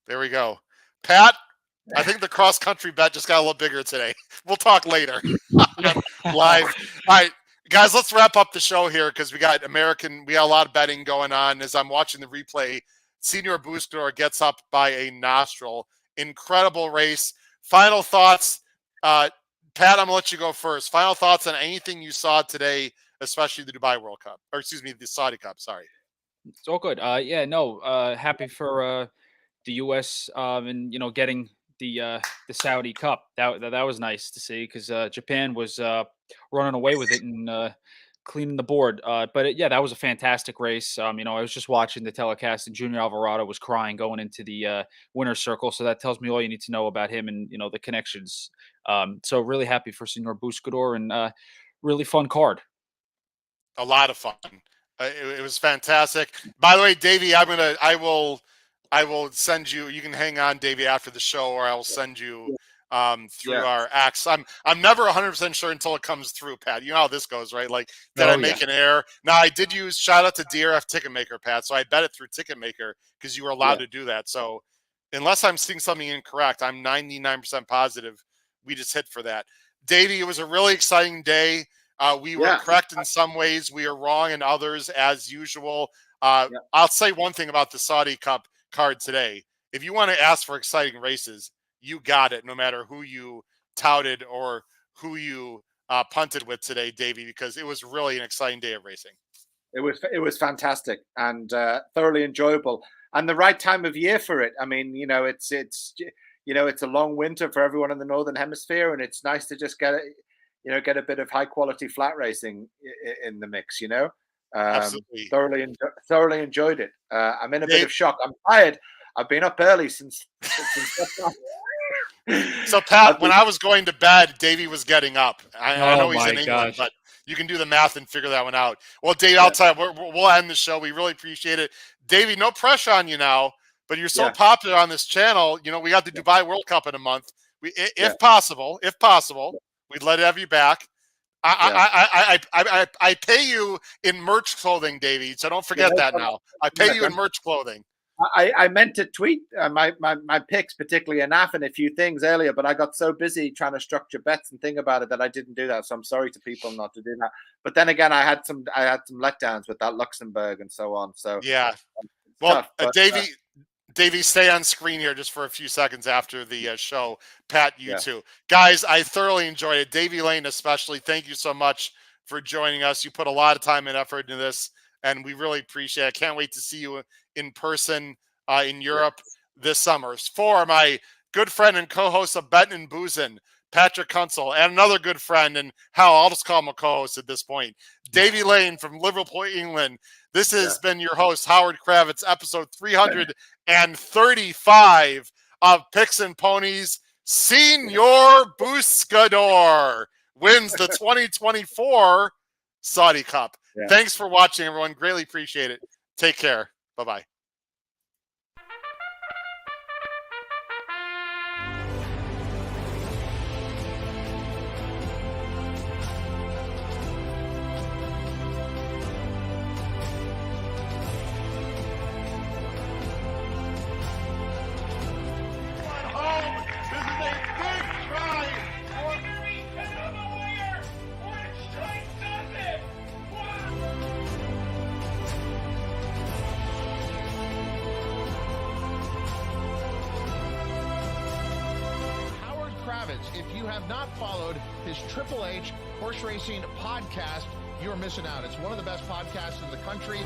There we go, Pat. I think the cross-country bet just got a little bigger today. We'll talk later. Live. All right, guys, let's wrap up the show here because we got a lot of betting going on. As I'm watching the replay, Senior Buscador gets up by a nostril. Incredible race. Final thoughts. Pat, I'm going to let you go first. Final thoughts on anything you saw today, especially the Dubai World Cup. Or excuse me, the Saudi Cup. Sorry. It's all good. Happy for the U.S. And, getting the Saudi Cup. That was nice to see because Japan was running away with it and cleaning the board. But that was a fantastic race. I was just watching the telecast and Junior Alvarado was crying going into the winner's circle. So that tells me all you need to know about him and, the connections. So really happy for Senor Buscador and really fun card. A lot of fun. It was fantastic. By the way, Davey, I will send you. You can hang on, Davey, after the show, or I will send you through our acts. I'm never 100% sure until it comes through, Pat. You know how this goes, right? Like, did I make an error? Now, I did use shout out to DRF Ticketmaker, Pat. So I bet it through Ticketmaker because you were allowed to do that. So unless I'm seeing something incorrect, I'm 99% positive we just hit for that. Davey, it was a really exciting day. We were correct in some ways. We are wrong in others, as usual. I'll say one thing about the Saudi Cup card today. if you want to ask for exciting races, you got it, no matter who you touted or who you punted with today, Davey, because it was really an exciting day of racing. It was fantastic and thoroughly enjoyable, and the right time of year for it. I mean, it's a long winter for everyone in the Northern Hemisphere, and it's nice to just get a bit of high quality flat racing in the mix. Absolutely. Thoroughly enjoyed it. I'm in a bit of shock. I'm tired. I've been up early since So Pat, when I was going to bed, Davey was getting up. I know he's in England, gosh. but you can do the math and figure that one out. Well, Davey, I'll tell you, we'll end the show. We really appreciate it. Davey, no pressure on you now, but you're so popular on this channel. We got the Dubai World Cup in a month. If possible, we'd let it have you back. I pay you in merch clothing, Davey, so don't forget that now. I pay you in merch clothing. I meant to tweet my picks, particularly Anaf and a few things earlier, but I got so busy trying to structure bets and think about it that I didn't do that. So I'm sorry to people not to do that. But then again, I had some letdowns with that Luxembourg and so on. So yeah, well, tough, Davey, stay on screen here just for a few seconds after the show. Pat, you too, guys. I thoroughly enjoyed it. Davey Lane, especially. Thank you so much for joining us. You put a lot of time and effort into this, and we really appreciate it. I can't wait to see you in person in Europe this summer. For my good friend and co-host of Betting and Boozin', Patrick Kunsel, and another good friend, and I'll just call him a co-host at this point, Davey Lane from Liverpool, England. This has been your host, Howard Kravitz, episode 335 of Picks and Ponies. Senor Buscador wins the 2024 Saudi Cup. Thanks for watching, everyone. Greatly appreciate it. Take care. Bye-bye. If you have not followed his Triple H horse racing podcast, you're missing out. It's one of the best podcasts in the country.